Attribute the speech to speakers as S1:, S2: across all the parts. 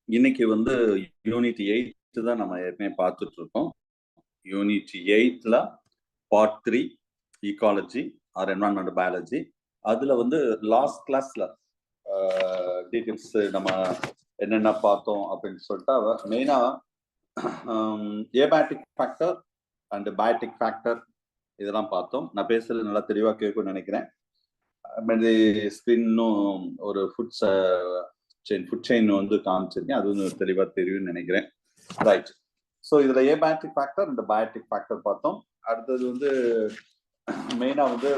S1: இன்னைக்கு வந்து யூனிட் 8 தான் நம்ம ஏற்கனவே பார்த்துட்டு இருக்கோம். யூனிட் 8ல part 3 ecology or environment biology. அதுல வந்து லாஸ்ட் கிளாஸ்ல டீட்டெயில்ஸ் நம்ம என்னென்ன பார்த்தோம் அப்படின்னு சொல்லிட்டு மெயினா ஏபேட்டிக் ஃபேக்டர் அண்ட் பயோட்டிக் ஃபேக்டர் இதெல்லாம் பார்த்தோம். நான் பேசுறது நல்லா தெளிவா கேட்கும்னு நினைக்கிறேன். ஸ்கிரீன்னும் ஒரு ஃபுட் செயின் வந்து காமிச்சிருக்கேன், அது வந்து தெளிவா தெரியும்னு நினைக்கிறேன். ரைட். ஸோ இதுல ஏபேட்டிக் ஃபேக்டர் இந்த பயோட்டிக் ஃபேக்டர் பார்த்தோம். அடுத்தது வந்து மெயினா வந்து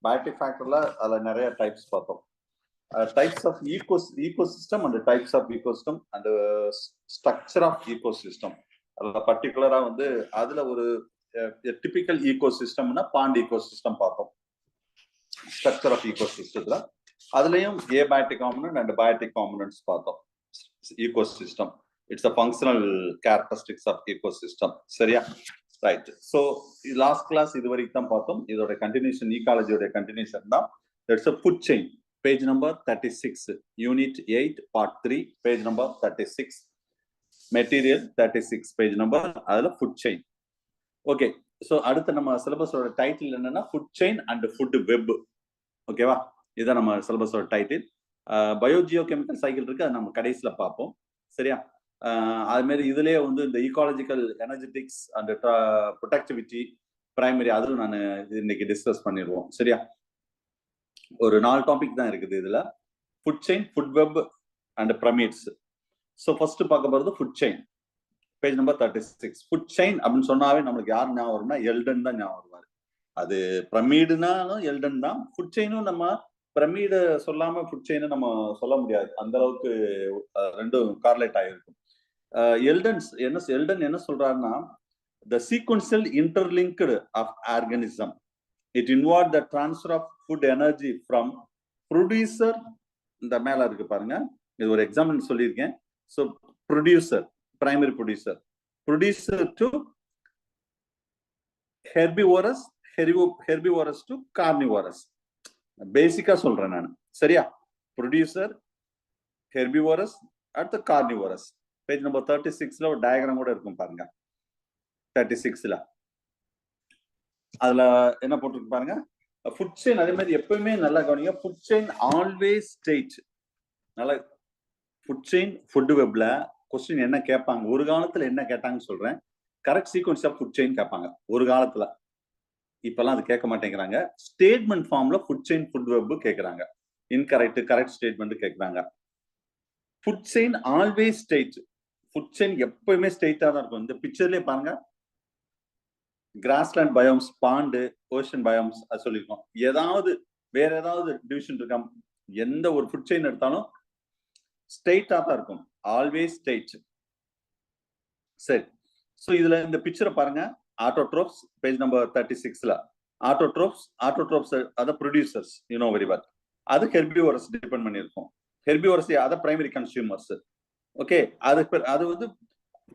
S1: பயோட்டிக் ஃபேக்டர்ல அதுல நிறைய டைப்ஸ் பார்த்தோம். Types of ecosystem and types of ecosystem and structure of ecosystem. அதுல பர்டிகுலரா வந்து அதுல ஒரு டிபிக்கல் ecosystemனா பாண்ட் ecosystem பார்த்தோம். ஸ்ட்ரக்சர் ஆஃப் ecosystemல அதுலயும் abiotic component and biotic components பார்த்தோம். ecosystem it's a functional characteristics of ecosystem. சரியா? ரைட். ஸோ லாஸ்ட் கிளாஸ் இது வரைக்கும் தான் பார்த்தோம். இதோட கண்டினியூஷன் ஈகாலஜியோட கண்டினியூஷன் தான். That's a food chain. Page number 36, unit 8 part 3, page number 36, material 36, page number, அதுல ஃபுட் செயின். ஓகே. ஸோ அடுத்து நம்ம சிலபஸோட டைட்டில் என்னன்னா food chain and food web. ஓகேவா? இதுதான் நம்ம சிலபஸோட டைட்டில். பயோஜியோ கெமிக்கல் சைக்கிள் இருக்கு, அது நம்ம கடைசியில பார்ப்போம். சரியா? அது மாதிரி இதுலயே வந்து இந்த ecological energetics and productivity primary அதுவும் நான் இன்னைக்கு டிஸ்கஸ் பண்ணிடுவோம். சரியா? ஒரு 4 டாபிக் தான் இருக்குது இதுல. Food chain, food web and pyramids. So first பார்க்க போறது food chain, page number 36. Food chain அப்படின்னு சொன்னாவே நம்மளுக்கு யார் ஞாபகம் வரும்னா எல்டன் தான் ஞாபகம் வருவாரு. அது பிரமிடுனாலும் எல்டன் தான். ஃபுட் செயினும் நம்ம பிரமிடு சொல்லாம ஃபுட் செயின் நம்ம சொல்ல முடியாது, அந்த அளவுக்கு ரெண்டும் கார்லேட் ஆகிருக்கும். எல்டன் என்ன சொல்றாருன்னா, the sequential interlinked of organism, it involved the transfer of food energy from producer, இந்த மேல இருக்கு பாருங்க, இது ஒரு எக்ஸாம்பிள் சொல்லியிருக்கேன். So producer, primary producer to herbivorous, herbivorous to carnivorous. பேசிக்கா சொல்றேன் நான். சரியா? ப்ரொடியூசர், ஹெர்பிவோரஸ், அடுத்து கார்னிவோரஸ். பேஜ் நம்பர் 36ல ஒரு டயக்ராம் கூட இருக்கும் பாருங்க. 36ல அதுல என்ன போட்டிருக்கு பாருங்க, ஃபுட் செயின். அதே மாதிரி எப்பவுமே நல்லா கவனிங்க, ஃபுட் செயின் ஆல்வேஸ் ஸ்டேட். நல்லா ஃபுட் செயின் ஃபுட் வெப்ல கொஸ்டின் என்ன கேட்பாங்க, ஒரு காலத்துல என்ன கேட்டாங்கன்னு சொல்றேன். Correct sequence of food chain கேட்பாங்க ஒரு காலத்துல. இப்பெல்லாம் அது கேட்க மாட்டேங்கிறாங்க. ஸ்டேட்மெண்ட் ஃபார்ம்ல ஃபுட் செயின் ஃபுட் வெப் கேட்கறாங்க. இன்கரெக்ட், கரெக்ட் ஸ்டேட்மெண்ட் கேட்கறாங்க. Food chain always state. Food chain எப்பவுமே ஸ்டேட்டா தான் இருக்கும். இந்த பிக்சர்லயே பாருங்க, grassland biomes, pond, ocean biomes அது சொல்லியிருக்கோம். ஏதாவது வேற ஏதாவது டிவிஷன் இருக்கா? எந்த ஒரு ஃபுட் செயின் எடுத்தாலும் ஸ்டேட்டா தான் இருக்கும், ஆல்வேஸ் ஸ்டேட். சரி. ஸோ இதுல இந்த பிக்சரை பாருங்க, ஆட்டோட்ரோப்ஸ், பேஜ் நம்பர் 36ல ஆட்டோட்ரோப்ஸ் அத producers, you know very well. அது ஹெர்பிவோரஸ் டிபெண்ட் பண்ணியிருக்கும். ஹெர்பிவோரஸ் அத பிரைமரி கன்சியூமர்ஸ். ஓகே. அது வந்து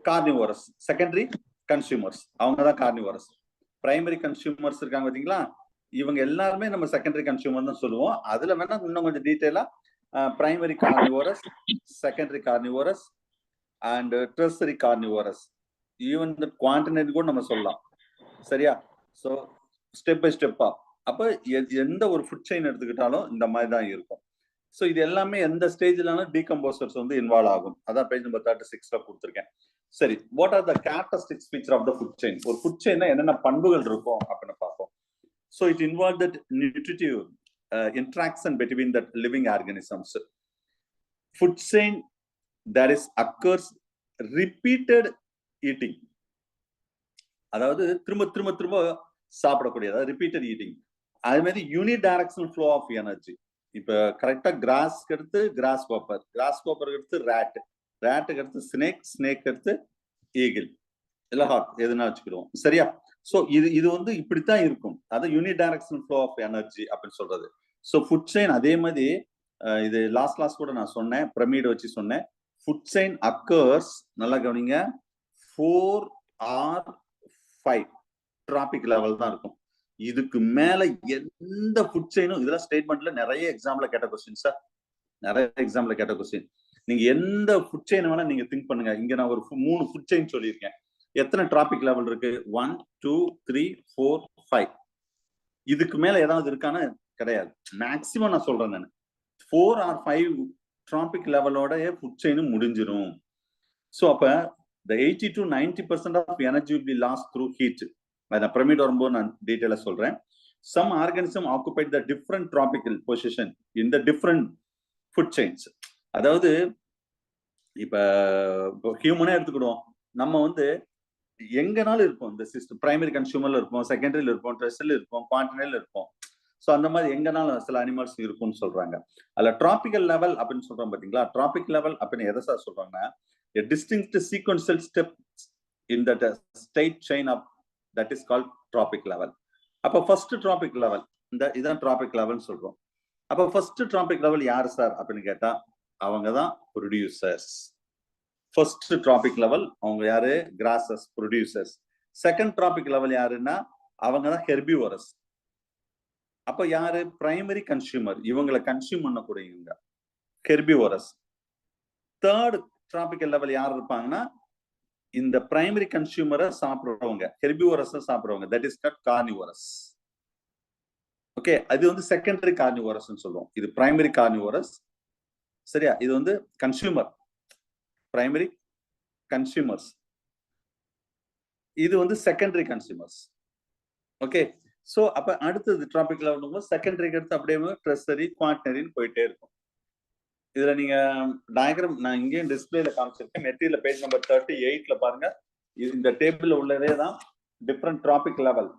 S1: கார்னிவோரஸ், செகண்டரி கன்சியூமர்ஸ், அவங்க தான் கார்னிவோரஸ். பிரைமரி கன்சியூமர்ஸ் இருக்காங்க பாத்தீங்களா, இவங்க எல்லாருமே நம்ம செகண்டரி கன்சியூமர் தான் சொல்லுவோம். அதுல வேணா இன்னும் கொஞ்சம் டீடைலா primary carnivorous, secondary carnivorous and tertiary carnivorous, even இந்த குவான்டினேட் கூட நம்ம சொல்லலாம். சரியா? ஸோ ஸ்டெப் பை ஸ்டெப்பா. அப்ப எந்த ஒரு ஃபுட் செயின் எடுத்துக்கிட்டாலும் இந்த மாதிரி தான் இருக்கும். ஸோ இது எல்லாமே எந்த ஸ்டேஜ்லான டீகம்போசர்ஸ் வந்து இன்வால்வ் ஆகும். அதான் பேஜ் நம்பர் 36ல கொடுத்துருக்கேன். சரி, what are the characteristics feature of the food chain? ஒரு ஃபுட் செயின்ல என்னென்ன பண்புகள் இருக்கும் அப்படின்னு பார்ப்போம். So it involve that nutritive interaction between that living organisms. Food chain that is occurs repeated eating, அதாவது திரும்ப சாப்பிடக்கூடிய, அதாவது ரிப்பீட்டட் ஈட்டிங். அதே மாதிரி யூனி டைரக்ஷனல் ஃப்ளோ ஆஃப் எனர்ஜி. இப்ப கரெக்டா கிராஸ்க்கு எடுத்து கிராஸ் கோப்பர் எடுத்து ரேட்டுக்கு எடுத்து ஸ்னேக் எடுத்து ஈகிள், இல்ல ஹாக், எதுனா வச்சுக்கிடுவோம். சரியா? சோ இது வந்து இப்படித்தான் இருக்கும். அது யூனி டைரக்ஷனல் ஃப்ளோ ஆஃப் எனர்ஜி அப்படின்னு சொல்றது. ஸோ ஃபுட் செயின் அதே மாதிரி, இது லாஸ்ட் கூட நான் சொன்னேன், பிரமிட் வச்சு சொன்னேன். ஃபுட் செயின் அக்கர்ஸ், நல்லா கவனிங்க, 4 or 5 டிராபிக் லெவல் தான் இருக்கும். இதுக்கு மேல எந்த ஃபுட் செயினும், இதெல்லாம் ஸ்டேட்மெண்ட்ல நிறைய எக்ஸாம்ல கேட்ட கொஸ்டின் சார், நிறைய எக்ஸாம்ல கேட்ட கொஸ்டின். நீங்க எந்த ஃபுட் செயின் வேணா நீங்க திங்க் பண்ணுங்க. இங்க நான் ஒரு 3 ஃபுட் செயின் சொல்லியிருக்கேன். எத்தனை டிராபிக் லெவல் இருக்கு? 1, 2, 3, 4, 5. இதுக்கு மேல ஏதாவது இருக்கான்னு கிடையாது. மேக்சிமம் நான் சொல்றேன் நான். 4 or 5 டிராபிக் லெவலோட ஃபுட் செயின் முடிஞ்சிரும். ஸோ அப்ப the 80 to 90% of energy will be lost through heat. நான் பிரமிட் வரும்போது நான் டீட்டெயிலா சொல்றேன். Some organism occupied the different tropical position in the different food chains. அதாவது இப்ப ஹியூமனே எடுத்துக்கிடுவோம். நம்ம வந்து எங்கனாலும் இருப்போம். இந்த சிஸ்டம் பிரைமரி கன்சியூமர்ல இருப்போம், செகண்டரியில இருப்போம், ட்ரெஸ்ல இருப்போம், கான்டினென்ட்ல இருப்போம். ஸோ அந்த மாதிரி எங்கனாலும் சில அனிமல்ஸ் இருக்கும்னு சொல்றாங்க. அதுல டிராபிக்கல் லெவல் அப்படின்னு சொல்றோம் பாத்தீங்களா? டிராபிக் லெவல் அப்படின்னு எதை சார் சொல்றாங்கன்னா, a distinct sequential step in that state chain of that is called tropic level. அப்ப ஃபர்ஸ்ட் டிராபிக் லெவல் இதான் டிராபிக் லெவல்னு சொல்றோம். அப்ப ஃபர்ஸ்ட் டிராபிக் லெவல் யாரு சார் அப்படின்னு கேட்டா அவங்க தான் ப்ரொடியூசர்ஸ். ஃபர்ஸ்ட் டிராபிக் லெவல் அவங்க யாரு? Grasses, producers. Second trophic level யாருன்னா அவங்க தான் ஹெர்பிவோரஸ். அப்ப யாரு? பிரைமரி கன்சியூமர், இவங்களை கன்சியூம் பண்ணக்கூடியவங்க ஹெர்பிவோரஸ். தேர்ட் டிராபிக்கல் லெவல் யார் இருப்பாங்கன்னா இந்த பிரைமரி கன்சியூமரை சாப்பிடுறவங்க, ஹெர்பிவோரஸ் சாப்பிடுறவங்க, that is called carnivorous. Okay, அது வந்து செகண்டரி கார்னிவோரஸ் சொல்லுவோம். இது பிரைமரி கார்னிவோரஸ். சரியா? இது வந்து கன்சியூமர், பிரைமரி கன்சியூமர்ஸ். இது வந்து செகண்டரி கன்சியூமர்ஸ். ஓகே, சோ அப்ப அடுத்தது டிராபிக் லெவல் செகண்டரிக்கு அடுத்து அப்படியே ட்ரெஸரி, குவாட்டரின்னு போயிட்டே இருக்கும். இதுல நீங்க டயக்ராம் நான் இங்கேயும் டிஸ்பிளேல காமிச்சிருக்கேன். மெட்டீரியல் பேஜ் நம்பர் 38ல பாருங்க. இந்த டேபிள்ல உள்ளதே தான் டிஃபரெண்ட் டிராபிக் லெவல்.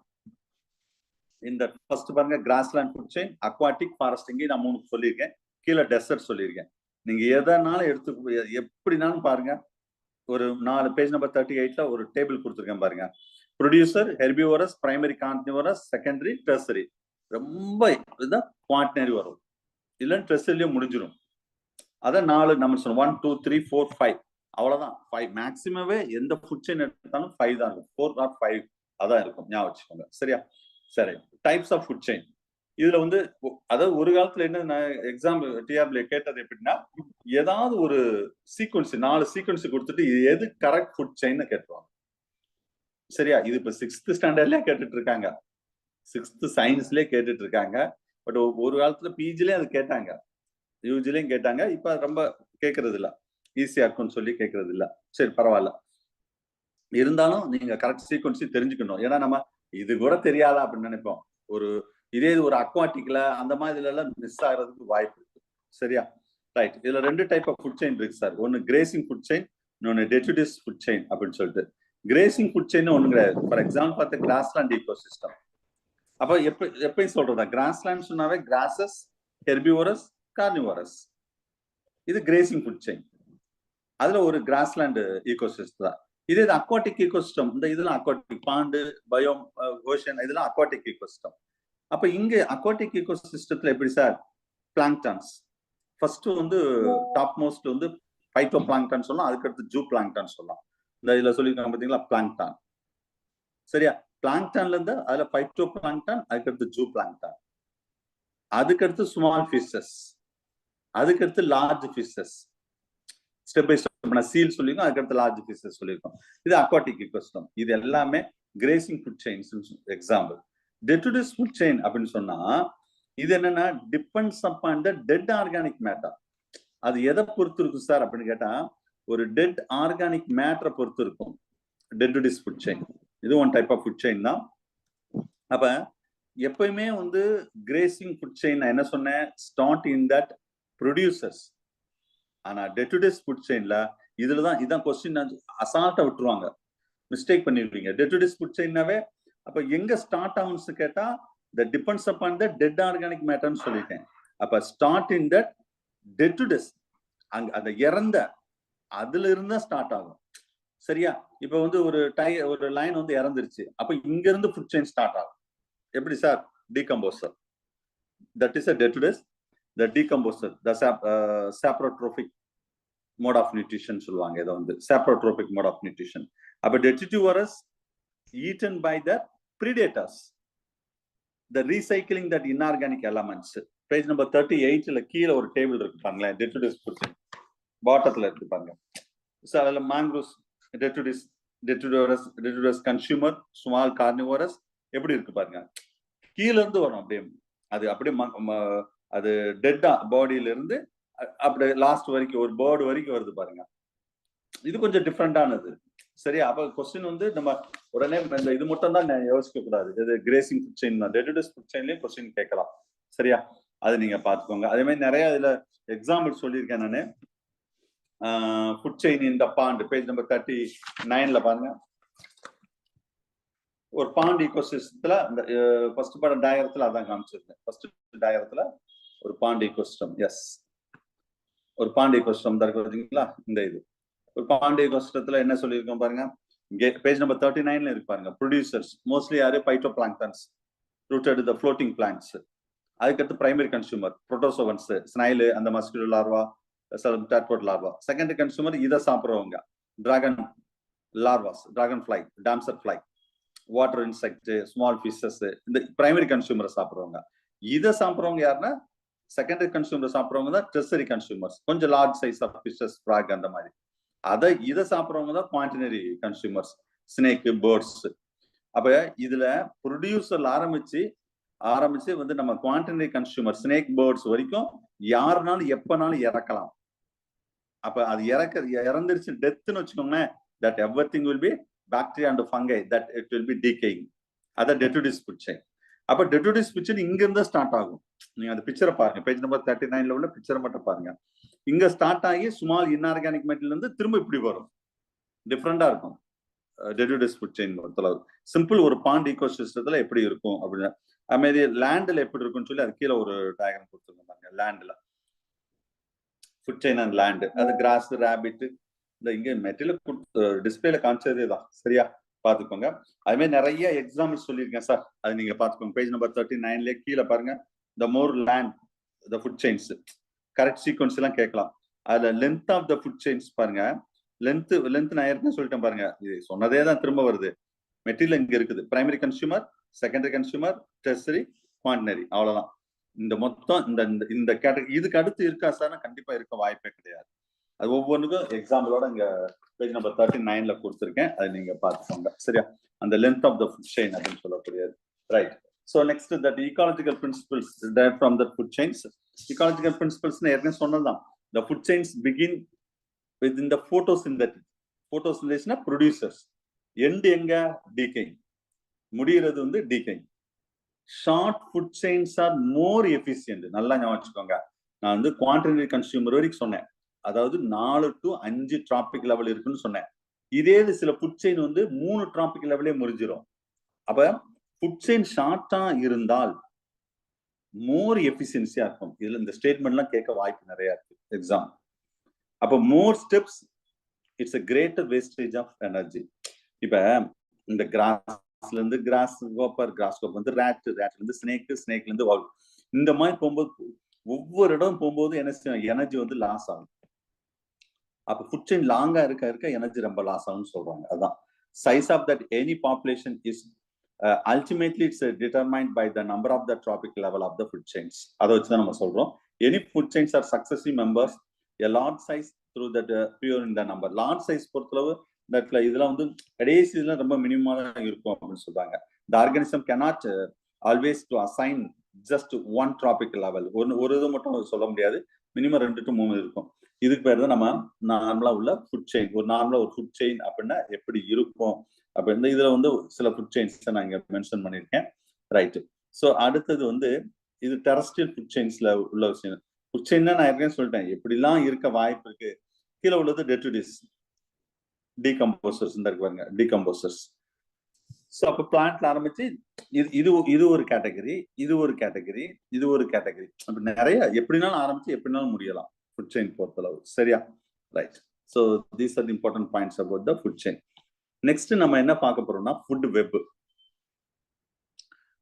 S1: இந்த ஃபர்ஸ்ட் பாருங்க grassland food chain, aquatic, forest. இங்கே நான் 3 சொல்லியிருக்கேன். கீழே டெசர்ட் சொல்லியிருக்கேன். நீங்க எதனாலும் எடுத்து எப்படினாலும் பாருங்க. ஒரு 4 பேஜ் நம்பர் 38ல ஒரு டேபிள் கொடுத்துருக்கேன் பாருங்க. Producer, herbivorous, primary carnivorous, secondary, tertiary. ரொம்ப இதுதான் குவாட்டனரி வரும். இல்லைன்னு டெர்சரிலயும் முடிஞ்சிடும். அதான் 4 நம்ம சொன்னோம். 1, 2, 3, 4, 5. அவ்வளவுதான். 5 மேக்சிமமே எந்த ஃபுட் செயின் எடுத்தாலும் 5 தான் இருக்கும். 4 or 5 அதான் இருக்கும். ஞாபகம் வச்சுக்கோங்க. சரியா? சரி. Types of food chain. இதுல வந்து அதாவது ஒரு காலத்துல என்ன எக்ஸாம் டிஆர்பில கேட்டது எப்படின்னா, ஏதாவது ஒரு சீக்வன்ஸ் 4 சீக்வன்ஸ் கொடுத்துட்டு எது கரெக்ட் ஃபுட் செயின் கேட்டுருவாங்க. சரியா? இது இப்ப 6th ஸ்டாண்டர்ட்லயே கேட்டுட்டு இருக்காங்க. 6th சயின்ஸ்லயே கேட்டுட்டு இருக்காங்க. பட் ஒரு காலத்துல பிஜிலயே அது கேட்டாங்க, யூஜிலையும் கேட்டாங்க. இப்ப ரொம்ப கேட்கறது இல்ல, ஈஸியா இருக்கும்னு சொல்லி கேட்கறது இல்ல. சரி, பரவாயில்ல. இருந்தாலும் நீங்க கரெக்ட் சீக்வன்ஸ் தெரிஞ்சுக்கணும். ஏன்னா நம்ம இது கூட தெரியாதா அப்படின்னு நினைப்போம். இதே ஒரு அக்வாட்டிக்ல அந்த மாதிரி எல்லாம் மிஸ் ஆகிறதுக்கு வாய்ப்பு இருக்கு. சரியா? ரைட். இதுல 2 டைப் ஆஃப் ஃபுட் செயின் இருக்கு சார். ஒன்னு கிரேசிங் ஃபுட் செயின், இன்னொன்னு டெட்ரிடிஸ் ஃபுட் செயின் அப்படின்னு சொல்லிட்டு. கிரேசிங் ஃபுட் செயின் ஒண்ணு கிடையாது. ஃபார் எக்ஸாம்பிள் பார்த்த கிராஸ்லேண்ட் ஈகோசிஸ்டம். அப்ப எப்பயும் சொல்றதா, கிராஸ்லேண்ட் சொன்னாவே கிராசஸ், ஹெர்பிவோரஸ், கார்னிவோரஸ். இது கிரேசிங் ஃபுட் செயின். அதுல ஒரு கிராஸ்லேண்ட் ஈகோசிஸ்டம் தான். இதே அக்வாட்டிக் ஈகோசிஸ்டம். இந்த இதெல்லாம் அக்வாட்டிக், பாண்டு, பயோம், ஓஷன், இதெல்லாம் அக்வாட்டிக் ஈகோசிஸ்டம். அப்ப இங்க அக்வாட்டிக் ஈகோசிஸ்டத்துல எப்படி சார்? பிளாங்க்டான்ஸ் ஃபர்ஸ்ட் வந்து டாப் மோஸ்ட் வந்து பைட்டோ பிளாங்க்டான் சொல்லலாம். அதுக்கடுத்து ஜூ பிளாங்க்டான் சொல்லலாம். இந்த இதுல சொல்லியிருக்காங்க பாத்தீங்களா, பிளாங்க்டான். சரியா? பிளாங்க்டான்ல இருந்து அதுல பைட்டோ பிளாங்க்டான், அதுக்கடுத்து ஜூ பிளாங்க்டான், அதுக்கடுத்து ஸ்மால் ஃபிஷஸ், அதுக்கடுத்து large fishes. Step by step seal சொல்லியிருக்கோம், அதுக்கடுத்து லார்ஜ் ஃபிஷஸ் சொல்லியிருக்கோம். இது அக்வாட்டிக் ஈகோசிஸ்டம். இது எல்லாமே grazing food chains example. Detritus food chain அப்படின்னு சொன்னா இது என்னன்னா depends upon the dead organic matter. அது எதை பொறுத்து இருக்கும் சார் அப்படின்னு கேட்டா, ஒரு டெட் ஆர்கானிக் மேட்டரை பொறுத்து இருக்கும் டெட்ரிடிஸ் ஃபுட் செயின். இது one type of food chain தான். அப்ப எப்பயுமே வந்து கிரேசிங் ஃபுட் செயின் நான் என்ன சொன்னேன், ஸ்டார்ட் இன் தட் ப்ரொடியூசர்ஸ். ஆனா டெட்ரிடிஸ் ஃபுட் செயின்ல இதுலதான் இதான் கொஸ்டின் அசால்ட்டா விட்டுருவாங்க, மிஸ்டேக் பண்ணிருப்பீங்க. டெட்ரிடிஸ் ஃபுட் செயின்னாவே அப்ப எங்க ஸ்டார்ட் ஆகும்னு கேட்டா the depends upon the dead organic matter ன்னு சொல்லிட்டேன். அப்ப ஸ்டார்ட் இன் தட் டெட்ரிடிஸ், அங்க அந்த இறந்த அதுல இருந்தா ஸ்டார்ட் ஆகும். சரியா? இப்ப வந்து ஒரு லைன் வந்து இறந்துருச்சு, அப்ப இங்க இருந்து ஃபுட் செயின் ஸ்டார்ட் ஆகும். எப்படி sir? Decomposer, that is a detritus. the decomposer, the saprotrophic mode of nutrition சொல்லுவாங்க. இதை வந்து saprotrophic mode of nutrition. அப்ப detritivores eaten by the predators, the recycling that inorganic elements. Page number 38ல கீழே ஒரு table இருக்கு பாருங்களேன். detritus food chain பாட்டத்துல இருக்கு பாருங்க. ஸோ அதுல மேங்க்ரோவ்ஸ், டெட்ரிடோரஸ் கன்சியூமர், ஸ்மால் கார்னிவோரஸ் எப்படி இருக்கு பாருங்க. கீழ இருந்து வரும் அப்படியே, அது அப்படியே அது டெட்டா பாடியில இருந்து அப்படியே லாஸ்ட் வரைக்கும் ஒரு பேர்டு வரைக்கும் வருது பாருங்க. இது கொஞ்சம் டிஃப்ரெண்டானது. சரியா? அப்ப கொஸ்டின் வந்து நம்ம உடனே இந்த இது மட்டும் தான் யோசிக்க கூடாது. இது கிரேசிங் ஃபுட் செயின் தான், டெட்ரிடஸ் ஃபுட் செயின்லயும் கொஸ்டின் கேட்கலாம். சரியா? அது நீங்க பாத்துக்கோங்க. அதே மாதிரி நிறைய இதுல எக்ஸாம்பிள் சொல்லியிருக்கேன் நானு. Food chain in the pond, page number 39ல பாருங்க. ஒரு பாண்ட் ஈகோசிஸ்டத்துல இந்த ஃபர்ஸ்ட் படம் டயரத்துல அதான் காமிச்சிருக்கேன். ஃபர்ஸ்ட் டயரத்துல ஒரு பாண்ட் ஈகோசிஸ்டம். எஸ், ஒரு பாண்ட் ஈகோசிஸ்டம் தான் இருக்குங்களா? இந்த இது ஒரு பாண்ட் ஈகோசிஸ்டத்துல என்ன சொல்லியிருக்கோம் பாருங்க. இங்கே பேஜ் நம்பர் 39ல இருக்கு பாருங்க. ப்ரொடியூசர்ஸ் மோஸ்ட்லி யாரு? Phytoplanktons, rooted the floating plants. அதுக்கடுத்து பிரைமரி கன்சூமர் புரோட்டோசோவன்ஸ், ஸ்னைல், அந்த mosquito larva, tadpole larva. Secondary consumer இதை சாப்பிட்றவங்க, dragon larvas, dragon fly, damsel fly, water insect, small fishes. இந்த பிரைமரி கன்சூமரை சாப்பிட்றவங்க. இதை சாப்பிட்றவங்க யாருன்னா செகண்டரி கன்சூமர் சாப்பிட்றவங்க தான் டெர்சரி கன்சூமர்ஸ், கொஞ்சம் large size of fishes, frog அந்த மாதிரி. இதை சாப்பிட்றவங்க தான் குவான்டினரி கன்சூமர்ஸ், ஸ்னேக், பேர்ட்ஸ். அப்ப இதுல ப்ரொடியூசர்ல ஆரம்பிச்சு வந்து நம்ம குவான்டினரி கன்சூமர், ஸ்னேக், பேர்ட்ஸ் வரைக்கும் யாருனாலும் எப்பனாலும் இறக்கலாம். அப்ப அது இறந்துருச்சு டெத்னு வச்சுக்கோங்களேன், that everything will be bacteria and fungi, that it will be decaying. அத டெட்ரிடிஸ் ஃபுட் செயின். அப்ப டெட்ரிடிஸ் ஃபுட் செயின் இங்க இருந்து ஸ்டார்ட் ஆகும். நீங்க அந்த பிக்சரை பாருங்க, பேஜ் நம்பர் 39ல உள்ள பிக்சரை மட்டும் பாருங்க. இங்க ஸ்டார்ட் ஆகி ஸ்மால் இன்ஆர்கானிக் மெட்டீரியல் இருந்து திரும்ப இப்படி வரும். டிஃப்ரெண்டா இருக்கும் டெட்ரிடிஸ் ஃபுட் செயின் பொறுத்தளவு. சிம்பிள் ஒரு பாண்ட் ஈகோசிஸ்டத்துல எப்படி இருக்கும் அப்படின்னு. அது மாதிரி லேண்ட்ல எப்படி இருக்கும்னு சொல்லி அது கீழே ஒரு டயக்ராம் கொடுத்துருக்காங்க. லேண்ட்ல ஃபுட் செயின் அண்ட் லேண்ட், அது கிராஸ், ரேபிட், இந்த இங்க மெட்டீரியல் டிஸ்பிளேல காமிச்சதே தான். சரியா? பாத்துக்கோங்க. அது மாதிரி நிறைய எக்ஸாம்பிள் சொல்லியிருக்கேன் சார், அது நீங்க பாத்துக்கோங்க. பேஜ் நம்பர் 39ல கீழே பாருங்க. The more land the food chains, correct sequence எல்லாம் கேட்கலாம். அதுல length of the food chains பாருங்க. லென்த் நான் ஏற்கனவே சொல்லிட்டேன் பாருங்க, இது சொன்னதே தான் திரும்ப வருது. மெட்டீரியல் இங்க இருக்குது, primary consumer, secondary consumer, tertiary, quaternary, அவ்வளவுதான். இந்த மொத்தம் இந்த கேட்டகரி. இதுக்கு அடுத்து இருக்கா சார்? கண்டிப்பா இருக்க வாய்ப்பே கிடையாது. அது ஒவ்வொன்றுக்கும் எக்ஸாம்பிளோட இங்க பேஜ் நம்பர் 39ல கொடுத்துருக்கேன், அதை நீங்க பார்த்துக்கோங்க. சரியா? அந்த length of the food chain அப்படின்னு சொல்லக்கூடியது. Right. So next that ecological principles derived from the food chains. Ecological principles ஏற்கனவே சொன்னதுதான். The food chains begin within the photosynthesis. Photosynthesis producers. End எங்க? decaying. முடிகிறது வந்து decaying. Short food chains are more efficient. நல்லா ஞாபகம் வச்சுக்கோங்க. நான் வந்து குவான்டினரி கன்சியூமர் வரைக்கும் சொன்னேன். அதாவது 4 to 5 டிராபிக் லெவல் இருக்குன்னு சொன்னேன். இதே சில ஃபுட் செயின் வந்து 3 டிராபிக் லெவலே முறிஞ்சிரும். அப்ப ஃபுட் செயின் ஷார்ட்டா இருந்தால் மோர் எஃபிஷியன்சியா இருக்கும். இதுல இந்த ஸ்டேட்மெண்ட்லாம் கேட்க வாய்ப்பு நிறைய இருக்கு எக்ஸாம். அப்ப more steps, it's a greater wastage of energy. இப்ப இந்த கிராஸ்ல இருந்து கிராஸ் கோப்பர் வந்து ரேட்ல இருந்து ஸ்னேக்ல இருந்து வால், இந்த மாதிரி போகும்போது ஒவ்வொரு இடம் போகும்போது எனர்ஜி வந்து லாஸ் ஆகும். அப்ப ஃபுட் செயின் லாங்கா இருக்க எனர்ஜி ரொம்ப லாஸ் ஆகும்னு சொல்றாங்க. அதான் size of that any population is ultimately it's determined by the number of the trophic level of the food chains. அதை வச்சுதான் நம்ம சொல்றோம். Any food chains are successive members, a large size through that pure in the number. large size பொறுத்தளவு தட்ல இதெல்லாம் வந்து கடைசி இதெல்லாம் ரொம்ப மினிமமா தான் இருக்கும் அப்படின்னு சொல்றாங்க. the organism cannot always to assign just one tropic level. ஒரு இது மட்டும் சொல்ல முடியாது, மினிமம் 2 to 3 இருக்கும். இதுக்கு பேர் தான் நம்ம நார்மலா உள்ள ஃபுட் செயின். நார்மலா ஒரு ஃபுட் செயின் அப்படின்னா எப்படி இருக்கும் அப்படின்னு இதுல வந்து சில ஃபுட் செயின்ஸ் நான் இங்க மென்ஷன் பண்ணிருக்கேன். ரைட். ஸோ அடுத்தது வந்து இது டெரஸ்ட்ரியல் ஃபுட் செயின்ஸ்ல உள்ள விஷயம். ஃபுட் செயின் நான் ஏற்கனவே சொல்லிட்டேன் எப்படிலாம் இருக்க வாய்ப்பு இருக்கு. கீழே உள்ளது டெட்ரிடிஸ், டீகம்போசர்ஸ் இருக்கு பாருங்க, டீகம்போசர்ஸ். ஸோ அப்போ பிளான்ட்ல ஆரம்பிச்சு இது ஒரு கேட்டகரி, இது ஒரு கேட்டகரி, இது ஒரு கேட்டகரி, அப்படி நிறைய எப்படினாலும் ஆரம்பிச்சு எப்படினாலும் முடியலாம் ஃபுட் செயின் பொறுத்தளவு. சரியா? Right. So these are the important points about the food chain. Next நம்ம என்ன பார்க்க போறோம்னா food web.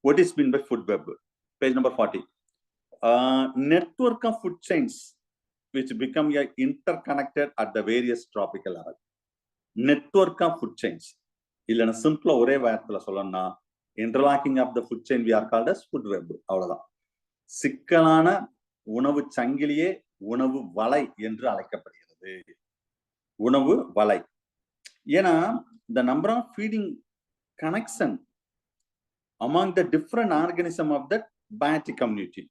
S1: What is meant by food web? Page number 40. Network of food chains which become interconnected at the various tropical level. Network of food chains. இல்லைன்னா சிம்பிளா ஒரே வார்த்தையில சொல்லணும்னா interlocking of the food chain we are called as food web. அவ்வளவுதான். சிக்கலான உணவு சங்கிலியே உணவு வலை என்று அழைக்கப்படுகிறது. இருக்கிறது. உணவு வலை. ஏன்னா the number of feeding connection among the different organism of that biotic community.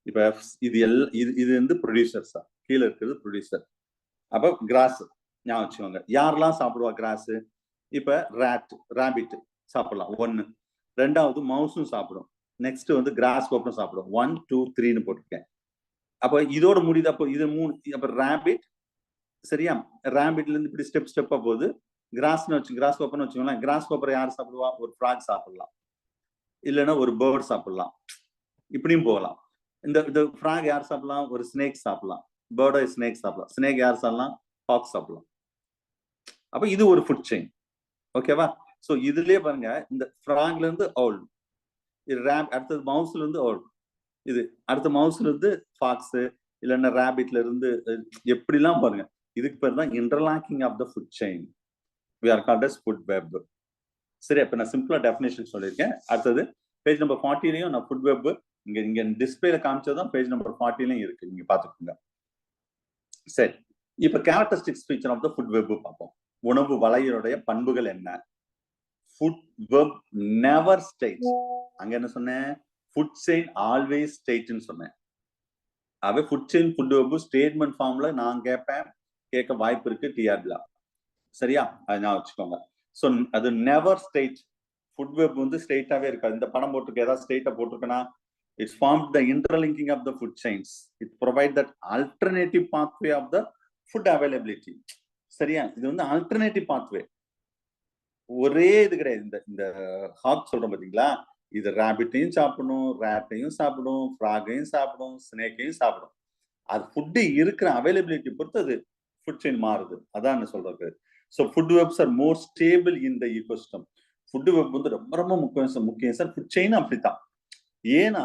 S1: இப்ப இது வந்து ப்ரொடியூசர்ஸா, கீழே இருக்கிறது ப்ரொடியூசர். அப்ப கிராஸ் ஞாபகம் வச்சுக்கோங்க. யாரெல்லாம் சாப்பிடுவா கிராஸ்? இப்ப ராபிட் சாப்பிடலாம், 1. 2வது மவுஸும் சாப்பிடும். நெக்ஸ்ட் வந்து கிராஸ் கோப்பரும் சாப்பிடும். 1 2 3ன்னு போட்டிருக்கேன். அப்ப இதோட முடியுது. அப்போ இது 3. அப்ப ராபிட், சரியா? ராபிட்ல இருந்து இப்படி ஸ்டெப்பா போகுது. கிராஸ் கோப்பர்னு வச்சுக்கோங்களேன். கிராஸ் கோப்பரை யார் சாப்பிடுவா? ஒரு ஃப்ராக் சாப்பிடலாம், இல்லைன்னா ஒரு பேர்ட் சாப்பிடலாம், இப்படியும் போகலாம். இந்த ஃப்ராக் யார் சாப்பிடலாம்? ஒரு ஸ்னேக் சாப்பிடலாம். பேர்டோ ஸ்னேக் சாப்பிடலாம். ஸ்னேக் யார் சாப்பிடலாம்? ஹாக் சாப்பிடலாம். அப்ப இது ஒரு ஃபுட் செயின். ஓகேவா? சோ இதுலயே பாருங்க, இந்த ஃப்ராக்ல இருந்து அவுல், இது அடுத்தது மவுஸ்ல இருந்து அவுல், இது அடுத்த மவுஸ்ல இருந்து ஃபாக்ஸ், இல்லைன்னா ராபிட்ல இருந்து எப்படிலாம் பாருங்க. இதுக்கு பேர் தான் interlocking of the food chain. we are called as food web. சரி, அப்ப நான் சிம்பிளா டெஃபினேஷன் சொல்லியிருக்கேன். அடுத்தது பேஜ் நம்பர் 40லயும் நான் ஃபுட் வெப் இங்க டிஸ்பிளேல காமிச்சதுதான் பேஜ் நம்பர் 40லயும் இருக்கு, நீங்க பாத்துக்கோங்க. சரி, இப்ப characteristics feature of the food web பார்ப்போம். உணவு வலையினுடைய பண்புகள் என்ன? Food web never state. அங்க என்ன சொன்னேன்? ஃபுட் செயின் ஆல்வேஸ் ஸ்டேட்னு சொன்னேன். அவை food chain food web statement ஃபார்ம்ல நான் கேட்க வாய்ப்பு இருக்கு டிஆர்பில. சரியா? அது நான் வச்சுக்கோங்க. ஸோ அது நெவர் ஸ்டேட். ஃபுட் வெப் வந்து ஸ்ட்ரெயிட்டாவே இருக்காது. இந்த படம் போட்டிருக்க ஏதாவது ஸ்ட்ரெயிட்டா போட்டிருக்கனா, it's form the interlinking of the food chains. It provide that alternative pathway of the food availability. சரியா? இது வந்து ஆல்டர்னேட்டிவ் பாத்வே. ஒரே இது கிடையாது. இந்த ஹாக் சொல்றோம் பாத்தீங்களா, இது ராபிட்டையும் சாப்பிடணும், ரேட்டையும் சாப்பிடும், ஃப்ராகையும் சாப்பிடும், ஸ்னேக்கையும் சாப்பிடும். அது ஃபுட்டு இருக்கிற அவைலபிலிட்டி பொறுத்து அது ஃபுட் செயின் மாறுது. அதான் என்ன சொல்றது. So food webs are more stable in the ecosystem. Food web வந்து ரொம்ப ரொம்ப முக்கியம் சார். ஃபுட் செயின் அப்படித்தான். ஏன்னா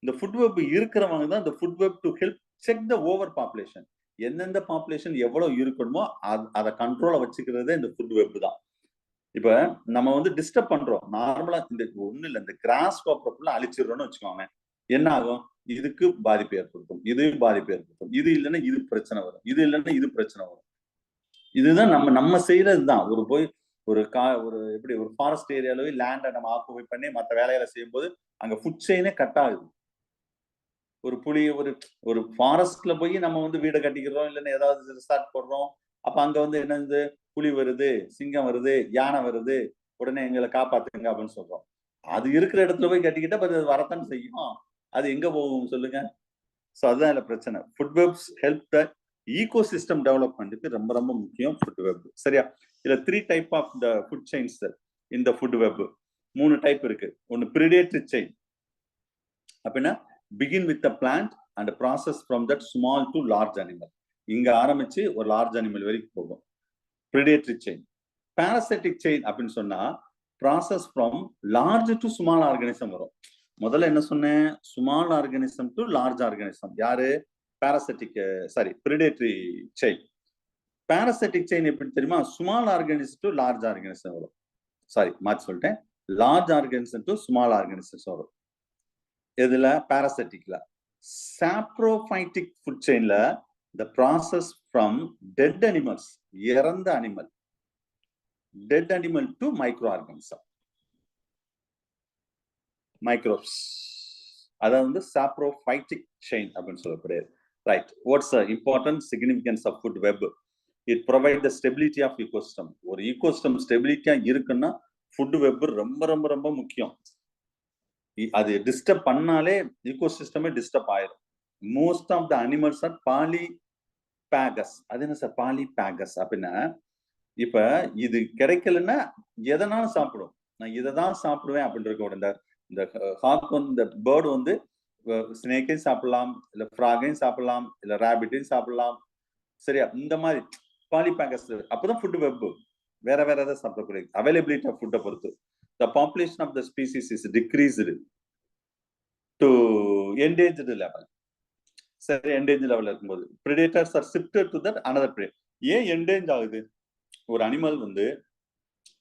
S1: இந்த ஃபுட் வெப் இருக்கிறவங்க தான் இந்த food web to help check the over population. எந்தெந்த பாப்புலேஷன் எவ்வளவு இருக்கணுமோ அதை கண்ட்ரோல வச்சுக்கிறதே இந்த ஃபுட் வெப் தான். இப்ப நம்ம வந்து டிஸ்டர்ப் பண்றோம். நார்மலா இந்த ஒண்ணு இல்ல, இந்த கிராஸ் காப்பரை அழிச்சிடறோம்னு வச்சுக்கோங்க. என்ன ஆகும்? இதுக்கு பாதிப்பு ஏற்படுத்தும், இது பாதிப்பு ஏற்படுத்தும், இது இல்லைன்னா இது பிரச்சனை வரும், இது இல்லைன்னா இது பிரச்சனை வரும். இதுதான் நம்ம செய்யறதுதான். ஒரு எப்படி ஒரு ஃபாரஸ்ட் ஏரியால லேண்டை நம்ம ஆக்குபை பண்ணி மற்ற வேலைகளை செய்யும் போது அங்க ஃபுட் செயினே கட் ஆகுது. ஒரு புலி ஒரு ஃபாரஸ்ட்ல போய் நம்ம வந்து வீடை கட்டிக்கிறோம், இல்லைன்னா ஏதாவது ரிசார்ட் போடுறோம். அப்ப அங்க வந்து என்னது, புலி வருது, சிங்கம் வருது, யானை வருது, உடனே எங்களை காப்பாத்துங்க அப்படின்னு சொல்றோம். அது இருக்கிற இடத்துல போய் கட்டிக்கிட்டா அது வரத்தான் செய்யும். அது எங்க போகும் சொல்லுங்க? சோ அதுதான் இல்ல பிரச்சனை. Food webs help the ecosystem டெவலப்மெண்ட்டுக்கு ரொம்ப ரொம்ப முக்கியம் ஃபுட் வெப். சரியா? இதுல 3 type of the food chains இந்த ஃபுட் வெப். 3 டைப் இருக்கு. ஒன்னு பிரிடேட்டரி செயின். அப்படின்னா begin with a plant and process from that small to large animal. இங்க ஆரம்பிச்சு ஒரு லார்ஜ் அனிமல் வரைக்கும் போகும். Predatory chain. பாராசைட்டிக் செயின் அப்படின்னு சொன்னா process from large to small organism வரும். முதல்ல என்ன சொன்னேன்? Small organism to large organism. யாரு? Parasitic predatory chain. Parasitic chain எப்படி தெரியுமா? Small organism to large organism வரும். மாற்றி சொல்லிட்டேன். Large organism to small organism வரும். எதுல? பாராசைட்டிக்ல. சாப்ரோஃபைட்டிக் ஃபுட் செயின்ல the process from dead animals, இறந்த animal, dead animal to microorganism, microbes. அதாவது வந்து சாப்ரோஃபைட்டிக் செயின் அப்படின்னு சொல்லப்படுது. Right. What's the important significance of food web? It provide the stability of ecosystem. ஒரு ஈகோசிஸ்டம் ஸ்டெபிலிட்டியா இருக்குன்னா ஃபுட் வெப் ரொம்ப ரொம்ப ரொம்ப முக்கியம். அது டிஸ்டர்ப் பண்ணாலே ஈகோசிஸ்டமே டிஸ்டர்ப் ஆயிடும். Most of the animals are polyphagous. அது என்ன சார் பாலிபேகஸ் அப்படின்னா? இப்ப இது கிடைக்கலன்னா எதனாலும் சாப்பிடும். நான் இதை தான் சாப்பிடுவேன் அப்படின்ற இந்த ஹாக் இந்த பேர்டு வந்து ஸ்னேக்கையும் சாப்பிடலாம், இல்ல ஃப்ராகையும் சாப்பிடலாம், இல்ல ராபிட்டையும் சாப்பிடலாம். சரியா? இந்த மாதிரி பாலிபேகஸ். அப்பதான் ஃபுட் வெப். வேற ஏதாவது சாப்பிடக்கூடிய அவைலபிலிட்டி ஆஃப் ஃபுட்டை பொறுத்து. The population of the species is decreased to endangered level. சரி, என்டேஞ்ச் லெவல்ல இருக்கும்போது predators are shifted to that another prey. ஏன் என்டேஞ்ச் ஆகுது? ஒரு அனிமல் வந்து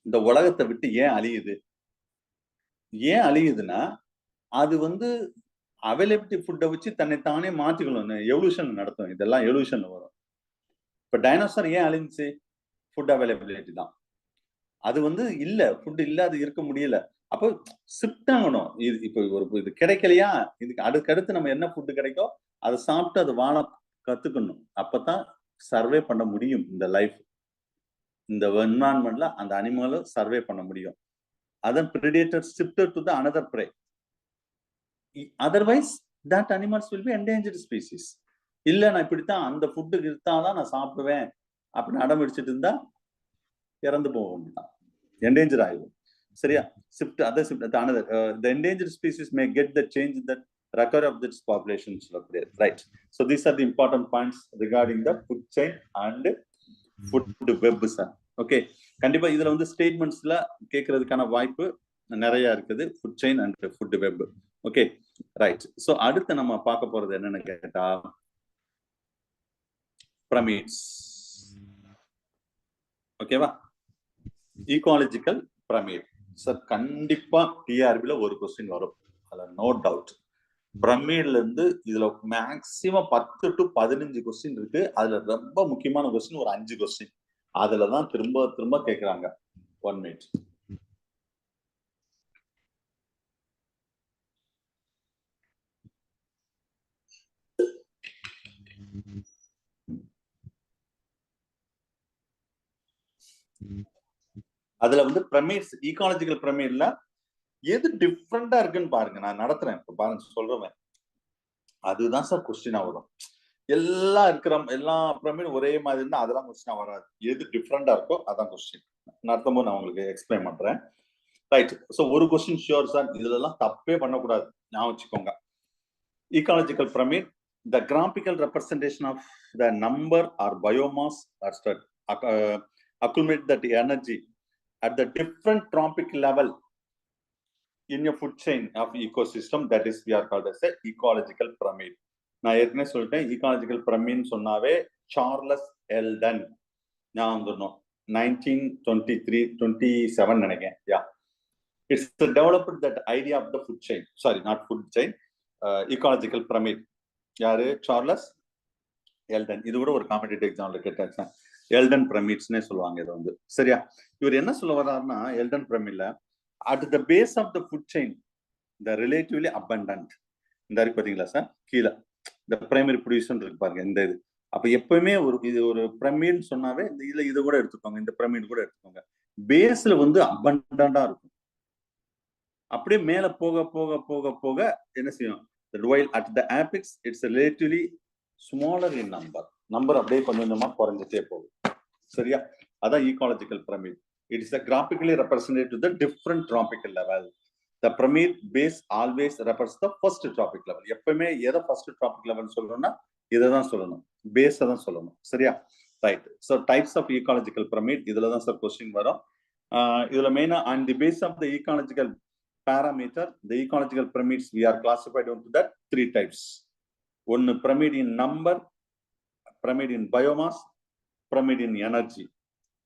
S1: இந்த உலகத்தை விட்டு ஏன் அழியுது? ஏன் அழியுதுன்னா அது வந்து அவைலபிலிட்டி ஃபுட்டை வச்சு தன்னை தானே மாற்றிக்கணும். எவல்யூஷன் நடத்தும். இதெல்லாம் எவல்யூஷன் வரும். இப்ப டைனோசர் ஏன் அழிஞ்சுச்சு? ஃபுட் அவைலபிலிட்டி தான். அது வந்து இல்ல, ஃபுட் இல்ல, அது இருக்க முடியல. அப்போ ஷிஃப்ட் ஆகணும். இது இப்போ இது கிடைக்கலையா, இதுக்கு அடுத்து நம்ம என்ன ஃபுட் கிடைக்கோ அதை சாப்பிட்டு அது வாழ கத்துக்கணும். அப்பதான் சர்வே பண்ண முடியும் இந்த லைஃப். இந்த என்விரான்மெண்ட்ல அந்த அனிமலும் சர்வே பண்ண முடியும். அதன் predator shifted to the another prey. Otherwise, that animals will be endangered species. இல்ல நான் இப்படித்தான் அந்த ஃபுட்டு இருந்தாதான் நான் சாப்பிடுவேன் அப்படின்னு அடம் அடிச்சுட்டு இருந்தா இறந்து போக வேண்டியதான், என்டேஞ்சர் ஆயிடும். சரியா? Shift other shift another the endangered species may get the change in the record of this population, right? So these are the important points regarding the food chain and food web, sir. Okay, கண்டிப்பா இதுல வந்து ஸ்டேட்மெண்ட்ஸ்ல கேட்கறதுக்கான வாய்ப்பு நிறைய இருக்குது. Food chain and food web. Okay, right. So அடுத்து நம்ம பார்க்க போறது என்னன்னு கேட்டா பிரமிட்ஸ். ஓகேவா? Ecological pyramid. சார் கண்டிப்பா டிஆர்பில ஒரு கொஸ்டின் வரும், அதுல நோ டவுட். பிரமிட்ல இருந்து இதுல மேக்சிமம் 10 to 15 கொஸ்டின் இருக்கு. அதுல ரொம்ப முக்கியமான கொஸ்டின் ஒரு 5 கொஸ்டின் அதுலதான் திரும்ப திரும்ப கேக்குறாங்க. 1 minute. அதுல வந்து பிரமிட்ஸ், ஈகாலஜிக்கல் பிரமிட்ல எது டிஃப்ரெண்டா இருக்குன்னு பாருங்க. நான் நடத்துறேன் இப்ப பாருங்க, சொல்றேன். அதுதான் சார் கொஸ்டினா வரும். எல்லாம் இருக்கிற எல்லா பிரமிடும் ஒரே மாதிரி இருந்தா அதெல்லாம் கொஸ்டினா வராது. எது டிஃப்ரெண்டா இருக்கோ அதான் கொஸ்டின். நடத்தும் போது நான் உங்களுக்கு எக்ஸ்பிளைன் பண்றேன். ரைட். சோ ஒரு கொஸ்டின் ஷியோர் சார், இதுல எல்லாம் தப்பே பண்ணக்கூடாது, ஞாபகம் வச்சுக்கோங்க. Ecological pyramid, the graphical representation of the number or biomass or accumulate that energy at the different trophic level in your food chain of ecosystem, that is we are called as a ecological pyramid. நான் ஏற்கனவே சொல்லிட்டேன், ecological pyramid சொன்னாவே Charles Elton ஞாபகம் வந்துடணும். 1927 நினைக்கிறேன். Yeah, it's developed that idea of the food chain, sorry not food chain, ecological pyramid. யாரு? Charles Elton. இது கூட ஒரு காம்படிட்டிவ் எக்ஸாம்ல கேட்டாச்சு. எல்டன் பிரமிட்ஸ்னே சொல்லுவாங்க இதை வந்து. சரியா? இவர் என்ன சொல்ல வர்றாருன்னா, Elton பிரமிட்ல at the base of the food chain the relatively abundant, இந்த இருக்கு பாத்தீங்களா சார், கீழே இந்த பிரைமரி ப்ரொடியூசர் இருக்கு பாருங்க, இந்த இது. அப்ப எப்பவுமே இது ஒரு பிரமிட்னு சொன்னாவே இதுல இது கூட எடுத்துக்கோங்க, இந்த பிரமிட் கூட எடுத்துக்கோங்க. பேஸ்ல வந்து அபண்டண்டா இருக்கும். அப்படியே மேல போக போக போக போக என்ன செய்யும்? While at the apex it's relatively smaller in number. Number அப்படியே கொஞ்சம் கொஞ்சமா குறைஞ்சிட்டே போகும். சரியா? அதான் ecological pyramid. It is a graphically represented to the different tropical level. The pyramid base always refers the first tropic level. எப்பவுமே எதை first tropic level சொல்லணும்னா இதை தான் சொல்லணும், பேஸ் தான் சொல்லணும். சரியா? Right. So types of ecological pyramid, இதுல தான் சார் கொஸ்டின் வரும். இதுல மெயினா on the base of the ecological parameter, the ecological pyramids we are classified into that 3 types. One pyramid in number, pyramid in biomass, pyramid in energy.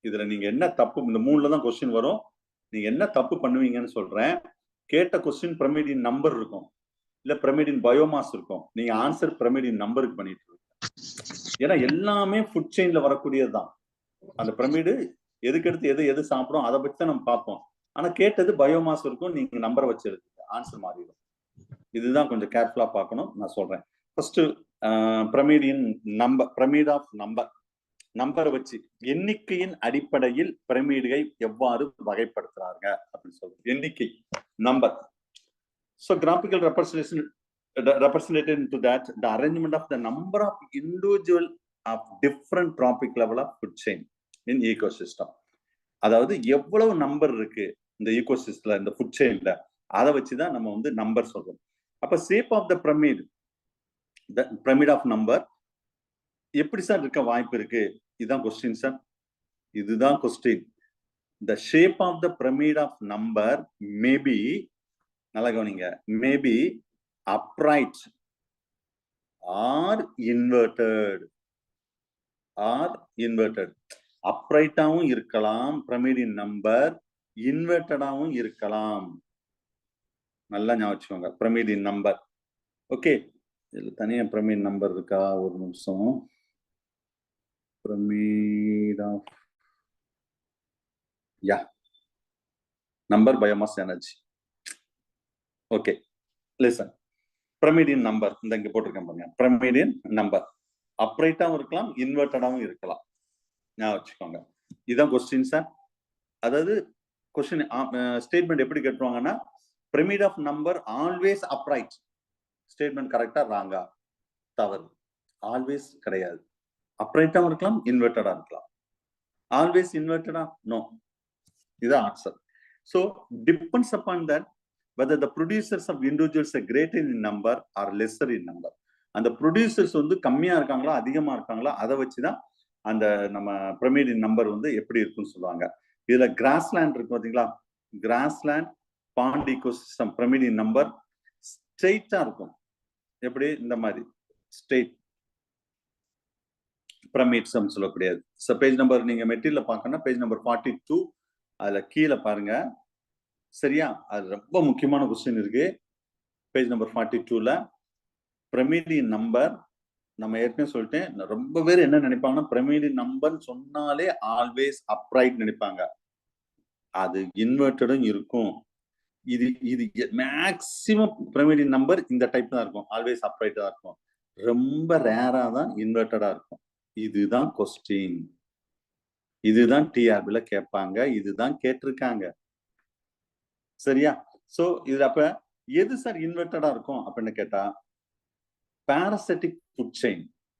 S1: இதுல நீங்க என்ன தப்பு, இந்த 3ல தான் கொஸ்டின் வரும். நீங்க என்ன தப்பு பண்ணுவீங்கன்னு சொல்றேன். கேட்ட கொஸ்டின் பிரமிட் இன் நம்பர் இருக்கும், இல்ல பிரமிட் இன் பயோமாஸ் இருக்கும். நீங்க ஆன்சர் பிரமிட் இன் நம்பருக்கு பண்ணிட்டு இருக்கீங்க. ஏன்னா எல்லாமே ஃபுட் செயின்ல வரக்கூடியதுதான். அந்த பிரமிடு எதுக்கு எடுத்து எது சாப்பிடும் அதை பத்தி தான் நம்ம பார்ப்போம். ஆனா கேட்டது பயோமாஸ் இருக்கும், நீங்க நம்பரை வச்சு எடுத்துங்க, ஆன்சர் மாறிடும். இதுதான் கொஞ்சம் கேர்ஃபுல்லா பார்க்கணும். நான் சொல்றேன். First pyramid in number, pyramid of number, நம்பரை வச்சு எண்ணிக்கையின் அடிப்படையில் பிரமிடுகளை எவ்வாறு வகைப்படுத்துறாங்க அப்படின்னு சொல்றோம். எண்ணிக்கை, number. So graphical represented into that the arrangement of the number of individual of different trophic level of food chain in ecosystem. அதாவது எவ்வளவு நம்பர் இருக்கு இந்த ஈகோசிஸ்டம்ல, இந்த ஃபுட் செயின்ல, அதை வச்சுதான் நம்ம வந்து நம்பர் சொல்றோம். அப்ப shape of the pyramid, the pyramid of number எப்படி சார் இருக்க வாய்ப்பு இருக்கு? இதுதான் கொஸ்டின் சார், இதுதான் question. The shape of the pyramid of number may be, நல்லா கவனிங்க, may be upright or inverted. அப்ரைட்டாவும் இருக்கலாம் பிரமிட் இன் நம்பர், இன்வெர்டடாவும் இருக்கலாம். நல்லா ஞாபகம் வச்சுக்கோங்க, பிரமிட் இன் நம்பர். ஓகே, இதுல தனியா பிரமிட் நம்பர் இருக்கா? ஒரு நிமிஷம். pyramid of number biomass energy. Okay, listen. Pyramid in number இங்க போட்டுருக்கேன் பாருங்க. Pyramid in number upright-ஆவும் இருக்கலாம், inverted-ஆவும் இருக்கலாம். ஞாபகம் வச்சுக்கோங்க. இதான் கொஸ்டின் சார். அதாவது கொஸ்டின் ஸ்டேட்மெண்ட் எப்படி கேட்டுருவாங்கன்னா pyramid of number always upright. Statement கரெக்டா ராங்கா? தவறு. ஆல்வேஸ் கிடையாது. அப்ரைட்டாவும் இருக்கலாம், இன்வெர்டடா இருக்கலாம். ஆல்வேஸ் இன்வெர்டடா? நோ. இதுதான் answer. So depends upon that whether the producers of individuals are greater in number or lesser in number. அந்த ப்ரொடியூசர்ஸ் வந்து கம்மியா இருக்காங்களா அதிகமா இருக்காங்களா அதை வச்சுதான் அந்த நம்ம பிரமிட் நம்பர் வந்து எப்படி இருக்குன்னு சொல்லுவாங்க. இதுல கிராஸ்லேண்ட் இருக்கு பாத்தீங்களா? Grassland pond ecosystem pyramid number ஸ்ட்ரெயிட்டா இருக்கும். எப்படி? இந்த மாதிரி ஸ்ட்ரெயிட் பிரமிட்ஸ் சொல்லக்கூடியது. பேஜ் நம்பர் நீங்க மெட்டீரியல் பார்க்கணும்னா பேஜ் நம்பர் 42 அதுல கீழே பாருங்க. சரியா? அது ரொம்ப முக்கியமான கொஸ்டின் இருக்கு பேஜ் நம்பர் 42ல. பிரமிட் நம்பர் நம்ம ஏற்கனவே சொல்லிட்டேன். ரொம்ப பேர் என்ன நினைப்பாங்கன்னா பிரமிட் நம்பர் சொன்னாலே ஆல்வேஸ் அப்ரைட் நினைப்பாங்க. அது இன்வெர்டடும் இருக்கும். இது மேக்சிமம் பிரமிட் நம்பர் இந்த டைப் தான் இருக்கும். ஆல்வேஸ் அப்ரைட் தான் இருக்கும். ரொம்ப ரேரா தான் இன்வெர்டடா இருக்கும். இதுதான் கொஸ்டின். இதுதான் டிஆர்பில கேட்பாங்க. இதுதான் கேட்டிருக்காங்க. சரியா? சோ இது அப்ப எது சார் இன்வெர்டடா இருக்கும் அப்படின்னு கேட்டா parasitic food chain.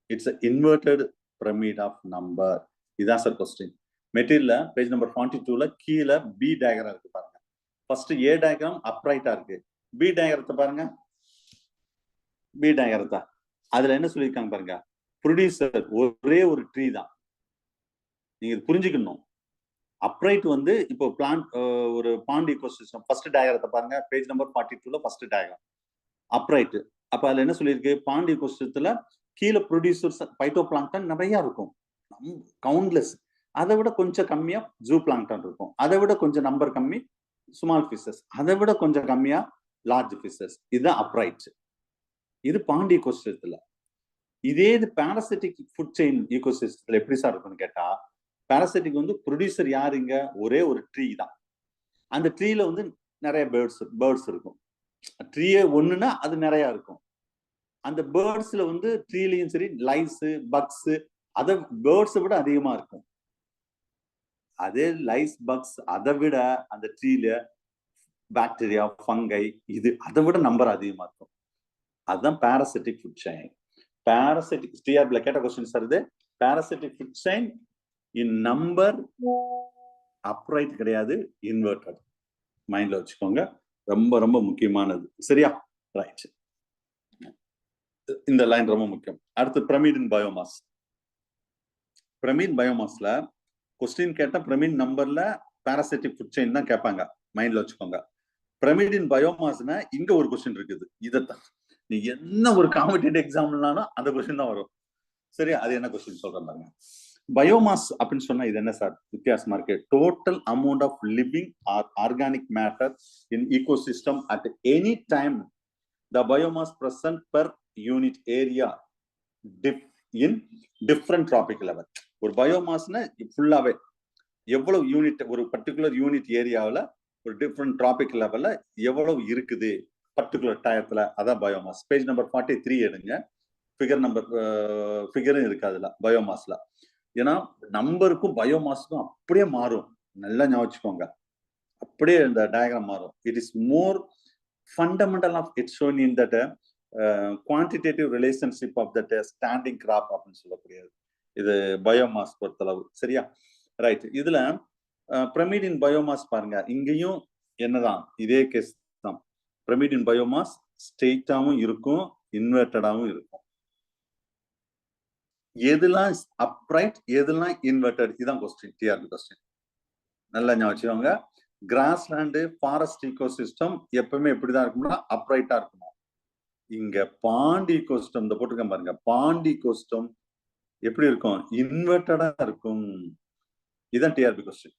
S1: It's an inverted pyramid of number. இதான் சார் கொஸ்டின். மெட்டீரியல்ல பேஜ் நம்பர் 42ல கீழே பி டயக்ராம் இருக்கு பாருங்க. ஃபர்ஸ்ட் ஏ டயக்ராம் அப்ரைட்டா இருக்கு. பி டயக்ராத்தை பாருங்க. பி டயக்ராத்தா அதுல என்ன சொல்லியிருக்காங்க பாருங்க. ப்ரொடியூசர் ஒரே ஒரு ட்ரீ தான். நீங்க புரிஞ்சுக்கணும். அப்ரைட் வந்து இப்போ பிளான்ட் ஒரு பாண்ட் ஈகோசிஸ்டம் ஃபர்ஸ்ட் டயக்ராத்தை பாருங்க. பேஜ் நம்பர் 42ல ஃபர்ஸ்ட் டயக்ராம் அப்ரைட். அப்ப அதுல என்ன சொல்லியிருக்கு? பாண்ட் ஈகோசிஸ்டத்துல கீழே ப்ரொடியூசர்ஸ் பைட்டோ பிளாங்டன் நிறைய இருக்கும், கவுண்ட்லெஸ். அதை விட கொஞ்சம் கம்மியா ஜூ பிளாங்டன் இருக்கும். அதை விட கொஞ்சம் நம்பர் கம்மி ஸ்மால் ஃபிஷஸ். அதை விட கொஞ்சம் கம்மியா லார்ஜ் ஃபிஷஸ். இதுதான் அப்ரைட். இது பாண்ட் ஈகோசிஸ்டத்துல. இதே இது பாராசிட்டிக் ஃபுட் செயின் ஈகோசிஸ்டத்துல எப்படி சார் இருக்குன்னு கேட்டா பாராசிட்டிக் வந்து ப்ரொடியூசர் யாருங்க? ஒரே ஒரு ட்ரீ தான். அந்த ட்ரீல வந்து நிறைய பேர்ட்ஸ் இருக்கும். ட்ரீயே ஒண்ணுன்னா அது நிறைய இருக்கும். அந்த பேர்ட்ஸ்ல வந்து ட்ரீலையும் சரி லைஸ் பக்ஸ் அதை பேர்ட்ஸை விட அதிகமா இருக்கும். அதே லைஸ் பக்ஸ் அதை விட அந்த ட்ரீல பாக்டீரியா ஃபங்கை இது அதை விட நம்பர் அதிகமா இருக்கும். அதுதான் பாராசிட்டிக் ஃபுட் செயின். பாராசிட்டிக் டிஆர்பில கேட்ட கொஸ்டின் சார் இது. பாராசிட்டிக் ஃபுட் செயின் இன் நம்பர் அப்ரைட் கிடையாது, இன்வெர்டட். மைண்ட்ல வச்சுக்கோங்க. ரொம்ப ரொம்ப முக்கியமானது. சரியா? ரைட். இந்த லைன் ரொம்ப முக்கியம். அடுத்து பிரமிட் இன் பயோமாஸ். பிரமிட் பயோமாஸ்ல கொஸ்டின் கேட்டா பிரமிட் நம்பர்ல பாராசிட்டிக் ஃபுட் செயின் தான் கேட்பாங்க. மைண்ட்ல வச்சுக்கோங்க. பிரமிட் இன் பயோமாஸ்னா இங்க ஒரு கொஸ்டின் இருக்குது. இதைத்தான் நீ என்ன ஒரு காம்படிட்டிவ் எக்ஸாம்னாலும் அந்த கொஸ்டின் தான் வரும். சரியா? அது என்ன கொஸ்டின் சொல்றேன் பாருங்க. பயோமாஸ் அப்படின்னு சொன்னா இது என்ன சார் வித்தியாசமா இருக்கு? Total amount of living or organic matter in ecosystem at any time the biomass present per unit area in different trophic level. ஒரு பயோமாஸ்னா ஃபுல்லாவே எவ்வளவு யூனிட் ஒரு பர்டிகுலர் யூனிட் ஏரியாவில் ஒரு டிஃப்ரெண்ட் ட்ராபிக் லெவல்ல எவ்வளவு இருக்குது பர்டிகுலர் டயத்துல, அதான் பயோமாஸ். பேஜ் நம்பர் 43 எடுங்க. ஃபிகரும் இருக்கு அதுல பயோமாஸ்ல. ஏன்னா நம்பருக்கும் பயோமாஸுக்கும் அப்படியே மாறும். நல்லா ஞாபகம் வச்சுக்கோங்க. அப்படியே இந்த டயக்ராம் மாறும். It is more fundamental of its shown in that quantitative relationship of that standing crop அப்படின்னு சொல்லக்கூடியது இது பயோமாஸ் பொறுத்தளவு. சரியா? ரைட். இதுல பிரமிட் இன் பயோமாஸ் பாருங்க. இங்கேயும் என்னதான் இதே கேஸ் தான். பிரமிட் இன் பயோமாஸ் ஸ்ட்ரெயிட்டாவும் இருக்கும், இன்வெர்டடாவும் இருக்கும். எதுலாம் அப்ரைட் எதுலாம் இன்வெர்டட், இதுதான் கொஸ்டின். TRP question. நல்லா ஞாபகம் வச்சுக்கோங்க. கிராஸ்லேண்டு ஃபாரஸ்ட் ஈகோசிஸ்டம் எப்பவுமே எப்படிதான் இருக்கும்னா அப்ரைட்டா இருக்கணும். இங்க பாண்ட் ஈகோசிஸ்டம் இந்த போட்டுருக்கேன் பாருங்க. பாண்ட் ஈகோசிஸ்டம் எப்படி இருக்கும்? இன்வெர்டடா இருக்கும். இதுதான் டிஆர்பி கொஸ்டின்.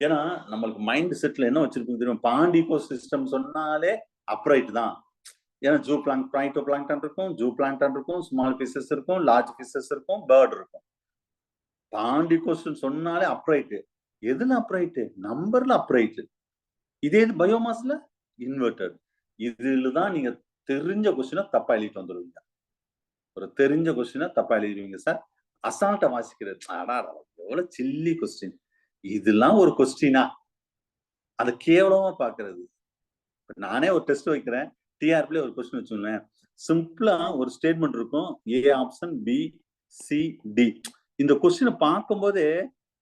S1: ஏன்னா நம்மளுக்கு மைண்ட் செட்ல என்ன வச்சிருக்கோம் தெரியும்? பாண்ட் ஈகோசிஸ்டம் சொன்னாலே அப்ரைட் தான். ஏன்னா ஜூ பிளாங்க் பைட்டோ பிளாங்டன் இருக்கும், ஜூ பிளாங்டன் இருக்கும், ஸ்மால் ஃபிஷஸ் இருக்கும், லார்ஜ் ஃபிஷஸ் இருக்கும், பேர்ட் இருக்கும். தாண்டி கொஸ்டின் சொன்னாலே அப்ரைட். எதுல அப்ரைட்? நம்பர்ல அப்ரைட். இதே பயோமாஸ்ல இன்வெர்டட். இதுலதான் நீங்க தெரிஞ்ச கொஸ்டினை தப்பா எழுதிட்டு வந்துடுவீங்க. ஒரு தெரிஞ்ச கொஸ்டினை தப்பா எழுதிடுவீங்க சார். அசால்ட்டா வாசிக்கிறது. எவ்வளவு சில்லி கொஸ்டின். இதெல்லாம் ஒரு கொஸ்டினா? அதை கேவலமா பாக்குறது. நானே ஒரு டெஸ்ட் வைக்கிறேன். டிஆர்பில ஒரு கொஸ்டின் வச்சுக்கோங்களேன். சிம்பிளா ஒரு ஸ்டேட்மெண்ட் இருக்கும். A option, B, C, D. இந்த கொஸ்டினை பார்க்கும் போதே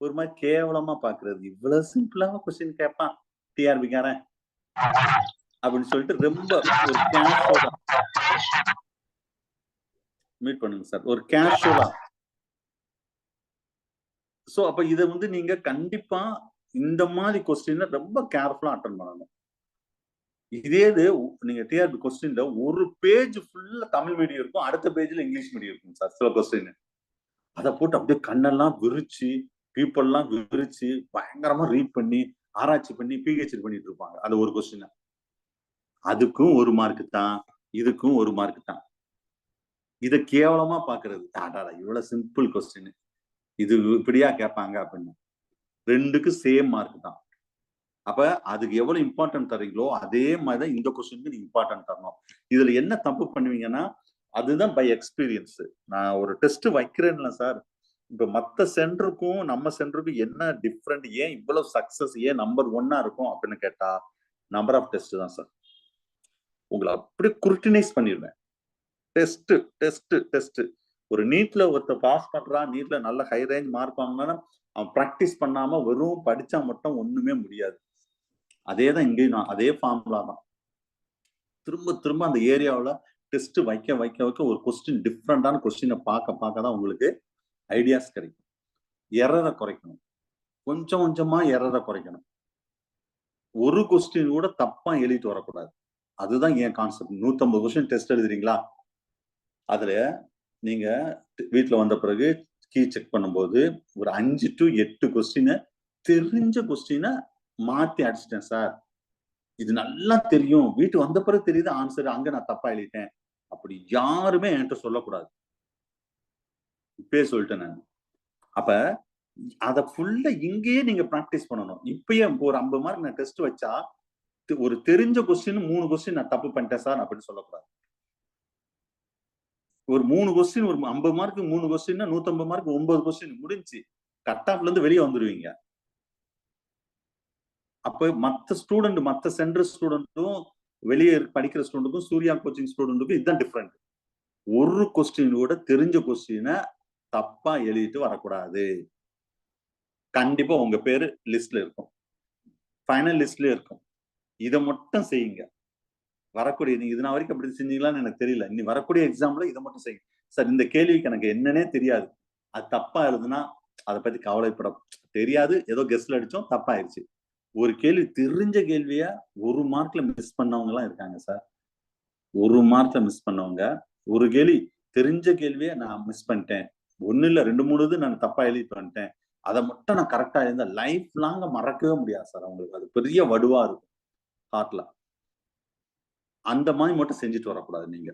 S1: ஒரு மாதிரி கேவலமா பாக்குறது. இவ்வளவு சிம்பிளா கொஸ்டின் கேட்பான் டிஆர்பிக்காரன் அப்படின்னு சொல்லிட்டு ரொம்ப ஒரு கேஷுவலா மீட் பண்ணுங்க சார். ஒரு கேஷுவலா. சோ அப்ப இதை வந்து நீங்க கண்டிப்பா இந்த மாதிரி கொஸ்டின் ரொம்ப கேர்ஃபுல்லா அட்டன் பண்ணணும். இதே இது நீங்க டிஆர்பி கொஸ்டின்ல ஒரு பேஜ் ஃபுல்லா தமிழ் மீடியம் இருக்கும், அடுத்த பேஜ்ல இங்கிலீஷ் மீடியம் இருக்கும் சார். சில கொஸ்டின் அதை போட்டு அப்படியே கண்ணெல்லாம் விரிச்சு, பீப்புள் எல்லாம் விரிச்சு பயங்கரமா ரீட் பண்ணி ஆராய்ச்சி பண்ணி பிஹெச்டி பண்ணிட்டு இருப்பாங்க. அது ஒரு கொஸ்டின். அதுக்கும் ஒரு மார்க்கு தான், இதுக்கும் ஒரு மார்க்கு தான். இதை கேவலமா பாக்குறது. இவ்வளவு சிம்பிள் கொஸ்டின், இது இப்படியா கேட்பாங்க அப்படின்னு. ரெண்டுக்கு சேம் மார்க் தான். அப்ப அதுக்கு எவ்வளவு இம்பார்ட்டன்ட் தரீங்களோ அதே மாதிரிதான் இந்த கொஸ்டினுக்கு நீங்க இம்பார்ட்டன்ட் தரணும். இதுல என்ன தப்பு பண்ணுவீங்கன்னா, அதுதான் பை எக்ஸ்பீரியன்ஸ். நான் ஒரு டெஸ்ட் வைக்கிறேன்ல சார், இப்ப மத்த சென்டருக்கும் நம்ம சென்டருக்கும் என்ன டிஃப்ரெண்ட், ஏன் இவ்வளவு சக்சஸ், ஏன் நம்பர் 1 இருக்கும் அப்படின்னு கேட்டா நம்பர் ஆஃப் டெஸ்ட் தான் சார். உங்களை அப்படியே குருட்டினைஸ் பண்ணிடுவேன். Test test test. ஒரு நீட்ல ஒருத்தர் பாஸ் பண்றான், நீட்ல நல்ல ஹை ரேஞ்ச் மார்க் வாங்கினா அவன் பிராக்டிஸ் பண்ணாம வெறும் படிச்சா மட்டும் ஒண்ணுமே முடியாது. அதேதான் இங்கேயும் அதே ஃபார்முலா தான். திரும்ப திரும்ப அந்த ஏரியாவில் டெஸ்ட் வைக்க வைக்க வைக்க ஒரு கொஸ்டின் டிஃப்ரெண்டான கொஸ்டினை பார்க்க தான் உங்களுக்கு ஐடியாஸ் கிடைக்கும். எரரை குறைக்கணும். கொஞ்சம் கொஞ்சமா எரரை குறைக்கணும். ஒரு கொஸ்டின் கூட தப்பா எழுதிட்டு வரக்கூடாது. அதுதான் என் கான்செப்ட். 150 கொஸ்டின் டெஸ்ட் எழுதுறீங்களா, அதுல நீங்க வீட்டுல வந்த பிறகு கீ செக் பண்ணும்போது ஒரு 5 to 8 கொஸ்டினை தெரிஞ்ச கொஸ்டினை மாத்தி அடிச்சிட்டேன் சார், இது நல்லா தெரியும், வீட்டு வந்த பிறகு தெரியுது ஆன்சர், அங்க நான் தப்பா எழுதிட்டேன், அப்படி யாருமே என்கிட்ட சொல்லக்கூடாது. இப்பயே சொல்லிட்டேன் நான். அப்ப அத ஃபுல்லா இங்கேயே நீங்க பிராக்டிஸ் பண்ணணும். இப்பயே ஒரு 50 மார்க் நான் டெஸ்ட் வச்சா ஒரு தெரிஞ்ச கொஸ்டின் 3 கொஸ்டின் நான் தப்பு பண்ணிட்டேன் சார் அப்படின்னு சொல்லக்கூடாது. ஒரு 3 கொஸ்டின், ஒரு 50 மார்க் 3 கொஸ்டின், 150 மார்க் 9 கொஸ்டின் முடிஞ்சு கட் ஆஃப்ல இருந்து வெளியே வந்துருவீங்க. அப்ப மத்த ஸ்டூடெண்ட், மத்த சென்டர் ஸ்டூடெண்ட்டும் வெளியே படிக்கிற ஸ்டூடெண்ட்டுக்கும் சூர்யா கோச்சிங் ஸ்டூடெண்ட்டுக்கும் இதுதான் டிஃபரெண்ட். ஒரு கொஸ்டினோட தெரிஞ்ச கொஸ்டினை தப்பா எழுதிட்டு வரக்கூடாது. கண்டிப்பா உங்க பேரு லிஸ்ட்ல இருக்கும், ஃபைனல் லிஸ்ட்ல இருக்கும். இதை மட்டும் செய்யுங்க. வரக்கூடிய, நீங்க இது நான் வரைக்கும் அப்படி செஞ்சீங்களான்னு எனக்கு தெரியல, இனி வரக்கூடிய எக்ஸாம்ல இதை மட்டும் செய்யுங்க. சார் இந்த கேள்விக்கு எனக்கு என்னன்னே தெரியாது, அது தப்பா எழுதுனா அதை பத்தி கவலைப்பட தெரியாது, ஏதோ கெஸ்ட்ல அடிச்சோம் தப்பாயிருச்சு. ஒரு கேள்வி தெரிஞ்ச கேள்வியா 1 மார்க்ல மிஸ் பண்ணவங்க எல்லாம் இருக்காங்க சார். 1 மார்க்ல மிஸ் பண்ணவங்க, ஒரு கேள்வி தெரிஞ்ச கேள்வியை நான் மிஸ் பண்ணிட்டேன், 1 இல்ல 2 3 இது நான் தப்பா எழுதிட்டு வந்துட்டேன், அதை மட்டும் நான் கரெக்டா எழுந்த லைஃப் லாங்க மறக்கவே முடியாது சார். அவங்களுக்கு அது பெரிய வடுவா இருக்கும் ஹார்ட்ல. அந்த மாதிரி மட்டும் செஞ்சுட்டு வரக்கூடாது நீங்க.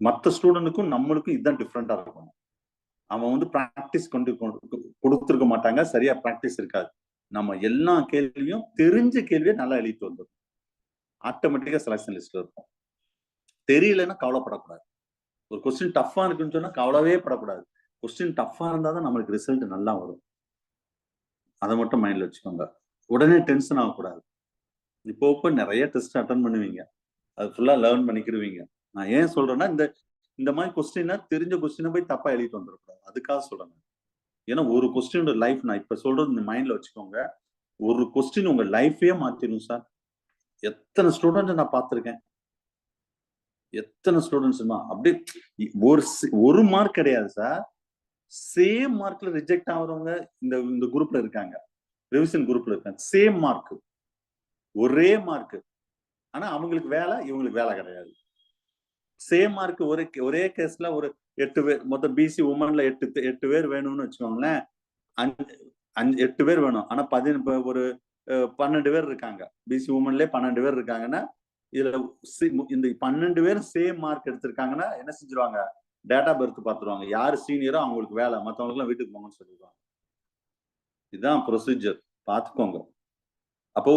S1: மற்ற ஸ்டூடெண்ட்டுக்கும் நம்மளுக்கும் இதுதான் டிஃப்ரெண்டா இருக்கும். அவன் வந்து பிராக்டிஸ் கொடுத்துருக்க மாட்டாங்க, சரியா பிராக்டிஸ் இருக்காது. நம்ம எல்லா கேள்வியும் தெரிஞ்ச கேள்வியை நல்லா எழுதிட்டு வந்துடும், ஆட்டோமேட்டிக்கா செலக்ஷன் லிஸ்ட்ல இருக்கும். தெரியலன்னா கவலைப்படக்கூடாது. ஒரு கொஸ்டின் டஃபா இருக்குன்னு சொன்னா கவலைவே படக்கூடாது. கொஸ்டின் டஃபா இருந்தாதான் நம்மளுக்கு ரிசல்ட் நல்லா வரும். அதை மட்டும் மைண்ட்ல வச்சுக்கோங்க. உடனே டென்ஷன் ஆகக்கூடாது. இப்போ நிறைய டெஸ்ட் அட்டன் பண்ணுவீங்க, அது ஃபுல்லா லேர்ன் பண்ணிக்கிடுவீங்க. நான் ஏன் சொல்றேன்னா, இந்த மாதிரி கொஸ்டினை தெரிஞ்ச கொஸ்டினை போய் தப்பா எழுதிட்டு வந்துடக்கூடாது, அதுக்காக சொல்றேன். ஏன்னா ஒரு கொஸ்டினோட லைஃப், நான் இப்ப சொல்றது இந்த மைண்ட்ல வச்சுக்கோங்க, ஒரு கொஸ்டின் உங்க லைஃபே மாத்திரும் சார். எத்தனை ஸ்டூடெண்ட் நான் பார்த்திருக்கேன், எத்தனை ஸ்டூடெண்ட்ஸ் அப்படி ஒரு மார்க் கிடையாது சார், சேம் மார்க்ல ரிஜெக்ட் ஆகுறவங்க இந்த குரூப்ல இருக்காங்க, ரிவிஷன் குரூப்ல இருக்காங்க. சேம் மார்க், ஒரே மார்க், ஆனா அவங்களுக்கு வேலை, இவங்களுக்கு வேலை கிடையாது. சேம் மார்க் ஒரே கேஸ்ல ஒரு 8 பேர், மொத்தம் பிசி உமன்ல 8 பேர் வேணும்னு வச்சுக்கோங்களேன். 8 பேர் வேணும், ஆனா ஒரு 12 பேர் இருக்காங்க. பிசி உமன்லயே 12 பேர் இருக்காங்கன்னா, இதுல இந்த 12 பேர் சேம் மார்க் எடுத்திருக்காங்கன்னா என்ன செஞ்சிருவாங்க, டேட்டா பர்த் பாத்துருவாங்க, யாரு சீனியரோ அவங்களுக்கு வேலை, மத்தவங்களுக்கு எல்லாம் வீட்டுக்கு போங்கன்னு சொல்லிடுவாங்க. இதுதான் ப்ரொசீஜர், பார்த்துக்கோங்க. அப்போ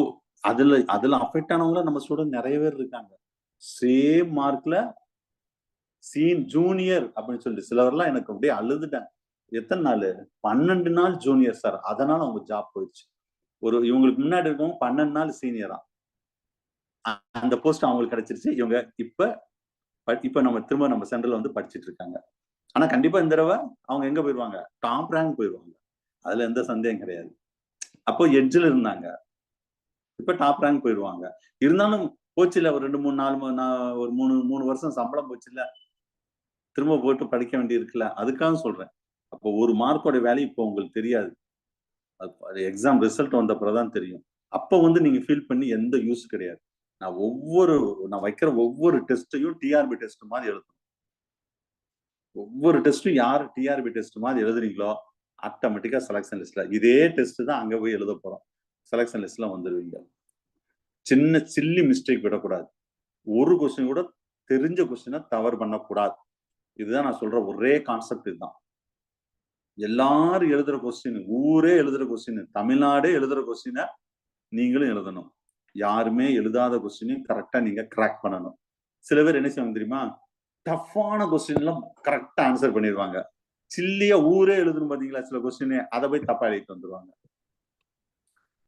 S1: அதுல அஃபெக்ட் ஆனவங்கள நம்ம ஸ்டூடெண்ட் நிறைய பேர் இருக்காங்க. சேம் மார்க்ல ஜூனியர் அப்படின்னு சொல்லிட்டு சிலவர்லாம் எனக்கு அப்படியே அழுதுட்டாங்க. எத்தனை நாள்? 12 நாள் ஜூனியர் சார், அதனால அவங்க ஜாப் போயிடுச்சு. இவங்களுக்கு முன்னாடி இருக்கவங்க 12 நாள் சீனியரா, அந்த போஸ்ட் அவங்களுக்கு கிடைச்சிருச்சு. இவங்க இப்ப நம்ம திரும்ப நம்ம சென்டர்ல வந்து படிச்சுட்டு இருக்காங்க. ஆனா கண்டிப்பா இந்த தடவை அவங்க எங்க போயிருவாங்க? டாப் ரேங்க் போயிருவாங்க. அதுல எந்த சந்தேகம் கிடையாது. அப்போ எட்ஜ்ல இருந்தாங்க, இப்ப டாப் ரேங்க் போயிருவாங்க. இருந்தாலும் போச்சு இல்ல, ஒரு 2 3 4 ஒரு 3 வருஷம் சம்பளம் போச்சு இல்ல, திரும்ப போட்டு படிக்க வேண்டி இருக்குல்ல, அதுக்காக சொல்றேன். அப்போ ஒரு மார்க்கோட வேல்யூ இப்போ உங்களுக்கு தெரியாது. அது எக்ஸாம் ரிசல்ட் வந்த பிறகுதான் தெரியும். அப்ப வந்து நீங்க ஃபீல் பண்ணி எந்த யூஸ் கிடையாது. நான் வைக்கிற ஒவ்வொரு டெஸ்ட்டையும் டிஆர்பி டெஸ்ட் மாதிரி எழுதணும். ஒவ்வொரு டெஸ்ட்டும் யார் டிஆர்பி டெஸ்ட் மாதிரி எழுதுறீங்களோ ஆட்டோமேட்டிக்கா செலக்ஷன் லிஸ்ட்ல இதே டெஸ்ட் தான் அங்க போய் எழுத போறோம். செலக்ஷன் லிஸ்ட்ல வந்துருவீங்க. சின்ன சில்லி மிஸ்டேக் விடக்கூடாது. ஒரு கொஸ்டின் கூட தெரிஞ்ச கொஸ்டினை தவறு பண்ணக்கூடாது. இதுதான் நான் சொல்ற ஒரே கான்செப்ட். இதுதான் எல்லாரும் எழுதுற கொஸ்டின், ஊரே எழுதுற கொஸ்டின், தமிழ்நாடே எழுதுற கொஸ்டினை நீங்களும் எழுதணும். யாருமே எழுதாத கொஸ்டினையும் கரெக்டா நீங்க கிராக் பண்ணணும். சில பேர் என்ன செய்வாங்க தெரியுமா? டஃப்பான கொஸ்டின் எல்லாம் கரெக்டா ஆன்சர் பண்ணிடுவாங்க. சில்லியா ஊரே எழுதணும் பாத்தீங்களா சில கொஸ்டின், அதை போய் தப்பா எழுதிட்டு வந்துருவாங்க.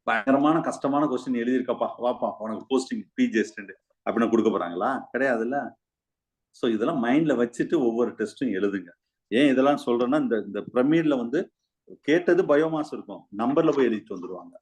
S1: பயங்கரமான கஷ்டமான கொஸ்டின் எழுதியிருக்கப்பா, வாப்பா உனக்கு போஸ்டிங் பிஜி அசிஸ்டன்ட் அப்படின்னு கொடுக்க போறாங்களா? கிடையாதுல்ல. சோ இதெல்லாம் மைண்ட்ல வச்சுட்டு ஒவ்வொரு டெஸ்டும் எழுதுங்க. ஏன் இதெல்லாம் சொல்றேன்னா, இந்த பிரமிட்ல வந்து கேட்டது பயோமாஸ் இருக்கும், நம்பர்ல போய் எழுதிட்டு வந்துருவாங்க.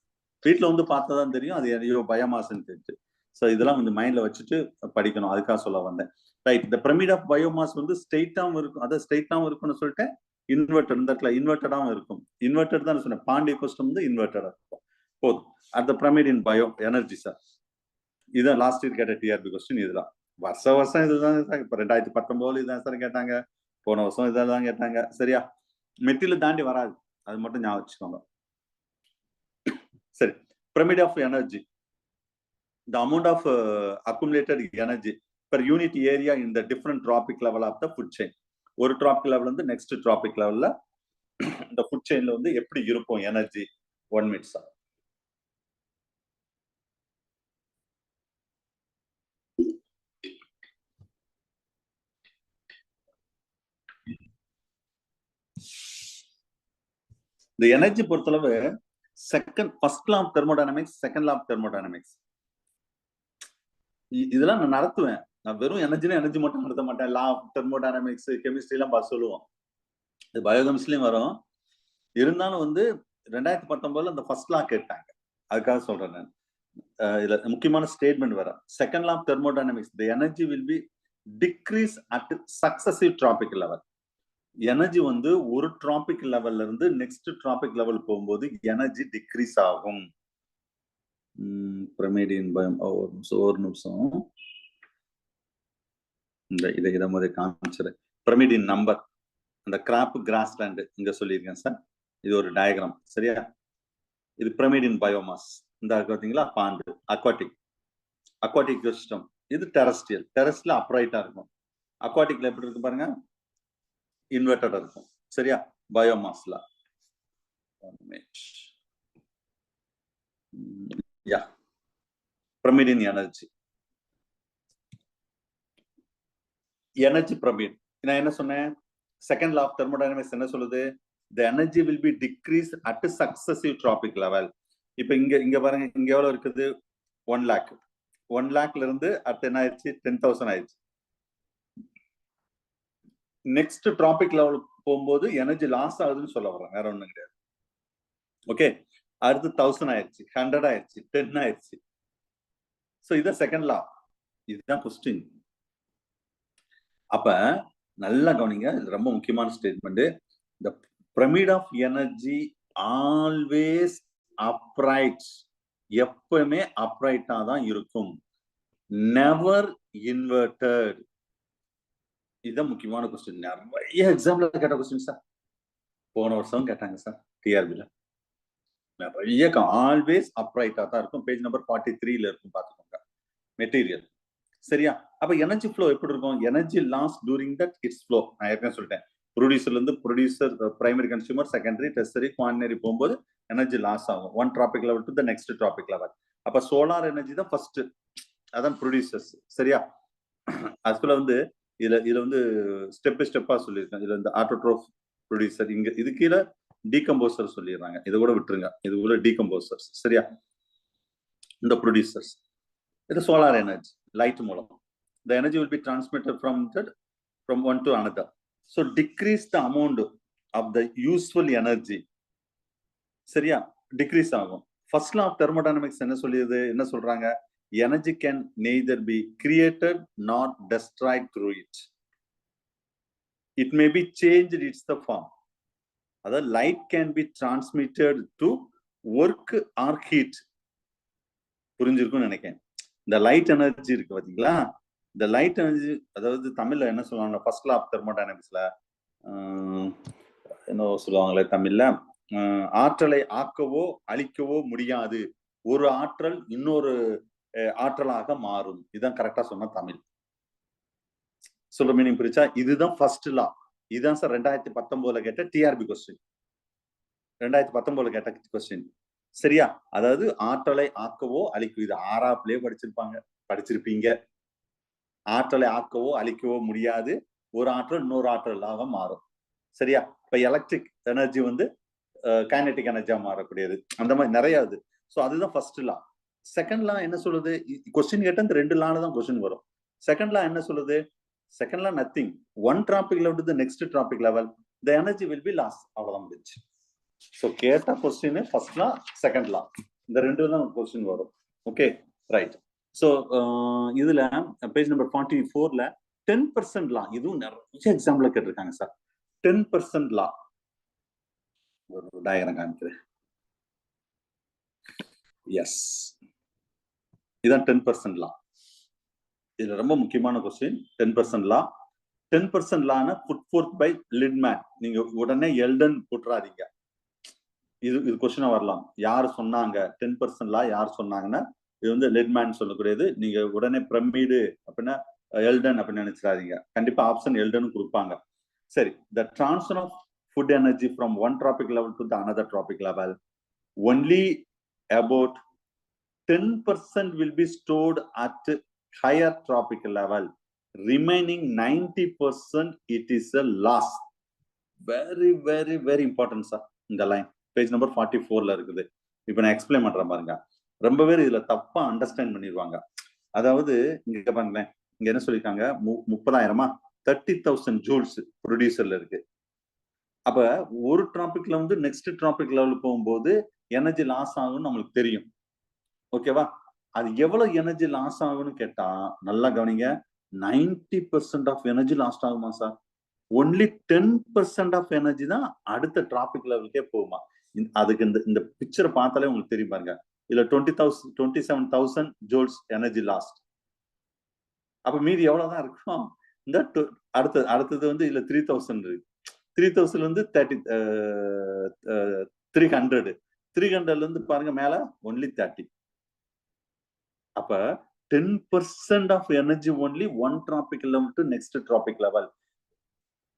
S1: வீட்டுல வந்து பார்த்தாதான் தெரியும் அது ஐயோ பயோமாஸ்ன்னு தெரிஞ்சு. சோ இதெல்லாம் வந்து மைண்ட்ல வச்சுட்டு படிக்கணும். அதுக்காக சொல்ல வந்தேன். ரைட். இந்த பிரமிட் ஆஃப் பயோமாஸ் வந்து ஸ்ட்ரெயிட்டாவும் இருக்கும், அதாவது ஸ்ட்ரெயிட்டாவும் இருக்கும்னு சொல்லிட்டு இன்வெர்டட், இந்த இடத்துல இன்வெர்டடாவும் இருக்கும். இன்வெர்டட் தான் சொன்னேன், பாண்டிய கொஸ்டின் வந்து இன்வெர்டடா இருக்கும். போதும். அந்த பிரமிட் இன் பயோ எனர்ஜி சார், இதுதான் லாஸ்ட் இயர் கேட்ட டிஆர்பி கொஸ்டின். இதுதான் வருஷம் இதுதான் சார். இப்ப 2019 இதுதான் சார் கேட்டாங்க, போன வருஷம் இதெல்லாம் கேட்டாங்க. சரியா? மெட்டீரியல் தாண்டி வராது, அது மட்டும் ஞாபகம் வச்சுக்கோங்க. சரி. Pyramid of energy, the amount of accumulated energy per unit area in the different tropic level of the food chain. ஒரு tropic level வந்து next tropic levelல இந்த food chainல வந்து எப்படி இருக்கும் எனர்ஜி? 1 minute sir. இந்த எனர்ஜி பொறுத்தளவு first law of thermodynamics, second law of thermodynamics, இதெல்லாம் நான் நடத்துவேன். நான் வெறும் எனர்ஜி மட்டும் நடத்த மாட்டேன். லா ஆஃப் தெர்மோடைனமிக்ஸ், கெமிஸ்ட்ரி எல்லாம் சொல்லுவோம். இது பயோகெமிஸ்ட்ரியும் வரும். இருந்தாலும் வந்து 2019 அந்த ஃபர்ஸ்ட் லா கேட்டாங்க, அதுக்காக சொல்றேன் நான். இதுல முக்கியமான ஸ்டேட்மெண்ட் வர second law of thermodynamics, the energy will be decrease at successive trophic level. Energy வந்து ஒரு டிராபிக் லெவல்ல இருந்து நெக்ஸ்ட் டிராபிக் லெவல் போகும்போது எனர்ஜி டிக்ரீஸ் ஆகும். பிரமிடின் பயம் ஒரு நிமிஷம், இதை முதல் காமிச்சிரு. பிரமிடின் நம்பர், அந்த கிராப் கிராஸ் லேண்ட் இங்க சொல்லியிருக்கேன் சார். இது ஒரு டயக்ராம். சரியா? இது பிரமிடின் பயோமாஸ். இந்த பாத்தீங்களா, பாண்டு அக்வாட்டிக் சிஸ்டம். இது டெரஸ்ட்ரியல். டெரஸ்ட்ல அப்ரைட்டா இருக்கும், அக்வாட்டிக்ல எப்படி இருக்கு பாருங்க, இன்வெர்டடா இருக்கும். சரியா? பயோமாஸ்ல பிரமிடின் எனர்ஜி பிரமிட். நான் என்ன சொன்னேன்? செகண்ட் லா ஆஃப் தெர்மோடைனமிக்ஸ் என்ன சொல்லுது? the energy will be decreased at a successive tropic level. இப்ப இங்க பாருங்க, இங்க எவ்வளவு இருக்குது? 1 lakh. 1 lakhல இருந்து அடுத்து என்ன ஆயிடுச்சு? 10,000 ஆயிடுச்சு. நெக்ஸ்ட் டிராபிக் லெவல் போகும்போது எனர்ஜி லாஸ் ஆகுதுன்னு சொல்ல வரேன், வேற ஒண்ணும் கிடையாது. ஓகே. அடுத்து 1000 ஆயிடுச்சு, 100 ஆயிடுச்சு, 10 ஆயிடுச்சு. சோ இதான் செகண்ட் லா. இதுதான் கொஸ்டின். அப்ப நல்லா கவனிங்க, இது ரொம்ப முக்கியமான statement. the pyramid of energy always upright. எப்பவுமே அப்ரைட்டா தான் இருக்கும், never inverted. இதுதான் முக்கியமான கொஸ்டின். நிறைய எக்ஸாம்ல கேட்ட கொஸ்டின் சார், போன வருஷம் கேட்டாங்க சார் டிஆர்பில. நிறைய ஆல்வேஸ் அப்ரைட்டா தான் இருக்கும். பேஜ் நம்பர் 43ல இருக்கும், பாத்துக்கோங்க. மெட்டீரியல். சரியா? அப்ப எனர்ஜி ஃப்ளோ எப்படி இருக்கும்? Energy loss during that its flow. நான் ஏற்கனவே சொல்லிட்டேன், ப்ரொடியூசர்ல இருந்து producer, primary consumer, secondary, tertiary, quaternary போகும்போது எனர்ஜி லாஸ் ஆகும். One trophic level to the next trophic level. அப்ப சோலார் எனர்ஜி தான் ஃபர்ஸ்ட், அதான் ப்ரொடியூசர்ஸ். சரியா? அதுக்குள்ள வந்து இதுல வந்து ஸ்டெப் பை ஸ்டெப்பா சொல்லியிருக்கேன். இதுல இந்த ஆட்டோட்ரோஃப் ப்ரொடியூசர், இங்க இது கீழே டீகம்போசர் சொல்லிடுறாங்க. இதை கூட விட்டுருங்க, இது கூட டீகம்போசர்ஸ். சரியா? இந்த ப்ரொடியூசர்ஸ் இது சோலார் எனர்ஜி லைட் மூலம். The energy will be transmitted from one to another. So decrease the amount of the useful energy. சரியா? டிக்ரீஸ் ஆகும். ஃபர்ஸ்ட் லா ஆஃப் தெர்மோடைனமிக்ஸ் என்ன சொல்லியது? என்ன சொல்றாங்க? Energy can neither be created nor destroyed through it. It may be changed its the form. அதாவது light can be transmitted to work or heat. புரிஞ்சிருக்கும்னு நினைக்கிறேன். இந்த லைட் எனர்ஜி இருக்கு பாத்தீங்களா? இந்த லைட் எனர்ஜி, அதாவது தமிழ்ல என்ன சொல்லுவாங்க? ஃபர்ஸ்ட் லா ஆஃப் தெர்மோடைனமிக்ஸ்ல என்ன சொல்லுவாங்களே தமிழ்ல, ஆற்றலை ஆக்கவோ அழிக்கவோ முடியாது, ஒரு ஆற்றல் இன்னொரு ஆற்றலாக மாறும். இதுதான் கரெக்டா சொன்ன தமிழ். சொல்ற மீனிங் புரிச்சா? இதுதான் ஃபர்ஸ்ட் லா. இதுதான் சார் 2019 கேட்ட டிஆர்பி கொஸ்டின். 2019 கேட்ட கொஸ்டின். சரியா? அதாவது ஆற்றலை ஆக்கவோ அழிக்கவோ, இது ஆறாப்லயே படிச்சிருப்பீங்க. ஆற்றலை ஆக்கவோ அழிக்கவோ முடியாது, ஒரு ஆற்றல் இன்னொரு ஆற்றலாக மாறும். சரியா? இப்ப எலக்ட்ரிக் எனர்ஜி வந்து கைனடிக் எனர்ஜியா மாறக்கூடியது. அந்த மாதிரி நிறைய இது. சோ அதுதான் ஃபர்ஸ்ட் லா. செகண்ட் லா என்ன சொல்லுது? கொஸ்டின் கேட்ட இந்த ரெண்டு லால தான் கொஸ்டின் வரும். செகண்ட் லா என்ன சொல்லுது? Second law nothing. One trophic level to the next trophic level, the energy will be loss. அவ்வளவுதான் முடிஞ்சு. சோ கேட்ட question first law, second law, இந்த ரெண்டு தான் கொஸ்டின் வரும். Okay, right. சோ இதுல பேஜ் நம்பர் 44ல 10% லா, இதுவும் நிறைய எக்ஸாம்பிள்ல கேட்டிருக்காங்க சார். 10% லா ஒரு டயக்ராம் காமிக்கிறேன். எஸ், இதான் 10% லா. இதுல ரொம்ப முக்கியமான கொஸ்டின் 10% லா. 10% லான புட் ஃபோர்த் பை லிட்மேன். நீங்க உடனே எல்டன் போட்டுறாதீங்க. இது கொஸ்டினா வரலாம். யார் சொன்னாங்க 10% லா? யார் சொன்னாங்கன்னா இது வந்து லிட்மேன் சொல்லக்கூடியது. நீங்க உடனே பிரமிடு அப்படின்னா எல்டன் அப்படின்னு நினைச்சிடாதீங்க. கண்டிப்பா ஆப்ஷன் எல்டன் கொடுப்பாங்க. சரி, the transfer of food energy from one tropic level to the another tropic level, only about 10% will be stored at higher tropic level. Remaining 90% it is a loss. Very very very important sir. இந்த line page number 44ல இருக்குது. இப்போ நான் explain பண்றேன் பாருங்க. ரொம்ப பேர் இதுல தப்பா அண்டர்ஸ்டாண்ட் பண்ணிடுவாங்க. அதாவது இங்க பாருங்களேன், இங்க என்ன சொல்லிருக்காங்க? 30,000 30,000 ஜூல்ஸ் ப்ரொடியூசர்ல இருக்கு. அப்ப ஒரு டிராபிக்ல வந்து நெக்ஸ்ட் டிராபிக் லெவல் போகும்போது எனர்ஜி லாஸ் ஆகும்னு நம்மளுக்கு தெரியும். ஓகேவா? அது எவ்வளவு எனர்ஜி லாஸ் ஆகும்னு கேட்டா நல்லா கவனிங்க. 90% ஆஃப் எனர்ஜி லாஸ் ஆகுமா சார்? ஒன்லி 10% ஆஃப் எனர்ஜி தான் அடுத்த டிராபிக் லெவலுக்கே போகுமா? அதுக்கு இந்த பிக்சரை பார்த்தாலே உங்களுக்கு தெரியும் பாருங்க. இதுல 27,000 ஜூல்ஸ் எனர்ஜி லாஸ்ட். அப்ப மீதி எவ்வளவுதான் இருக்கும்? இந்த அடுத்தது வந்து இதுல 3,000 இருக்கு. 3,000 வந்து 300. 300ல இருந்து பாருங்க மேல ஒன்லி 30. அப்ப 10% of energy only one trophic level to next trophic level.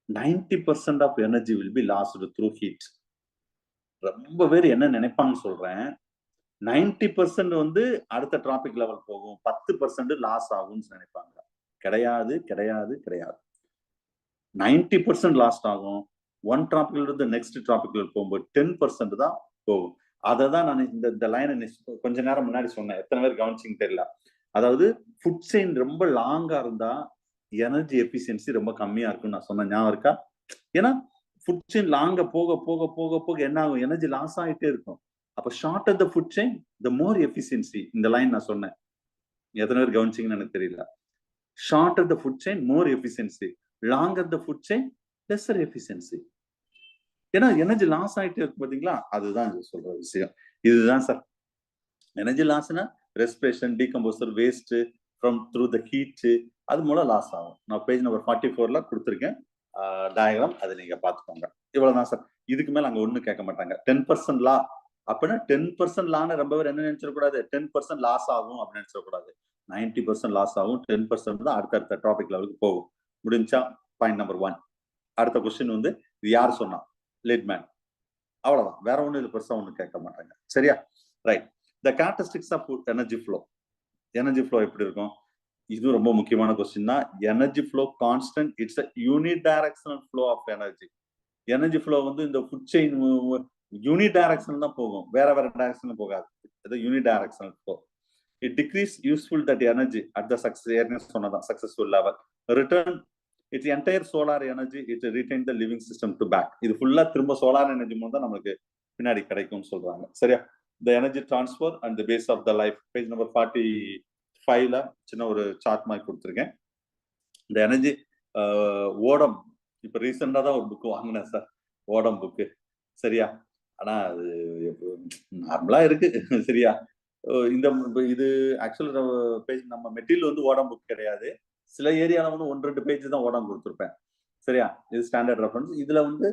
S1: 90% of energy will be lost through heat. ரொம்ப பேர் என்ன நினைப்பாங்க சொல்றேன், 90% வந்து அடுத்த டிராபிக் லெவல் போகும், 10% லாஸ் ஆகும்னு நினைப்பாங்க. கிடையாது கிடையாது கிடையாது. 90% லாஸ்ட் ஆகும். ஒன் டிராபிக்ல இருந்து நெக்ஸ்ட் டிராபிக் லெவல் போகும்போது 10% தான் போகும். அதை தான் நான் இந்த லைனை கொஞ்ச நேரம் முன்னாடி சொன்னேன். எத்தனை பேர் கவனிச்சிங்க தெரியல. அதாவது ஃபுட் செயின் ரொம்ப லாங்கா இருந்தா எனர்ஜி எஃபிஷியன்சி ரொம்ப கம்மியா இருக்கும்னு நான் சொன்னேன். ஞாபகம் இருக்கா? ஏன்னா ஃபுட் செயின் லாங்க போக போக போக போக என்ன ஆகும்? எனர்ஜி லாஸ் ஆகிட்டே இருக்கும். அப்ப shorter the food chain the more efficiency. இந்த லைன் நான் சொன்னேன். எத்தனை பேர் கவனிச்சிங்கன்னு எனக்கு தெரியல. Shorter the food chain more efficiency, longer the food chain lesser efficiency. ஏன்னா எனர்ஜி லாஸ் ஆகிட்டே இருக்கு பாத்தீங்களா? அதுதான் சொல்ற விஷயம். இதுதான் சார் எனர்ஜி லாஸ்னா respiration, decomposer, waste from through the heat, அது மூலம் லாஸ் ஆகும். நான் பேஜ் நம்பர் 44ல கொடுத்துருக்கேன் டயக்ராம், அதை நீங்க பாத்துக்கோங்க. இவ்வளவுதான் சார். இதுக்கு மேல அங்க ஒண்ணும் கேட்க மாட்டாங்க. 10% லா அப்படின்னா 10% லான்னு ரொம்ப பேர் என்ன நினைச்சிடக்கூடாது, 10% லாஸ் ஆகும் அப்படின்னு நினைச்சிடக்கூடாது. 90% லாஸ் ஆகும், 10% தான் அடுத்தடுத்த டாபிக் லெவலுக்கு போகும். முடிஞ்சா பாயிண்ட் நம்பர் 1. அடுத்த கொஸ்டின் வந்து இது யார் சொன்னா? லிட்மேன். அவ்வளவுதான், வேற ஒண்ணு இது பெருசா ஒண்ணு கேட்க மாட்டாங்க. சரியா? Right. The characteristics of energy flow. Energy flow எப்படி இருக்கும்? இது ரொம்ப முக்கியமான கொஸ்டின் தான். Energy flow constant, it's a unidirectional flow of energy. Energy flow வந்து இந்த ஃபுட் செயின் யூனி டைரக்ஷன் தான் போகும், வேற வேற டைரக்ஷன் போகாது. இது unidirectional flow. It decreases useful that energy at the success சொன்னதான் successful level. Return its entire solar energy it retain the living system to back. இது ஃபுல்லா திரும்ப சோலார் எனர்ஜி மூலம் தான் நமக்கு பின்னாடி கிடைக்கும்னு சொல்றாங்க. சரியா? The energy transfer and the base of the life. Page number 45ல சின்ன ஒரு சார்ட் மாதிரி கொடுத்துருக்கேன். இந்த எனர்ஜி ஓடம், இப்ப ரீசெண்டா தான் ஒரு புக் வாங்கினேன் சார், ஓடம் புக்கு. சரியா? ஆனா அது நார்மலா இருக்கு. சரியா? இந்த இது ஆக்சுவலா பேஜ் நம்ம மெட்டீரியல் வந்து ஓடம் புக் கிடையாது. சில ஏரியால வந்து 1-2 பேஜ் தான் ஓடம் கொடுத்துருப்பேன். சரியா? இது ஸ்டாண்டர்ட் ரெஃபரன்ஸ். இதுல வந்து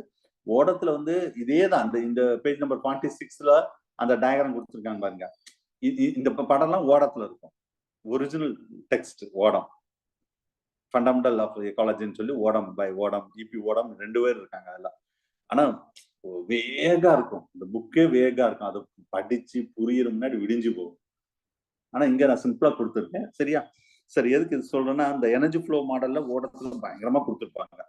S1: ஓடத்துல வந்து இதே தான். இந்த பேஜ் நம்பர் 46ல அந்த டயக்ராம் கொடுத்துருக்காங்க பாருங்க. இந்த படம்லாம் ஓடத்துல இருக்கும். ஒரிஜினல் டெக்ஸ்ட் ஓடம். ஃபண்டமெண்டல் ஆஃப் எக்காலஜின்னு சொல்லி ஓடம் பை ஓடம், இபி ஓடம் 2 பேர் இருக்காங்க அதெல்லாம். ஆனா வேகா இருக்கும், இந்த புக்கே வேகா இருக்கும். அது படிச்சு புரியுற முன்னாடி விடிஞ்சு போகும். ஆனா இங்க நான் சிம்பிளா கொடுத்துருக்கேன். சரியா? சரி, எதுக்கு இது சொல்றேன்னா, அந்த எனர்ஜி ஃப்ளோ மாடல்ல ஓடத்துல பயங்கரமா கொடுத்துருப்பாங்க.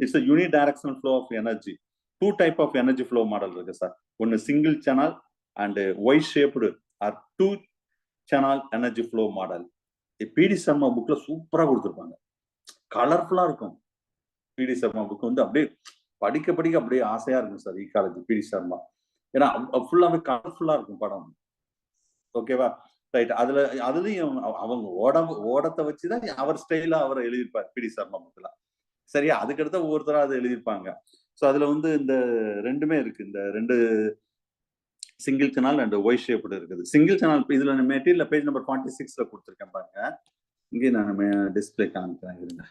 S1: It's unidirectional flow of energy. 2 type of energy flow model இருக்கு சார். ஒன்னு single channel and Y shaped or 2 channel energy flow model. PD Sharma புக்ல சூப்பரா கொடுத்துருப்பாங்க, கலர்ஃபுல்லா இருக்கும். பிடி சர்மா புக் வந்து அப்படியே படிக்க படிக்க அப்படியே ஆசையா இருக்கும் சார். ஈகாலஜி பிடி சர்மா, ஏன்னா ஃபுல்லாவே கலர்ஃபுல்லா இருக்கும் படம். ஓகேவா? ரைட். அதுலயும் அவங்க ஓடத்தை வச்சுதான் அவர் ஸ்டைலா அவர் எழுதியிருப்பார் பிடி சர்மா புக்ல. சரியா? அதுக்கடுத்த ஒவ்வொருத்தரா அதை எழுதியிருப்பாங்க. சோ அதுல வந்து இந்த ரெண்டுமே இருக்கு. இந்த 2 single channel and Y shaped இருக்குது. சிங்கிள் சேனல் இதுல மெட்டீரியல் பேஜ் நம்பர் 46ல கொடுத்துருக்கேன் பாருங்க. இங்கே நான் டிஸ்பிளே காமிக்கிறேன் இருங்க.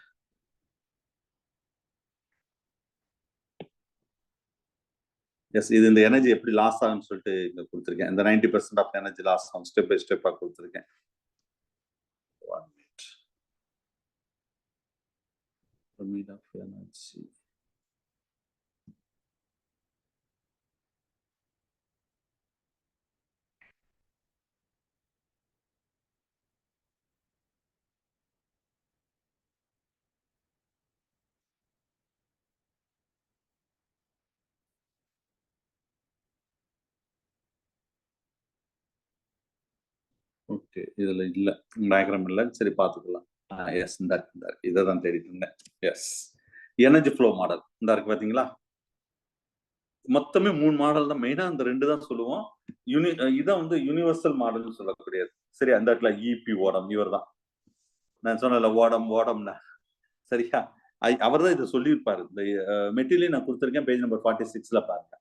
S1: எஸ், இது இந்த எனர்ஜி எப்படி லாஸ் ஆகும்னு சொல்லிட்டு இங்க கொடுத்துருக்கேன். இந்த 90% ஆஃப் எனர்ஜி லாஸ் ஆகும், ஸ்டெப் பை ஸ்டெப்பா கொடுத்துருக்கேன். எனர்ஜி ஓகே, இதுல இல்ல டயக்ராம் இல்ல. சரி பாத்துக்கலாம். எஸ், இந்த இதை தான் தேடிட்டு இருந்தேன். எஸ், எனர்ஜி ஃப்ளோ மாடல் இந்த இருக்கு பாத்தீங்களா? மொத்தமே 3 மாடல் தான். மெயினா அந்த 2 தான் சொல்லுவோம். இதான் வந்து யூனிவர்சல் மாடல்னு சொல்லக்கூடியது. சரி, அந்த இடத்துல இபி ஓடம் இவர் தான். நான் சொன்னல ஓடம்னா. சரியா? அவர் தான் இதை சொல்லியிருப்பாரு. இந்த மெட்டீரியல் நான் கொடுத்துருக்கேன், பேஜ் நம்பர் 46ல பாருங்க.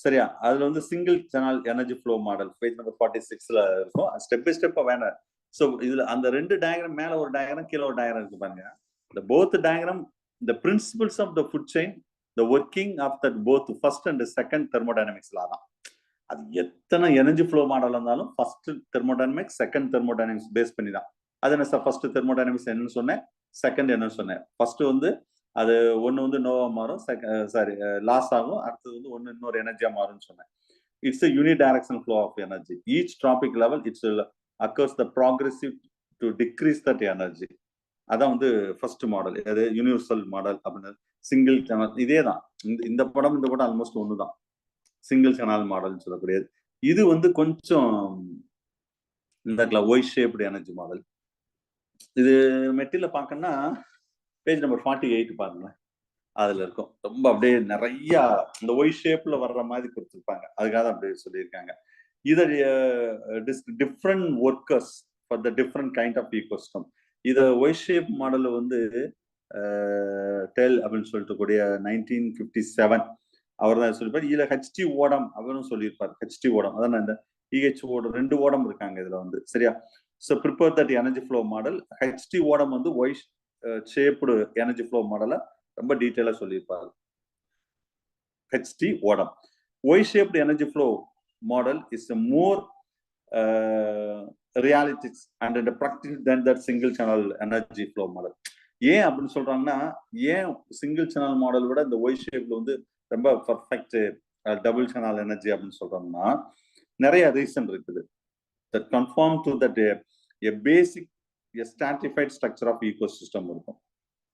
S1: சரியா? அதுல வந்து single channel energy flow model page number 46ல இருக்கும். ஸ்டெப் பை ஸ்டெப்பா வேணும். சோ இதுல அந்த 2 டயக்ராம், மேல ஒரு டயக்ராம் கீழே ஒரு டயக்ராம் இருக்கு பாருங்க. இந்த both diagram the principles of the food chain, the working of that both first and second thermodynamics law தான். அது எத்தனை எனர்ஜி ஃப்ளோ மாடல் இருந்தாலும் first thermodynamics second thermodynamics base பண்ணி தான். அது என்ன சார், ஃபர்ஸ்ட் தெர்மோடைனமிக்ஸ் என்னன்னு சொன்னேன், செகண்ட் என்னன்னு சொன்னேன். ஃபர்ஸ்ட் வந்து அது ஒன்னு வந்து நோவா மாறும், லாஸ் ஆகும். அடுத்தது வந்து ஒன்னு இன்னொரு எனர்ஜியா மாறும்னு சொன்னேன். It's a unidirectional flow of energy. Each tropic level it occurs the progressive to decrease that energy. அதான் வந்து ஃபர்ஸ்ட் மாடல். அது யூனிவர்சல் மாடல் அப்படின்னு. சிங்கிள் சேனல் இதே தான். இந்த படம் ஆல்மோஸ்ட் ஒன்று தான், சிங்கிள் சேனல் மாடல்னு சொல்லக்கூடியது. இது வந்து கொஞ்சம் இந்த ஒய் ஷேப்டு எனர்ஜி மாடல். இது மெட்டீரியல் பார்க்கணும்னா பேஜ் நம்பர் 48 பாருங்களேன். அதுல இருக்கும். ரொம்ப அப்படியே நிறைய இந்த ஒய் ஷேப்ல வர்ற மாதிரி கொடுத்துருப்பாங்க. அதுக்காக அப்படியே சொல்லியிருக்காங்க. இத different workers for the different kind of ecosystem. இத ஒய் ஷேப் மாடல் வந்து டெல் அப்படின்னு சொல்லிட்டு கூடிய 1957 அவர் தான் சொல்லியிருப்பார். இதுல ஹெச்டி ஓடம் அவரும் சொல்லியிருப்பார். ஹெச்டி ஓடம் அதான் இந்த இஹெச் ஓடம் 2 ஓடம் இருக்காங்க இதுல வந்து. சரியா? So prepare that energy flow model. HD ஓடம் வந்து ஒய் ஷேப்டு எனர்ஜி ஃப்ளோ மாடலை ரொம்ப டீட்டெயிலா சொல்லியிருப்பாரு. HT Odum. Y shaped energy flow model is more realities and the practice than that single channel energy flow model. ஏன் அப்படின்னு சொல்றாங்கன்னா, ஏன் சிங்கிள் சேனல் மாடல் விட இந்த ஒய் ஷேப்ல வந்து ரொம்ப பர்ஃபெக்ட் டபுள் சேனல் எனர்ஜி அப்படின்னு சொல்றோம்னா, நிறைய ரீசன் இருக்குது. that conform to that a basic a stratified structure of ecosystem இருக்கும்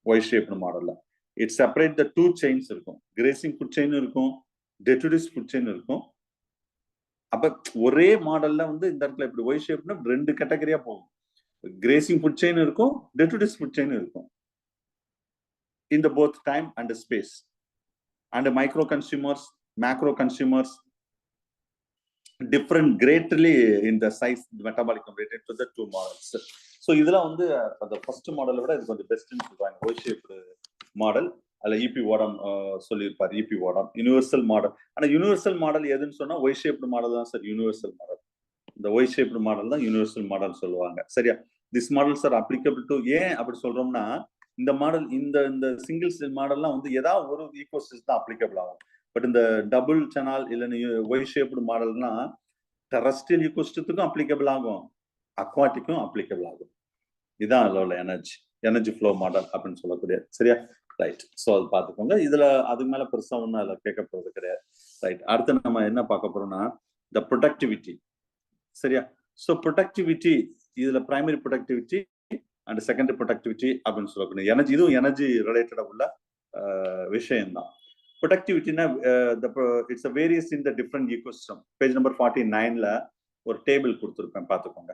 S1: ஒய் ஷேப்டு மாடல்ல. It separate the two chains இருக்கும். கிரேசிங் ஃபுட் செயின் இருக்கும், டெட்ரிடிஸ் ஃபுட் செயின் இருக்கும். அப்ப ஒரே மாடல்ல வந்து இந்த இடத்துல இப்படி ஒய் ஷேப்னா ரெண்டு கேட்டகரியா போகும். கிரேசிங் ஃபுட் செயின் இருக்கும், டெட்ரிடிஸ் ஃபுட் செயின் இருக்கும். in the both time and space and micro consumers, macro consumers, different greatly in the size, the metabolic rate to the two models. So இதெல்லாம் வந்து அந்த first மாடலை விட இது கொஞ்சம் பெஸ்ட்னு சொல்றாங்க ஒய் ஷேப்டு மாடல். அதுல இபி ஓடம் சொல்லியிருப்பாரு, இபி ஓடம் யூனிவர்சல் மாடல். ஆனா யூனிவர்சல் மாடல் எதுன்னு சொன்னா ஒய் ஷேப்டு மாடல் தான் சார் யூனிவர்சல் மாடல். இந்த ஒய் ஷேப்டு மாடல் தான் யூனிவர்சல் மாடல் சொல்லுவாங்க. சரியா? This model sir applicable to, ஏன் அப்படி சொல்றோம்னா இந்த மாடல் இந்த சிங்கிள் செல் மாடல்லாம் வந்து ஏதாவது ஒரு ஈகோசிஸ்டம் தான் அப்ளிகபிள் ஆகும். பட் இந்த டபுள் சேனல் இல்லைன்னு ஒய் ஷேப்டு மாடல்னா டெரஸ்ட்ரியல் ஈகோசிஸ்டத்துக்கும் அப்ளிகபிள் ஆகும், அக்வாட்டிக்கும் அப்ளிகபிள் ஆகும். இதுதான் அதில் உள்ள எனர்ஜி ஃப்ளோ மாடல் அப்படின்னு சொல்லக்கூடிய. சரியா? ரைட். ஸோ அது பார்த்துக்கோங்க. இதுல அதுக்கு மேல பெருசா ஒன்றும் அதில் கேட்க போறது கிடையாது. ரைட். அடுத்து நம்ம என்ன பார்க்க போறோம்னா த ப்ரொடக்டிவிட்டி. சரியா? ஸோ ப்ரொடக்டிவிட்டி இதுல primary productivity and secondary productivity அப்படின்னு சொல்லக்கூடிய எனர்ஜி, இதுவும் எனர்ஜி ரிலேட்டடா உள்ள விஷயம் தான். ப்ரொடக்டிவிட்டினா it's a varies in the different ecosystem. Page number 49ல ஒரு டேபிள் கொடுத்துருப்பேன், பார்த்துக்கோங்க.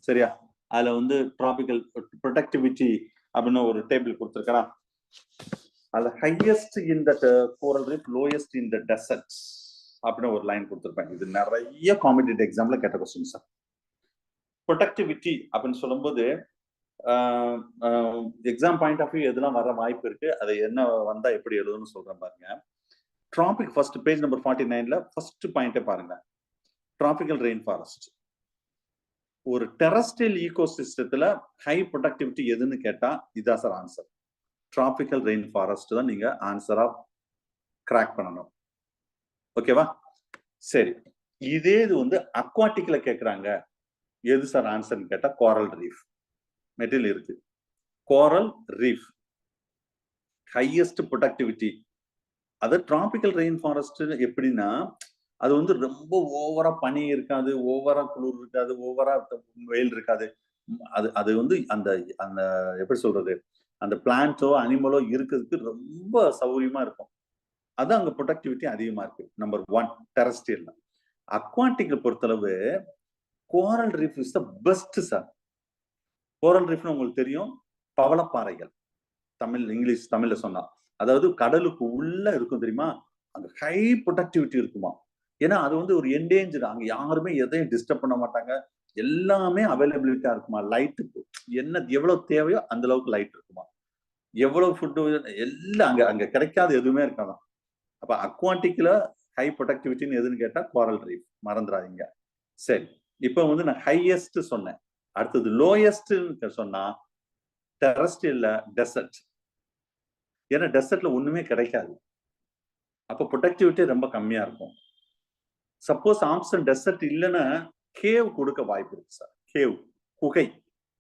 S1: சரியா? அதுல வந்து ட்ராபிக்கல் ப்ரொடக்டிவிட்டி அப்படின்னு ஒரு டேபிள் கொடுத்துருக்கா. அதுல highest in that coral reef, lowest in the deserts அப்படின்னு ஒரு லைன் கொடுத்துருப்பேன். இது நிறைய காம்படிட்டிவ் எக்ஸாம்ல கேட்ட கொஸ்டின் சார். ப்ரொடக்டிவிட்டி அப்படின்னு சொல்லும்போது எக்ஸாம் பாயிண்ட் ஆஃப் வியூ எதெல்லாம் வர வாய்ப்பு இருக்கு, அது என்ன வந்தா எப்படி எழுதுன்னு சொல்றேன் பாருங்க. ட்ராபிக் ஃபர்ஸ்ட் பேஜ் நம்பர் 49ல ஃபர்ஸ்ட் பாயிண்டே பாருங்க. Tropical rain forest. ஒரு டெரஸ்ட்ரியல் ஈகோசிஸ்டத்துல ஹை ப்ரொடக்டிவிட்டி எதுன்னு கேட்டா இதான் sir answer. Tropical rain forest தான் நீங்க ஆன்சரா கிராக் பண்ணணும். ஓகேவா? சரி. இதே இது வந்து அக்வாட்டிக்ல கேட்கறாங்க, எது சார் ஆன்சர்னு கேட்டா கோரல் ரீஃப். மெட்டீரியல் இருக்கு, கோரல் ரீஃப் ஹையஸ்ட் ப்ரொடக்டிவிட்டி. அது டிராபிக்கல் ரெயின் ஃபாரஸ்ட் எப்படின்னா அது வந்து ரொம்ப ஓவரா பனி இருக்காது, ஓவரா குளிர் இருக்காது, ஓவரா வெயில் இருக்காது. அது வந்து அந்த அந்த எப்படி சொல்றது, அந்த பிளான்ட்டோ அனிமலோ இருக்கிறதுக்கு ரொம்ப சௌகரியமா இருக்கும். அது அங்க ப்ரொடக்டிவிட்டி அதிகமா இருக்கு. Number 1 terrestrial. அக்வாட்டிக்ல பொறுத்தளவு coral reef is the best sir. Coral ரீஃப்னு உங்களுக்கு தெரியும், பவளப்பாறைகள். தமிழ்ல சொன்னா அதாவது கடலுக்கு உள்ள இருக்கும் தெரியுமா, அங்க ஹை ப்ரொடக்டிவிட்டி இருக்குமா. ஏன்னா அது வந்து ஒரு என்டேஞ்சர், அங்க யாருமே எதையும் டிஸ்டர்ப் பண்ண மாட்டாங்க, எல்லாமே அவைலபிலிட்டா இருக்குமா. லைட்டுக்கு என்ன எவ்வளவு தேவையோ அந்த அளவுக்கு லைட் இருக்குமா, எவ்வளவு ஃபுட்டு எல்லாம் அங்க அங்க கிடைக்காத எதுவுமே இருக்காதான். அப்ப அக்வாட்டிக்ல ஹை ப்ரொடக்டிவிட்டின்னு எதுன்னு கேட்டா கோரல் ரீஃப், மறந்துடாதீங்க. சரி, இப்ப வந்து நான் ஹையஸ்ட் சொன்னேன். அடுத்தது லோயஸ்ட் சொன்னா டெரஸ்ட்ரியல்ல டெசர்ட். ஏன்னா டெசர்ட்ல ஒண்ணுமே கிடைக்காது, அப்ப ப்ரொடக்டிவிட்டி ரொம்ப கம்மியா இருக்கும். சப்போஸ் ஆப்ஷன் டெசர்ட் இல்லைன்னா கேவ் கொடுக்க வாய்ப்பு இருக்கு சார். கேவ், குகை.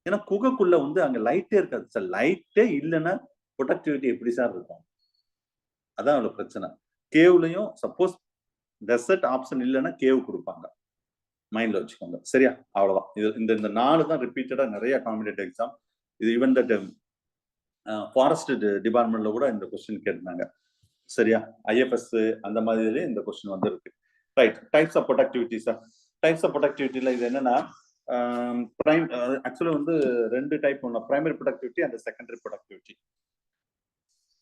S1: ஏன்னா குகைக்குள்ள வந்து அங்க லைட்டே இருக்காது சார். லைட்டே இல்லைன்னா ப்ரொடக்டிவிட்டி எப்படி சார் இருக்கும்? அதான் அவ்வளவு பிரச்சனை. கேவ்லயும் சப்போஸ் டெசர்ட் ஆப்ஷன் இல்லைன்னா கேவ் கொடுப்பாங்க, மைண்ட்ல வச்சுக்கோங்க. சரியா? அவ்வளவுதான். இது இந்த 4 தான் ரிப்பீட்டடா நிறைய காம்படிட்டிவ் எக்ஸாம். இது ஈவன் தட் ஃபாரஸ்ட் டிபார்ட்மெண்ட்ல கூட இந்த கொஸ்டின் கேட்டாங்க. சரியா? ஐஎஃப்எஸ் அந்த மாதிரி இந்த கொஸ்டின் வந்து இருக்கு. Right. Types of productivity sir. Types of ப்ரொடக்டிவிட்டில இது என்னன்னா ஆக்சுவலா வந்து 2 டைப் ஒன்று, primary productivity and secondary productivity.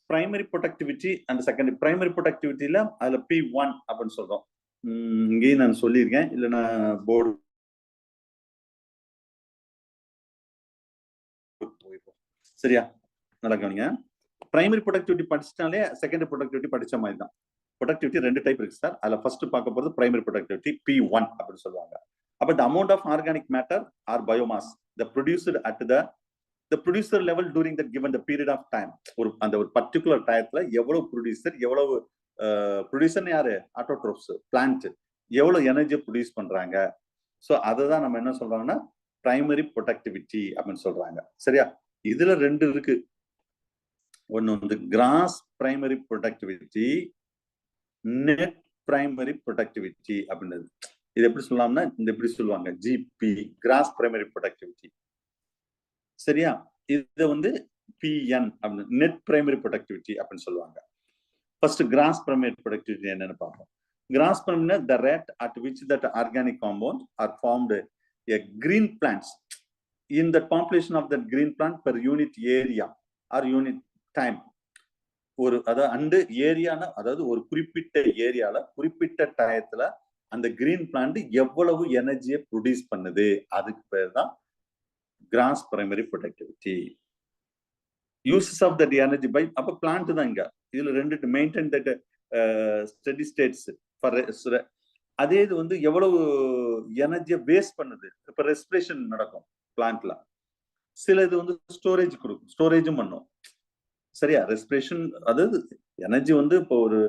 S1: Primary productivity and secondary. Primary ப்ரொடக்டிவிட்டியில அதுல P1 அப்படின்னு சொல்றோம். இங்கேயும் நான் சொல்லியிருக்கேன், இல்லைன்னா போர்டு போயிருக்கோம். சரியா? நல்லா கவனிங்க. பிரைமரி ப்ரொடக்டிவிட்டி படிச்சிட்டாலே செகண்டரி ப்ரொடக்டிவிட்டி படிச்ச மாதிரி தான். ப்ரொடக்டிவிட்டி 2 டைப் இருக்கு சார். அதுல ஃபர்ஸ்ட் பார்க்க போறது பிரைமரி ப்ரொடக்டிவிட்டி, P1 அப்படின்னு சொல்லுவாங்க. அப்ப the amount of organic matter or biomass the produced at the producer level during the given the period of time. அந்த ஒரு பர்டிகுலர் டயத்துல எவ்வளவு ப்ரொடியூசர், எவ்வளவு ப்ரொடியூசர்னு யாரு, ஆட்டோட்ரோப்ஸ் பிளான்ட், எவ்வளவு எனர்ஜி ப்ரொடியூஸ் பண்றாங்க. ஸோ அதை தான் நம்ம என்ன சொல்றாங்கன்னா பிரைமரி ப்ரொடக்டிவிட்டி அப்படின்னு சொல்றாங்க. சரியா? இதுல 2 இருக்கு. ஒன்னு வந்து cross primary productivity, net primary productivity அப்படின்றது. இது எப்படி சொல்லலாம்னா இந்த எப்படி சொல்லுவாங்க, ஜிபி கிராஸ் பிரைமரி ப்ரொடக்டிவிட்டி. சரியா? இதை வந்து பிஎன் அப்படின்னு நெட் பிரைமரி ப்ரொடக்டிவிட்டி அப்படின்னு சொல்லுவாங்க. ஃபர்ஸ்ட் கிராஸ் பிரைமரி ப்ரொடக்டிவிட்டி என்னன்னு பார்ப்போம். Cross primary the rate at which that organic compound are formed a green plants in the population of that green plant per unit area or unit time. ஒரு அதாவது and ஏரியானா அதாவது ஒரு குறிப்பிட்ட ஏரியால குறிப்பிட்ட டயத்துல அந்த கிரீன் பிளான்ட் எவ்வளவு எனர்ஜியை ப்ரொடியூஸ் பண்ணுது, அதுக்கு பேர் தான் gross primary productivity. Uses of that energy by அப்ப பிளான்ட் தான் இங்க. இதுல ரெண்டு maintain that steady states for அதே இது வந்து எவ்வளவு எனர்ஜியை வேஸ்ட் பண்ணுது. இப்ப ரெஸ்பிரேஷன் நடக்கும் பிளான்ட்ல, சில இது வந்து ஸ்டோரேஜ் கொடுக்கும், ஸ்டோரேஜும் பண்ணும். சரியா? ரெஸ்பிரேஷன் அதாவது எனர்ஜி வந்து இப்போ ஒரு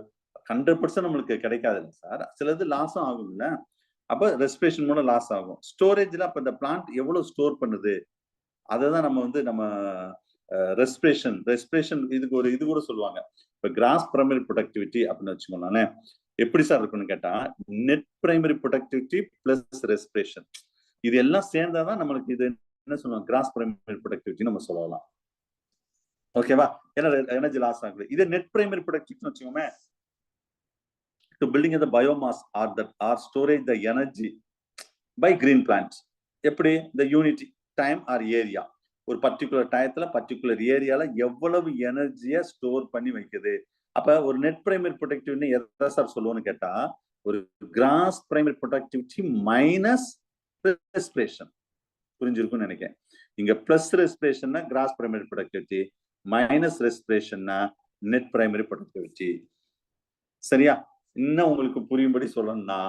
S1: 100% நம்மளுக்கு கிடைக்காது இல்லை சார், சிலது லாஸும் ஆகும்ல. அப்ப ரெஸ்பிரேஷன் மூலம் லாஸ் ஆகும். ஸ்டோரேஜ்ல அப்ப இந்த பிளான்ட் எவ்வளவு ஸ்டோர் பண்ணுது அதை தான் நம்ம வந்து நம்ம ரெஸ்பிரேஷன் இதுக்கு ஒரு இது கூட சொல்லுவாங்க. இப்ப கிராஸ் பிரைமரி ப்ரொடக்டிவிட்டி அப்படின்னு வச்சுக்கோங்களேன், எப்படி சார் இருக்குன்னு கேட்டா net primary productivity plus respiration, இது எல்லாம் சேர்ந்தாதான் நம்மளுக்கு இது என்ன சொல்லுவாங்க, கிராஸ் பிரைமரி ப்ரொடக்டிவிட்டி நம்ம சொல்லலாம். ஓகேவா? ஏன்னா எனர்ஜி லாஸ் ஆகுது. இது நெட் பிரைமரி ப்ரொடக்டிவிட்டி வச்சுக்கோமே, to building the biomass or storage the energy by green plants. எப்படி? the unit time or area, ஒரு பர்டிகுலர் டயத்துல பர்டிகுலர் ஏரியால எவ்வளவு எனர்ஜியை ஸ்டோர் பண்ணி வைக்குது. அப்ப ஒரு நெட் பிரைமரி ப்ரொடக்டிவிட்டி எதை சார் சொல்லுவோம்னு கேட்டா ஒரு gross primary productivity minus respiration. புரிஞ்சிருக்கும்னு நினைக்கிறேன். இங்க பிளஸ் ரெஸ்பிரேஷன்னா கிராஸ் பிரைமரி ப்ரொடக்டிவிட்டி, மைனஸ் ரெஸ்பிரேஷன்னா நெட் பிரைமரி ப்ரொடக்டிவிட்டி. சரியா? இன்னும் உங்களுக்கு புரியும்படி சொல்லணும்னா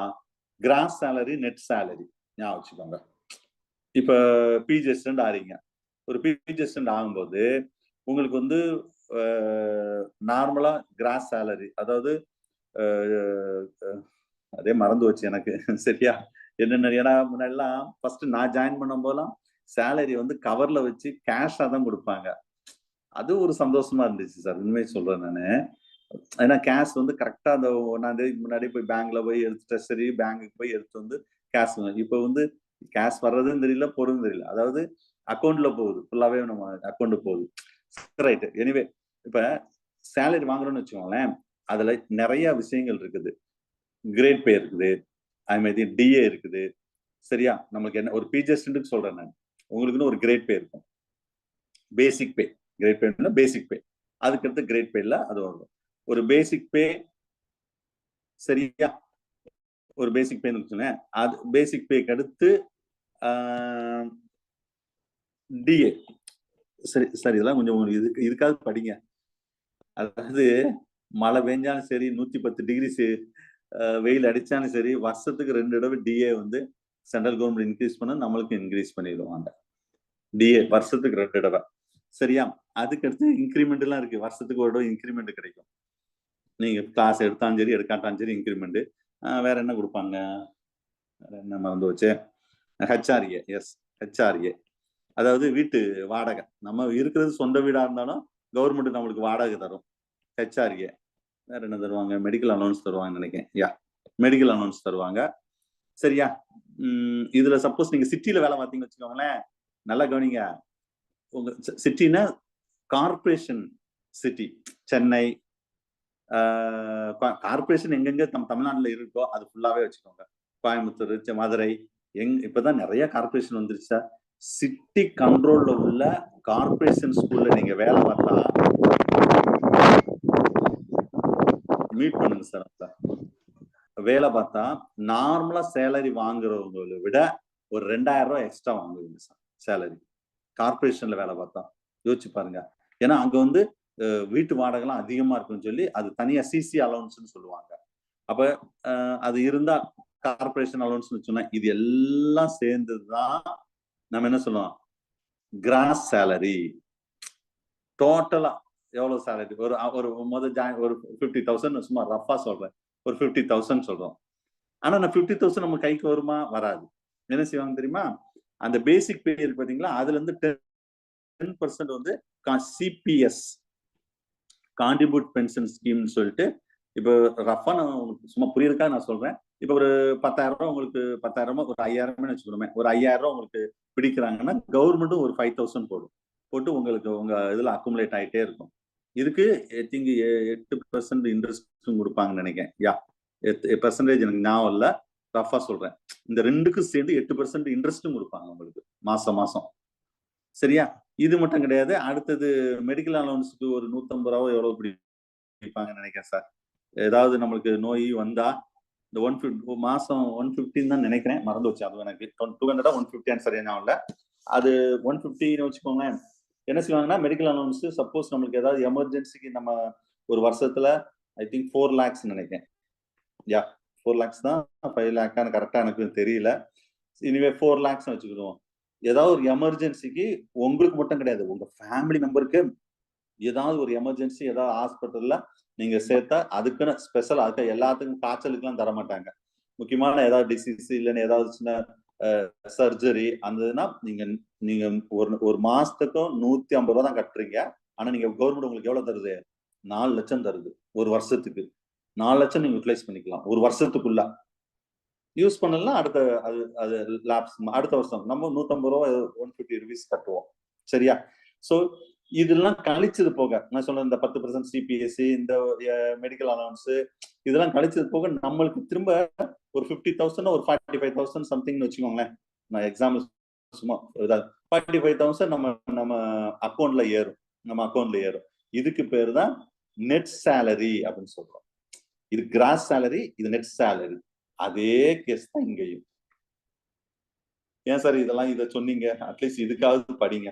S1: கிராஸ் சேலரி நெட் சேலரி ஞாபகம் வச்சுக்கோங்க. இப்ப பிஜி அசிஸ்டன்ட் ஆறீங்க, ஒரு பிஜி அசிஸ்டன்ட் ஆகும்போது உங்களுக்கு வந்து நார்மலா கிராஸ் சேலரி, அதாவது அதே மறந்து வச்சு எனக்கு சரியா என்னென்ன. ஏன்னா முன்னாடிலாம் ஃபர்ஸ்ட் நான் ஜாயின் பண்ணும் போதெல்லாம் சேலரி வந்து கவர்ல வச்சு கேஷா தான் கொடுப்பாங்க. அது ஒரு சந்தோஷமா இருந்துச்சு சார், உண்மையை சொல்றேன் நானு. ஏன்னா கேஷ் வந்து கரெக்டா அந்த 1ஆம் தேதி முன்னாடி போய் பேங்க்ல போய் எடுத்துட்டு சரி பேங்குக்கு போய் எடுத்து வந்து கேஷ். இப்ப வந்து கேஷ் வர்றதுன்னு தெரியல, போறதுன்னு தெரியல, அதாவது அக்கௌண்ட்ல போகுது, ஃபுல்லாவே நம்ம அக்கௌண்ட் போகுது. ரைட். எனிவே இப்ப சேலரி வாங்குறோம்னு வச்சுக்கோங்களேன், அதுல நிறைய விஷயங்கள் இருக்குது. கிரேட் பே இருக்குது, அது மாதிரி டிஏ இருக்குது. சரியா? நமக்கு என்ன ஒரு பிஜி அசிஸ்டன்ட்க்கு சொல்றேன் நான், உங்களுக்குன்னு ஒரு கிரேட் பே இருக்கும், பேசிக் பே. கிரேட் பே பேசிக் பே, அதுக்கு அடுத்து கிரேட் பே இல்ல, அது வரும் ஒரு பேசிக் பே. சரியா? ஒரு பேசிக் பே சொன்னேன், அது பேசிக் பேக்கு அடுத்து டிஏ. சரி சரி, இதெல்லாம் கொஞ்சம் இதுக்காவது படிங்க. அதாவது மழை பெஞ்சாலும் சரி, 110 டிகிரி வெயில் அடிச்சாலும் சரி, வருஷத்துக்கு 2 தடவை டிஏ வந்து சென்ட்ரல் கவர்மெண்ட் இன்க்ரீஸ் பண்ண, நம்மளுக்கு இன்க்ரீஸ் பண்ணிடுவாங்க டிஏ வருஷத்துக்கு 2 தடவை. சரியா? அதுக்கு அடுத்து இன்க்ரிமெண்ட் எல்லாம் இருக்கு, வருஷத்துக்கு ஒரு தடவை இன்க்ரிமெண்ட் கிடைக்கும். நீங்க கிளாஸ் எடுத்தாலும் சரி எடுக்காட்டாலும் சரி இன்க்ரிமெண்ட். வேற என்ன கொடுப்பாங்க, வேற என்ன மறந்து வச்சு, ஹெச்ஆர்ஏ. எஸ், ஹெச்ஆர்ஏ அதாவது வீட்டு வாடகை. நம்ம இருக்கிறது சொந்த வீடா இருந்தாலும் கவர்மெண்ட் நம்மளுக்கு வாடகை தரும், ஹெச்ஆர்ஏ. வேற என்ன தருவாங்க, மெடிக்கல் அலோன்ஸ் தருவாங்க நினைக்கிறேன். யா, மெடிக்கல் அலோன்ஸ் தருவாங்க. சரியா? இதுல சப்போஸ் நீங்க சிட்டில வேலை பார்த்தீங்கன்னு வச்சுக்கோங்களேன், நல்லா கவனிங்க. உங்க சிட்டினா கார்பரேஷன் சிட்டி, சென்னை கார்பரேஷன் எங்கெங்க தமிழ்நாட்டுல இருக்கோ அது ஃபுல்லாவே வச்சுக்கோங்க. கோயம்புத்தூர், மதுரை, இப்பதான் நிறைய கார்பரேஷன் வந்துருச்சா. சிட்டி கண்ட்ரோல்ல உள்ள கார்பரேஷன் ஸ்கூல்ல நீங்க வேலை பார்த்தா மீட் பண்ணுங்க சார். வேலை பார்த்தா நார்மலா சேலரி வாங்குறவங்களை விட ஒரு 2000 ரூபாய் எக்ஸ்ட்ரா வாங்குவீங்க சார் சேலரி, கார்பரேஷன்ல வேலை பார்த்தா. யோசிச்சு பாருங்க. ஏன்னா அங்க வந்து வீட்டு வாடகைலாம் அதிகமா இருக்குன்னு சொல்லி அது தனியா சிசி அலவன்ஸ்னு சொல்லுவாங்க. அப்ப அது இருந்தா கார்பரேஷன் அலவன்ஸ் சொன்னா இது எல்லாம் சேர்ந்துதான் நம்ம என்ன சொல்லுவோம், கிராஸ் சேலரி. டோட்டலா எவ்வளவு சேலரி, ஒரு முதல் ஒரு 50,000 சும்மா ரஃபா சொல்றேன், ஒரு 50,000 சொல்றோம். ஆனா நான் 50,000 நம்ம கைக்கு வருமா? வராது. என்ன செய்வாங்க தெரியுமா, அந்த பேசிக் பே இருக்கு பாத்தீங்களா, அதுல இருந்து 10% வந்து சிபிஎஸ் கான்ட்ரிபியூட் பென்ஷன் ஸ்கீம்னு சொல்லிட்டு இப்போ ரஃபா நான் உங்களுக்கு சும்மா புரியுறதுக்காக நான் சொல்றேன். இப்போ ஒரு 10,000 ரூபாய் உங்களுக்கு 10,000 ஒரு 5,000 வச்சுக்கணுமே, ஒரு 5,000 ரூபாய் உங்களுக்கு பிடிக்கிறாங்கன்னா கவர்மெண்ட்டும் ஒரு 5,000 போட்டு உங்களுக்கு உங்க இதுல அக்குமுலேட் ஆயிட்டே இருக்கும். இதுக்கு ஐ திங்க் 8% இன்ட்ரெஸ்டும் கொடுப்பாங்கன்னு நினைக்கிறேன். யா 8% எனக்கு ஞாபகம் இல்ல, ரஃபா சொல்றேன். இந்த ரெண்டுக்கும் சேர்ந்து 8% இன்ட்ரெஸ்டும் கொடுப்பாங்க உங்களுக்கு மாசம். சரியா? இது மட்டும் கிடையாது. அடுத்தது மெடிக்கல் அலவன்ஸுக்கு ஒரு 150 ரூபாய் எவ்வளவு பிடிப்பாங்கன்னு நினைக்கிறேன் சார். ஏதாவது நம்மளுக்கு நோய் வந்தா இந்த 150 மாசம் 115 தான் நினைக்கிறேன், மறந்து வச்சு. அது எனக்கு 200 150 சரியா ஞாபகம் இல்ல. அது 150 வச்சுக்கோங்க. என்ன செய்வாங்கன்னா மெடிக்கல் அலவன்ஸ் சப்போஸ் நம்மளுக்கு ஏதாவது எமர்ஜென்சிக்கு நம்ம ஒரு வருஷத்துல ஐ திங்க் 4 lakhs நினைக்கிறேன். யா 4 lakhs தான், 5 lakh கரெக்டா எனக்கு தெரியல. இனிமே 4 lakhs வச்சுக்கிடுவோம். ஏதாவது ஒரு எமர்ஜென்சிக்கு உங்களுக்கு மட்டும் கிடையாது, உங்க ஃபேமிலி மெம்பருக்கு ஏதாவது ஒரு எமர்ஜென்சி, ஏதாவது ஹாஸ்பிட்டல்ல நீங்க சேர்த்தா அதுக்குன்னு ஸ்பெஷல், அதுக்கு எல்லாத்துக்கும் காய்ச்சலுக்குலாம் தர மாட்டாங்க. முக்கியமான ஏதாவது டிசீஸ் இல்லைன்னு ஏதாவது சின்ன சர்ஜரி அந்ததுன்னா நீங்க ஒரு மாசத்துக்கும் 150 ரூபாய் தான் கட்டுறீங்க. ஆனா நீங்க கவர்மெண்ட் உங்களுக்கு எவ்வளவு தருது? 4 லட்சம் தருது ஒரு வருஷத்துக்கு. 4 லட்சம் நீங்க யூட்டிலைஸ் பண்ணிக்கலாம் ஒரு வருஷத்துக்குள்ள. யூஸ் பண்ணலாம் அடுத்த அது லாப்ஸ் அடுத்த வருஷம் நம்ம 150 ரூபாய் 150 rupees கட்டுவோம். சரியா? சோ இதெல்லாம் கழிச்சது போக நான் சொன்ன இந்த 10% சிபிஎஸ்சி, இந்த மெடிக்கல் அலவன்ஸ் இதெல்லாம் கழிச்சது போக நம்மளுக்கு திரும்ப ஒரு 50,000 ஒரு 45,000 சம்திங்னு வச்சுக்கோங்களேன். நான் எக்ஸாம்பிள் சும்மா 45,000 நம்ம அக்கௌண்ட்ல ஏறும். இதுக்கு பேரு தான் நெட் சேலரி அப்படின்னு சொல்றோம். இது கிராஸ் சேலரி, இது நெட் சேலரி. அதே கேஸ் தான் இங்கேயும். ஏன் சார் இதெல்லாம் இதை சொன்னீங்க? அட்லீஸ்ட் இதுக்காவது படிங்க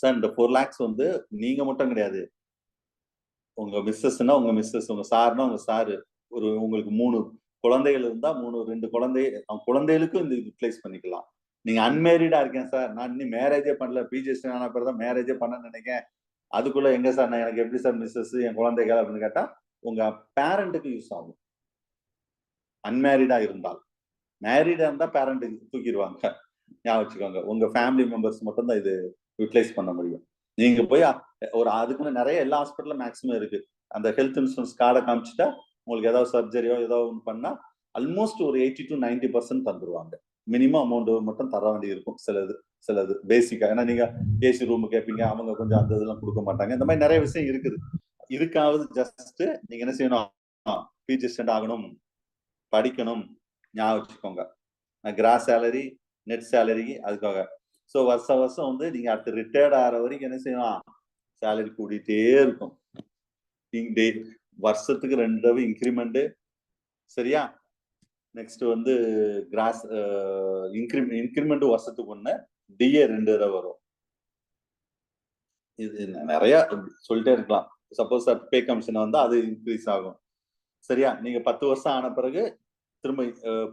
S1: சார். இந்த 4 lakhs வந்து நீங்க மட்டும் கிடையாது, உங்க மிஸ்ஸஸ்னா உங்க மிஸ்ஸஸ், உங்க சார்னா உங்க சாரு, உங்களுக்கு 3 குழந்தைகள் இருந்தா 2 குழந்தைகளுக்கும் இந்த யூட்டிலைஸ் பண்ணிக்கலாம். நீங்க அன்மேரிடா இருக்கேன் சார், நான் இன்னும் மேரேஜே பண்ணல, பிஜிஎஸ்டி ஆன பிறகு தான் மேரேஜே பண்ண நினைக்கிறேன், அதுக்குள்ள எங்க சார் நான் எனக்கு எப்படி சார் மிஸ்ஸஸ் என் குழந்தைகள் அப்படின்னு கேட்டா உங்க பேரண்ட்டுக்கு யூஸ் ஆகும் அன்மேரிடா இருந்தால். மேரிடா இருந்தா பேரண்ட் தூக்கிடுவாங்க, ஞாபகம் வச்சுக்கோங்க. உங்க ஃபேமிலி மெம்பர்ஸ் மட்டும் தான் இது யூட்டிலைஸ் பண்ண முடியும். நீங்க போய் அதுக்குன்னு நிறைய எல்லா ஹாஸ்பிட்டலும் மேக்ஸிமம் இருக்கு. அந்த ஹெல்த் இன்சூரன்ஸ் கார்டை காமிச்சுட்டா உங்களுக்கு ஏதாவது சர்ஜரியோ ஏதோ ஒன்று பண்ணா ஆல்மோஸ்ட் ஒரு 80 to 90% தந்துருவாங்க. மினிமம் அமௌண்ட் மட்டும் தர வேண்டி இருக்கும் சிலது பேசிக்கா. ஏன்னா நீங்க ஏசி ரூம் கேட்பீங்க, அவங்க கொஞ்சம் அந்த இதெல்லாம் கொடுக்க மாட்டாங்க. இந்த மாதிரி நிறைய விஷயம் இருக்குது. இதுக்காவது ஜஸ்ட் நீங்க என்ன செய்யணும், பிஜி ஸ்டண்ட் ஆகணும், படிக்கணும், ஞாபகம் வச்சுக்கோங்க. கிராஸ் சேலரி நெட் சேலரி அதுக்காக. ஸோ வருஷம் வந்து நீங்க அடுத்து ரிட்டையர்ட் ஆகிற வரைக்கும் என்ன செய்யலாம், சேலரி கூடிட்டே இருக்கும். வருஷத்துக்கு 2 தடவை இன்க்ரிமெண்ட். சரியா? நெக்ஸ்ட் வந்து கிராஸ் இன்க்ரிமெண்ட் வருஷத்துக்கு 1, டிஏ 2 தடவை வரும். இது நிறைய சொல்லிட்டே இருக்கலாம். சப்போஸ் பே கமிஷன் வந்தா அது இன்க்ரீஸ் ஆகும். சரியா? நீங்க 10 வருஷம் ஆன பிறகு திரும்ப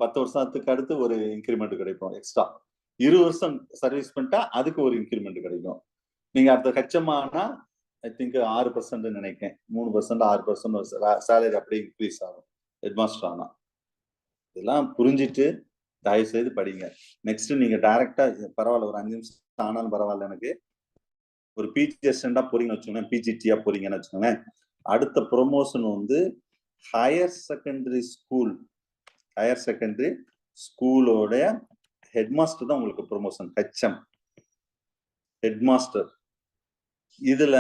S1: 10 வருஷத்துக்கு அடுத்து ஒரு இன்க்ரிமெண்ட் கிடைக்கும் எக்ஸ்ட்ரா. 20 வருஷம் சர்வீஸ் பண்ணிட்டா அதுக்கு ஒரு இன்க்ரிமெண்ட் கிடைக்கும். நீங்க அடுத்த ஹெச்எம்ஆனா ஐ திங்க் 6% நினைக்கிறேன், 3% 6% சேலரி அப்படியே இன்க்ரீஸ் ஆகும் ஹெட் மாஸ்டர் ஆனா. இதெல்லாம் புரிஞ்சிட்டு தயவு செய்து படிங்க. நெக்ஸ்ட் நீங்க டைரக்டா பரவாயில்ல ஒரு 5 நிமிஷம் ஆனாலும் பரவாயில்ல, எனக்கு ஒரு பிஜி அசிஸ்டண்டா போறீங்கன்னு வச்சுக்கோங்களேன், பிஜிடியா போறீங்கன்னு வச்சுக்கோங்களேன், அடுத்த ப்ரொமோஷன் வந்து ஹையர் செகண்டரி ஸ்கூலோட ஹெட் மாஸ்டர் தான் உங்களுக்கு ப்ரொமோஷன். HM head master. இதுல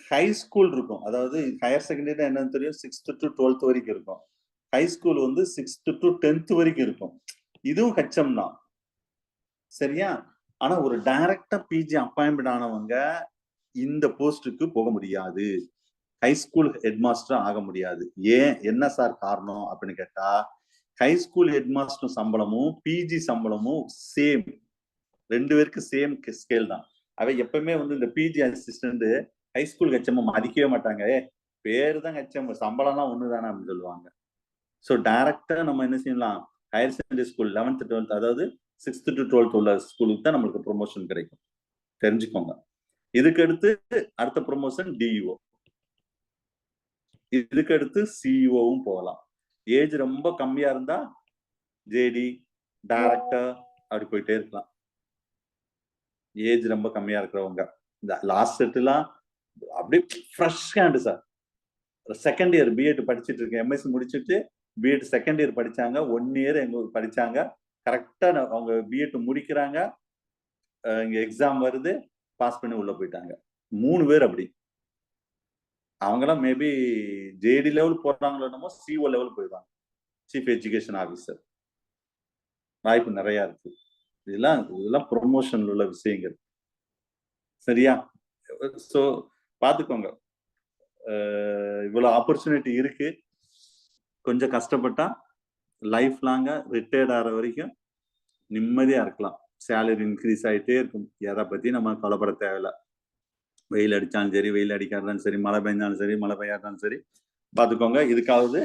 S1: ஹை ஸ்கூல் இருக்கும், அதாவது ஹையர் செகண்டரி என்னன்னு தெரியும், 6th to 12th வரைக்கும் இருக்கும். ஹை ஸ்கூல் வந்து 6th to 10th வரைக்கும் இருக்கும். இதுவும் ஹெச்எம் தான். சரியா? ஆனா ஒரு டைரக்டா பிஜி அப்பாயின்மெண்ட் ஆனவங்க இந்த போஸ்டுக்கு போக முடியாது, ஹை ஸ்கூல் ஹெட் மாஸ்டர் ஆக முடியாது. ஏன், என்ன சார் காரணம் அப்படின்னு கேட்டா, ஹை ஸ்கூல் ஹெட் மாஸ்டர் சம்பளமும் பிஜி சம்பளமும் சேம், 2 பேருக்கு சேம் ஸ்கேல் தான். அவ எப்பவுமே வந்து இந்த PG assistant high school HM மதிக்கவே மாட்டாங்க. பேரு தான் ஹெச்எம், சம்பளம்லாம் ஒண்ணுதானே அப்படின்னு சொல்லுவாங்க. ஸோ டைரக்டா நம்ம என்ன செய்யலாம், higher secondary school 11th 12th அதாவது 6th to 12th உள்ள ஸ்கூலுக்கு தான் நம்மளுக்கு ப்ரொமோஷன் கிடைக்கும், தெரிஞ்சுக்கோங்க. இதுக்கு அடுத்து அடுத்த ப்ரொமோஷன் டிஇஓ, இதுக்கு அடுத்து சிஇஓவும் போகலாம். ஏஜ் ரொம்ப கம்மியா இருந்தா ஜேடி, டைரக்டர் அப்படி போயிட்டே இருக்கலாம். ஏஜ் ரொம்ப கம்மியா இருக்கிறவங்க, இந்த லாஸ்ட் செட்டுலாம் அப்படியே fresh hand sir. Second year BEd படிச்சுட்டு இருக்கேன். எம்எஸ்சி முடிச்சுட்டு பிஎட் செகண்ட் இயர் படிச்சாங்க. 1 இயர் எங்க படிச்சாங்க. கரெக்டா அவங்க பிஎட் முடிக்கிறாங்க. இங்க எக்ஸாம் வருது, பாஸ் பண்ணி உள்ள போயிட்டாங்க. 3 பேர் அப்படி. அவங்களாம் மேபி ஜேடி லெவல் போறாங்களோ என்னமோ, சிஓ லெவல் போயிடுவாங்க, சீஃப் எஜுகேஷன் ஆபீசர். வாய்ப்பு நிறைய இருக்கு. இதெல்லாம் ப்ரொமோஷன்ல உள்ள விஷயங்கள். சரியா? சோ பாத்துக்கோங்க, இவ்வளவு ஆப்பர்ச்சுனிட்டி இருக்கு. கொஞ்சம் கஷ்டப்பட்டா லைஃப் லாங்கா ரிட்டையர்ட் ஆகிற வரைக்கும் நிம்மதியா இருக்கலாம். சேலரி இன்க்ரீஸ் ஆகிட்டே இருக்கும். எதை பத்தி நம்ம கவலைப்பட தேவையில்ல. வெயில் அடிச்சாலும் சரி, வெயில் அடிக்காதாலும் சரி, மழை பெஞ்சாலும் சரி, மழை பெய்யாதாலும் சரி, பார்த்துக்கோங்க. இதுக்காவது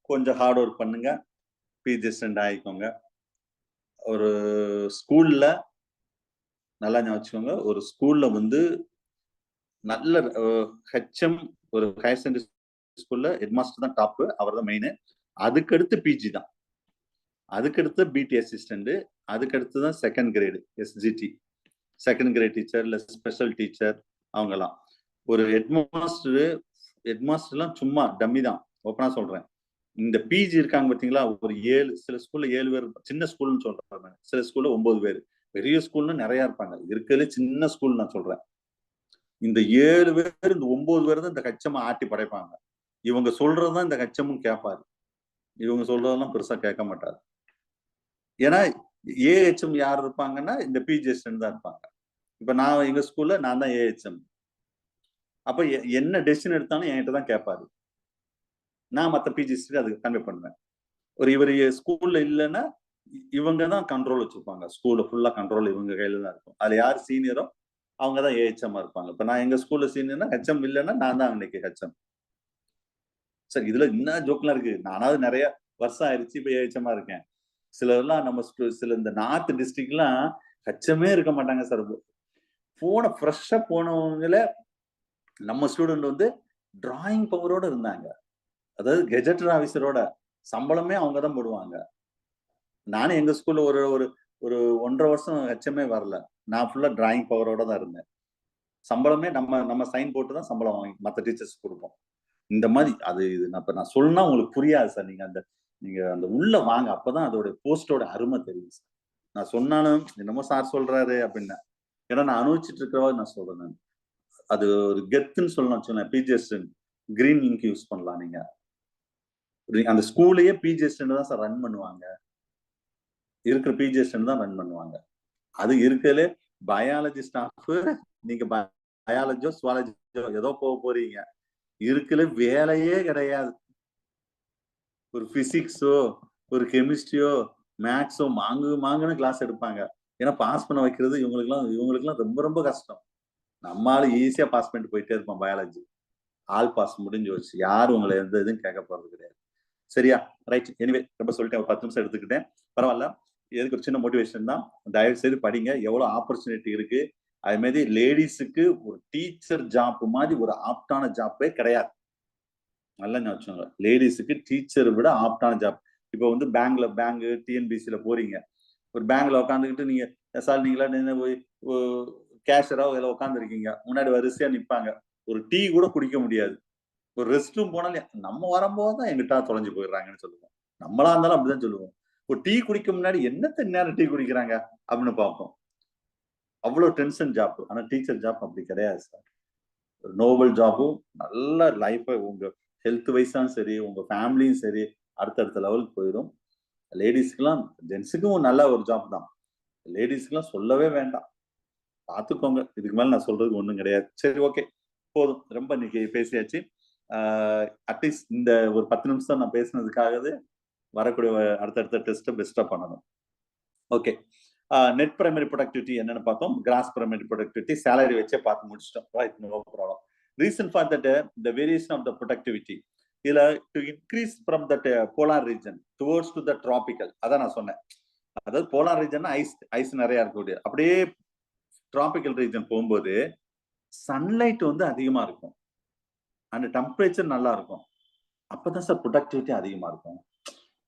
S1: கொஞ்சம் ஹார்ட் ஒர்க் பண்ணுங்க, பிஜி அசிஸ்டன்ட் ஆகிக்கோங்க. ஒரு ஸ்கூல்ல நல்லா ஞாபகம், ஒரு ஸ்கூல்ல வந்து நல்ல ஹெச்எம், ஒரு ஹையர் செகண்டரி ஸ்கூல்ல ஹெட்மாஸ்டர் தான் டாப், அவர் தான் மெயின். அதுக்கடுத்து பிஜி தான், அதுக்கடுத்து பிடி அசிஸ்டன்ட், அதுக்கடுத்து தான் second grade SGT, second grade teacher இல்ல ஸ்பெஷல் டீச்சர். அவங்கலாம் ஒரு ஹெட்மாஸ்டர்லாம் சும்மா டம்மி தான், ஓப்பனா சொல்றேன். இந்த பிஜி இருக்காங்க பாத்தீங்களா, ஒரு 7, சில ஸ்கூல்ல 7 பேர், சின்ன ஸ்கூல்னு சொல்றாங்க, சில ஸ்கூல்ல 9 பேர், பெரிய ஸ்கூல்ல நிறைய இருப்பாங்க. இருக்கிறதுல சின்ன ஸ்கூல் நான் சொல்றேன். இந்த 7 பேர், இந்த 9 பேர் தான் இந்த கச்சமா ஆட்டி படைப்பாங்க. இவங்க சொல்றதுதான் இந்த கச்சமும் கேட்பாரு, இவங்க சொல்றதெல்லாம் பெருசா கேட்க மாட்டாரு. ஏன்னா ஏஹெச்எம் யார் இருப்பாங்கன்னா இந்த பிஜி அசிஸ்டன்ட் தான் இருப்பாங்க. இப்ப நான் எங்க ஸ்கூல்ல நான் தான் ஏஹெச்எம். அப்ப என்ன டெசிஷன் எடுத்தாலும் என்கிட்ட தான் கேட்பாரு. நான் மத்த பிஜி அசிஸ்டன்ட் அதுக்கு கன்வே பண்ணுவேன். ஒரு இவர் ஸ்கூல்ல இல்லைன்னா இவங்க தான் கண்ட்ரோல் வச்சிருப்பாங்க. ஸ்கூல்ல ஃபுல்லா கண்ட்ரோல் இவங்க கையில தான் இருக்கும். அதுல யார் சீனியரோ அவங்க தான் ஏஹெச்எம் இருப்பாங்க. இப்ப நான் எங்க ஸ்கூல்ல சீனியர்னா ஹெச்எம் இல்லைன்னா நான் தான் அன்னைக்கு ஹெச்எம். சரி, இதுல என்ன ஜோக்லாம் இருக்கு. நானாவது நிறைய வருஷம் ஆயிடுச்சு, இப்ப ஏஹெச்எம்மா இருக்கேன். சிலர்லாம் நம்ம சில இந்த நார்த் டிஸ்ட்ரிக்ட்லாம் ஹெச்எம்மே இருக்க மாட்டாங்க சார். ஃப்ரெஷ்ஷா போனவங்கள நம்ம ஸ்டூடெண்ட் வந்து டிராயிங் பவரோட இருந்தாங்க. அதாவது கெஜெட்டர் ஆபீசரோட சம்பளமே அவங்க தான் போடுவாங்க. நானும் எங்க ஸ்கூல்ல ஒரு ஒரு 1.5 வருஷம் ஹெச்எம்மே வரல. நான் ஃபுல்லா டிராயிங் பவரோட தான் இருந்தேன். சம்பளமே நம்ம சைன் போட்டு தான் சம்பளம் வாங்கி மற்ற டீச்சர்ஸ் கொடுப்போம். இந்த மாதிரி அது இது நான் சொன்னா உங்களுக்கு புரியாது சார். நீங்க அந்த உள்ள வாங்க, அப்பதான் அதோட போஸ்டோட அருமை தெரியும் சார். நான் சொன்னாலும் என்னமோ சார் சொல்றாரு அப்படின்னு, ஏன்னா நான் அனுபவிச்சுட்டு இருக்கிறவா நான் சொல்றேன். நான் அது ஒரு கெத்துன்னு சொல்லலாம். சொன்னேன் PG assistant green ink use பண்ணலாம். நீங்க அந்த ஸ்கூலையே பிஜி அசிஸ்டன்ட் தான் சார் ரன் பண்ணுவாங்க. இருக்கிற பிஜி அசிஸ்டன்ட் தான் ரன் பண்ணுவாங்க. அது இருக்கலே பயாலஜி ஸ்டாஃப், நீங்க பயாலஜியோ சுவாலஜியோ ஏதோ போக போறீங்க, இருக்கல வேலையே கிடையாது. ஒரு பிசிக்ஸோ ஒரு கெமிஸ்ட்ரியோ மேக்ஸோ மாங்குன்னு கிளாஸ் எடுப்பாங்க. ஏன்னா பாஸ் பண்ண வைக்கிறது இவங்களுக்குலாம் ரொம்ப ரொம்ப கஷ்டம். நம்மளால ஈஸியா பாஸ் பண்ணிட்டு போயிட்டே இருப்போம். பயாலஜி ஆல் பாஸ் முடிஞ்சு வச்சு, யாரும் உங்களை எந்த இதுவும் கேட்க போறது கிடையாது. சரியா? ரைட். எனிவே ரொம்ப சொல்லிட்டேன், ஒரு 10 நிமிஷம் எடுத்துக்கிட்டேன், பரவாயில்ல. எதுக்கு ஒரு சின்ன மோட்டிவேஷன் தான். தயவு செய்து படிங்க, எவ்வளவு ஆப்பர்ச்சுனிட்டி இருக்கு. அது மாதிரி லேடிஸுக்கு ஒரு டீச்சர் ஜாப் மாதிரி ஒரு ஆப்டான ஜாப்பே கிடையாது. நல்லா ஞாபகம். லேடிஸுக்கு டீச்சரை விட ஆப்டான ஜாப். இப்போ வந்து பேங்க் டிஎன்பிசில போறீங்க, ஒரு பேங்க்ல உட்காந்துக்கிட்டு நீங்க சார் நீங்களா கேஷரா இதுல உட்காந்துருக்கீங்க, முன்னாடி வரிசையா நிப்பாங்க, ஒரு டீ கூட குடிக்க முடியாது. ஒரு ரெஸ்ட் ரூம் போனாலும் நம்ம வரும்போது தான் எங்கிட்ட தொலைஞ்சு போயிடுறாங்கன்னு சொல்லுவோம். நம்மளா இருந்தாலும் அப்படிதான் சொல்லுவோம். ஒரு டீ குடிக்க முன்னாடி என்னத்த நேரம் டீ குடிக்கிறாங்க அப்படின்னு பார்ப்போம். அவ்வளவு டென்ஷன் ஜாப். ஆனா டீச்சர் ஜாப் அப்படி கிடையாது சார். ஒரு நோபல் ஜாபும், நல்ல லைஃப், உங்க ஹெல்த் வைஸாலும் சரி, உங்க ஃபேமிலியும் சரி, அடுத்தடுத்த லெவலுக்கு போயிடும். லேடிஸ்க்குலாம், ஜென்ஸுக்கும் நல்ல ஒரு ஜாப் தான். லேடிஸ்க்குலாம் சொல்லவே வேண்டாம். பார்த்துக்கோங்க. இதுக்கு மேல நான் சொல்றதுக்கு ஒண்ணும் கிடையாது. சரி, ஓகே, போதும். ரொம்ப இன்னைக்கு பேசியாச்சு. அட்லீஸ்ட் இந்த ஒரு 10 நிமிஷம் நான் பேசினதுக்காகவே வரக்கூடிய அடுத்தடுத்த டெஸ்ட்டை பெஸ்டா பண்ணணும். ஓகே. நெட் பிரைமரி ப்ரொடக்டிவிட்டி என்னன்னு பார்த்தோம். கிராஸ் பிரைமரி ப்ரொடக்டிவிட்டி சேலரி வச்சே பார்த்து முடிச்சிட்டோம். Right, no problem. Reason for that the variation of the productivity, இதுல to increase from that polar region towards to the tropical. அதான் நான் சொன்னேன். அதாவது போலார் ரீஜன் ஐஸ் நிறைய இருக்கக்கூடிய, அப்படியே டிராபிக்கல் ரீஜன் போகும்போது சன்லைட் வந்து அதிகமா இருக்கும், அந்த டெம்பரேச்சர் நல்லா இருக்கும். அப்பதான் சார் ப்ரொடக்டிவிட்டி அதிகமா இருக்கும்.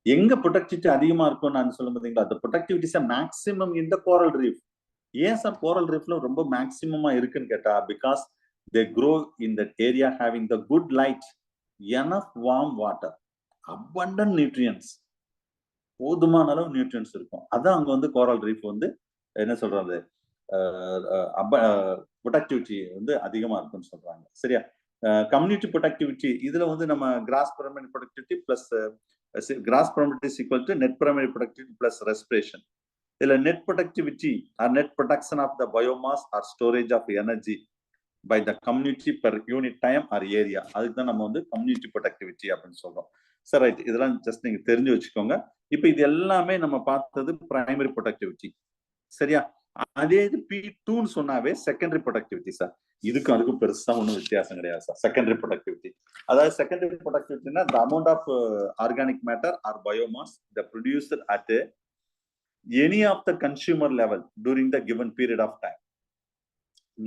S1: எங்க ப்ரொடக்டிவிட்டி அதிகமா இருக்கும் நான் சொல்ல பார்த்தீங்களா, அந்த ப்ரொடக்டிவிட்டி மேக்ஸிமம் இந்த கோரல் ரீஃப். ஏன் சார் கோரல் ரீஃப்ல ரொம்ப மேக்ஸிமமா இருக்குன்னு கேட்டா, because they grow in that area having the good light, enough warm water, abundant nutrients, போதுமான அளவு நியூட்ரியன்ஸ் இருக்கும். அதான் அங்க வந்து கோரல் ரீஃப் வந்து என்ன சொல்றது, ப்ரொடக்டிவிட்டி வந்து அதிகமா இருக்குன்னு சொல்றாங்க. சரியா? கம்யூனிட்டி ப்ரொடக்டிவிட்டி இதுல வந்து நம்ம gross primary productivity plus gross primary is equal to net primary productivity plus respiration. இதுல net productivity or net production of the biomass or storage of energy by the community per unit time or area, அதுக்கு தான் நம்ம வந்து community productivity அப்படின்னு சொல்றோம். சரி, right. இதெல்லாம் just நீங்க தெரிஞ்சு வச்சுக்கோங்க. இப்ப இது எல்லாமே நம்ம பார்த்தது பிரைமரி ப்ரொடக்டிவிட்டி. சரியா? அதே இது P2ன்னு சொன்னாவே செகண்டரி ப்ரொடக்டிவிட்டி சார். இதுக்கும் அதுக்கும் பெருசா ஒன்றும் வித்தியாசம் கிடையாது சார். செகண்டரி ப்ரொடக்டிவிட்டி, அதாவது secondary ப்ரொடக்டிவிட்டினா the amount of organic matter or biomass the producer at any of the consumer level during the given period of time.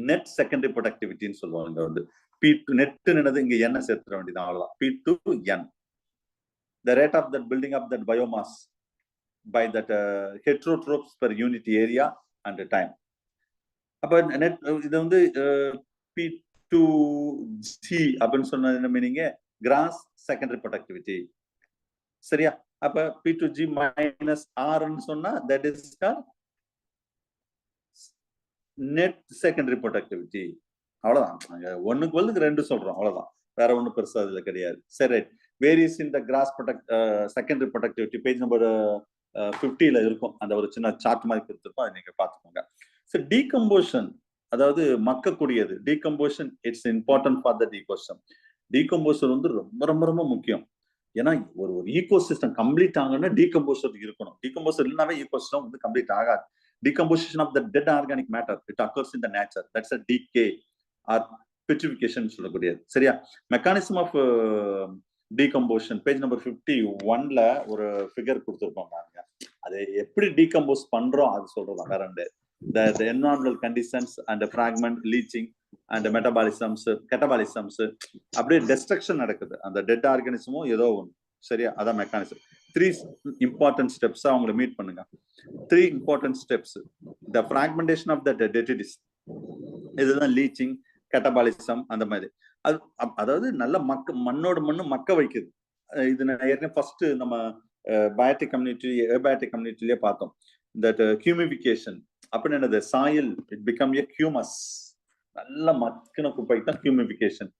S1: Net secondary ப்ரொடக்டிவிட்டின்னு சொல்லுவாங்க. வந்து P2 நெட் என்னது, இங்க என்ன சேர்த்துற வேண்டியது அவ்வளவுதான். P2N, the rate of that building up that biomass by that heterotrophs per unit area and time. அப்ப net இது வந்து P2G அப்படின்னு சொன்ன என்ன மீனிங், கிராஸ் செகண்டரி ப்ரொடக்டிவிட்டி. சரியா? அப்ப P2G மைனஸ் ஆர்ன்னு சொன்னா that is called net secondary productivity. அவ்வளவுதான். ஒண்ணுக்கு வந்து ரெண்டு சொல்றோம், அவ்வளவுதான். வேற ஒண்ணும் பெருசா அதுல கிடையாது. சரி, varies in the gross secondary productivity page number 50ல இருக்கும். அந்த ஒரு சின்ன சார்ட் மாதிரி கொடுத்துருப்போம், அதை நீங்க பாத்துக்கோங்க. சரி, டீகம்போஷன், அதாவது மக்கக்கூடியது. Decomposition it's important for the ecosystem. Decomposer வந்து ரொம்ப ரொம்ப ரொம்ப முக்கியம். ஏன்னா ஒரு ஈகோசிஸ்டம் கம்ப்ளீட் ஆகணும்னா டீகம்போசர் இருக்கணும். டீகம்போசர் இல்லைனாவே ஈகோசிஸ்டம் வந்து கம்ப்ளீட் ஆகாது. Decomposition of the dead organic matter, it occurs in the nature. That's a decay or petrification சொல்லக்கூடியது. சரியா? Mechanism of decomposition page number 51ல ஒரு ஃபிகர் கொடுத்துருப்போம் பாருங்க. அதை எப்படி டீகம்போஸ் பண்றோம் அது சொல்றதா. வேற the environmental conditions and the fragment leaching and the metabolisms, catabolisms, அப்படியே destruction நடக்குது அந்த டெட் ஆர்கானிசமும் ஏதோ ஒன்று. சரியா? அதான் மெக்கானிசம். 3 important steps அவங்களை மீட் பண்ணுங்க. 3 important steps. The fragmentation of the detritus, இதுதான் லீச்சிங், கெட்டபாலிசம், அந்த மாதிரி. அதாவது நல்ல மண்ணோட மண்ணு மக்க வைக்குது. இது ஏற்கனவே ஃபர்ஸ்ட் நம்ம பயோட்டிக் கம்யூனிட்டி, ஏபயோட்டிக் கம்யூனிட்டிலேயே பார்த்தோம். தட் ஹியூமிஃபிகேஷன் அப்படின்னு என்னது, soil it become a humus. நல்ல மக்கின குப்பைக்கு தான் ஹியூமிஃபிகேஷன்.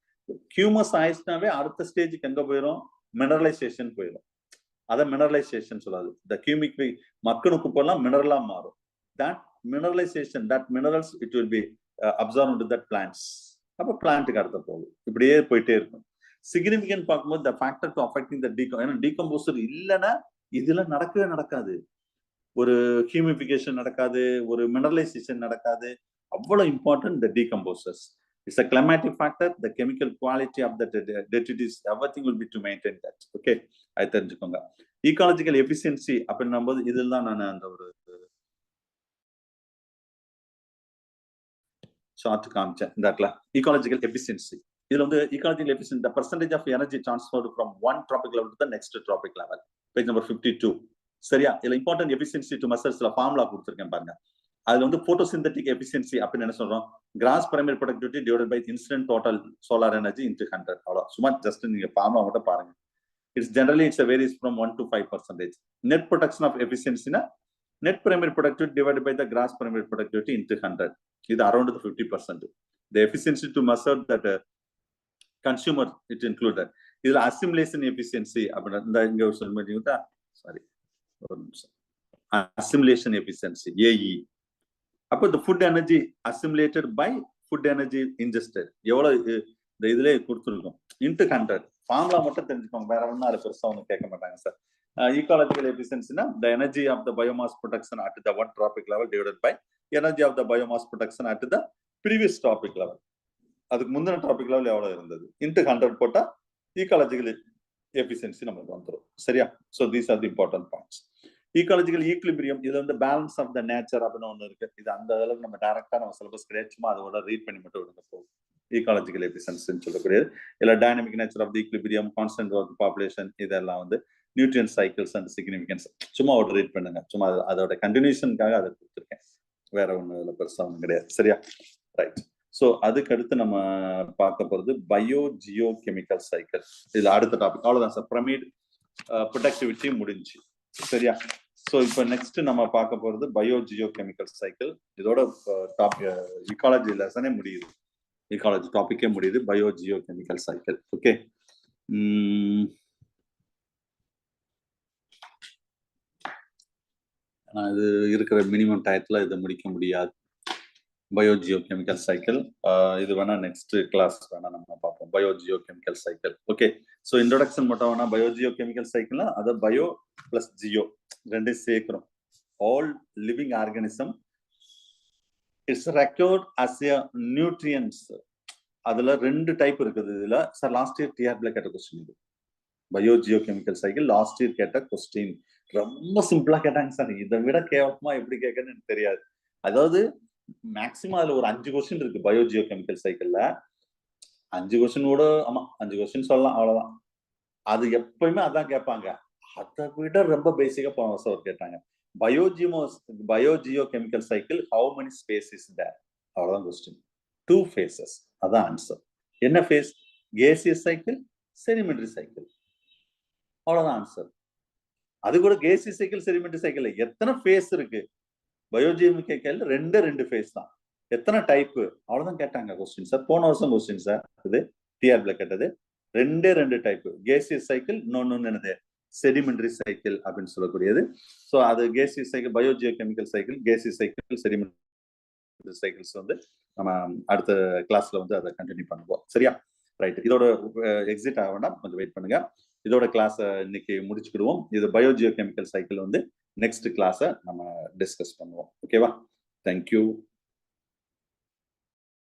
S1: ஹியூமஸ் ஆயிடுச்சுனாவே அடுத்த ஸ்டேஜுக்கு எங்க போயிடும், மினரலைசேஷன் போயிடும். அத மினரலைசேஷன் சொல்லாது. த கியூமிக் மக்கனு குப்பெல்லாம் மினரலா மாறும். That mineralisation, that minerals it will be absorb into that plants. அப்ப பிளான்ட்டுக்கு அடுத்த போகும். இப்படியே போயிட்டே இருக்கும். சிக்னிஃபிகன்ட் பார்க்கும்போது த factor to affecting the decomposer இல்லைன்னா இதுல நடக்கவே நடக்காது. ஒரு ஹியூமிஃபிகேஷன் நடக்காது, ஒரு மினரலைசேஷன் நடக்காது. அவ்வளவு important the decomposers. It's a climatic factor, the chemical quality of the detritus, everything will be to maintain that. Okay, I தெரிஞ்சுக்கோங்க. ecological efficiency அப்படின்னும்போது இதில் தான் நான் அந்த ஒரு சார்ட் காமிச்சேன். இந்த ecological efficiency, இதுல வந்து ecological efficiency, the percentage of energy transferred from one tropic level to the next tropic level, page number 52. சரியா? இதுல இம்பார்ட்டன்ட் எஃபிஷியன்சி டு மெஷர்ஸ்ல ஃபார்முலா கொடுத்துருக்கேன் பாருங்க. அதுல வந்து போட்டோசிந்தட்டிக் எஃபிஷியன்சி அப்படின்னு என்ன சொல்றோம், gross primary productivity divided by incident total solar energy into 100. அவ்வளோ. சும்மா ஜஸ்ட் நீங்க ஃபார்முலா மட்டும் பாருங்க. It's generally it's varies from 1 to 5%. Net production of எஃபிஷியன்சினா net primary productivity divided by the gross primary productivity into 100. இது around 50%. The efficiency to measure that consumer it included. இதுல assimilation efficiency அப்படின்னு இங்க சொல்லிட்டா, sorry ஒரு நிமிஷம், assimilation efficiency AE. அப்போ இந்த food energy assimilated by food energy ingested எவ்வளவு இந்த இதுல கொடுத்துருக்கோம் இன்டு 100. ஃபார்முலா மட்டும் தெரிஞ்சுக்கோங்க, வேற ஒன்றும் அது பெருசா ஒன்றும் கேட்க மாட்டாங்க sir. ecological efficiency-னா the energy of the biomass production at the one tropic level divided by energy of the biomass production at the previous tropic level. அதுக்கு முந்தின tropic level எவ்வளவு இருந்தது இன்டு 100 போட்டா ecological efficiency நமக்கு வந்துடும். சரியா? So these are the important points. ecological equilibrium, இது வந்து பேலன்ஸ் ஆஃப் த நேச்சர் அப்படின்னு ஒண்ணு இருக்கு. இது அந்த அளவுக்கு நம்ம டைரக்டா நம்ம சிலபஸ் கிடையாது, சும்மா அதோட ரீட் பண்ணி மட்டும் விடுங்க போகும். ecological efficiency சொல்லக்கூடியது இல்ல dynamic nature of the equilibrium, constant of the population, இதெல்லாம் வந்து நியூட்ரியன் சைக்கிள்ஸ் அண்ட் சிக்னிஃபிகன்ஸ் சும்மா ஒரு ரீட் பண்ணுங்க. சும்மா அதோட கண்டினியூஷனுக்காக அதை கொடுத்துருக்கேன், வேற ஒண்ணு இதுல பெருசா ஒன்றும் கிடையாது. சரியா? ரைட். ஸோ அதுக்கு அடுத்து நம்ம பார்க்க போறது பயோ ஜியோ கெமிக்கல் சைக்கிள். இதுல அடுத்த டாபிக் அவ்வளவுதான் சார். பிரமிட் ப்ரொடக்டிவிட்டி முடிஞ்சு சரியா. ஸோ இப்போ நெக்ஸ்ட் நம்ம பார்க்க போறது பயோ ஜியோ கெமிக்கல் சைக்கிள். இதோட இக்காலஜி லெசனே முடியுது, இக்காலஜி டாபிக்கே முடியுது. Bio Jio chemical cycle. Okay, இது இருக்கிற மினிமம் டயத்துல இதை முடிக்க முடியாது. பயோ ஜியோ கெமிக்கல் சைக்கிள் இது வேணா நெக்ஸ்ட் கிளாஸ் வேணா நம்ம பார்ப்போம். Bio Jio chemical cycle. Okay, so introduction மட்டும் வேணா பயோ ஜியோ கெமிக்கல் சைக்கிள்னா அதை பயோ பிளஸ் ஜியோ ரெண்டையும் சேர்க்கிறோம். All living organism its record as a nutrients. அதுல 2 டைப் இருக்குது. இதுல சார் லாஸ்ட் இயர் டிஆர்பில கேட்ட கொஸ்டின் இது. Bio Jio chemical cycle last year கேட்ட கொஸ்டின் ரொம்ப சிம்பிளா கேட்டாங்க சார். இதை விட கேவலமா எப்படி கேட்கன்னு எனக்கு தெரியாது. அதாவது மேக்சிமம் அதுல ஒரு 5 கொஸ்டின் இருக்கு பயோ ஜியோ கெமிக்கல் சைக்கிள்ல. 5 கொஸ்டின் கூட, ஆமா 5 கொஸ்டின் சொல்லலாம், அவ்வளவுதான். அது எப்பயுமே அதான் கேட்பாங்க. அதை விட ரொம்ப பேசிக்கா போன வருஷம் ஒரு கேட்டாங்க, biogeochemical cycle how many species there, அவ்வளவுதான் கொஸ்டின். 2 phases, அதான் ஆன்சர். என்ன phase? Gaseous cycle, sedimentary cycle, அவ்வளவுதான் ஆன்சர். அது கூட கேசியஸ் சைக்கிள் செடிமெண்டரி சைக்கிள் எத்தனை ஃபேஸ் இருக்கு? பயோஜியமிக்கல் 2 ஃபேஸ் தான். எத்தனை டைப், அவ்வளவுதான் கேட்டாங்க கொஸ்டின் சார். போன வருஷம் கொஸ்டின் சார் இது டிஆர்பில கேட்டது. 2 டைப், கேசியஸ் சைக்கிள், இன்னொன்னு என்னது செடிமெண்டரி சைக்கிள் அப்படின்னு சொல்லக்கூடியது. ஸோ அது gaseous cycle, biogeochemical cycle, gaseous cycle, sedimentary cycles வந்து நம்ம அடுத்த கிளாஸ்ல வந்து அதை கண்டினியூ பண்ணுவோம். சரியா, ரைட். இதோட எக்ஸிட் ஆக வேண்டாம், கொஞ்சம் வெயிட் பண்ணுங்க. இதோட கிளாஸ் இன்னைக்கு முடிச்சுக்கிடுவோம். இது பயோஜியோ கெமிக்கல் சைக்கிள் வந்து நெக்ஸ்ட் கிளாஸை நம்ம டிஸ்கஸ் பண்ணுவோம். ஓகேவா? தேங்க்யூ.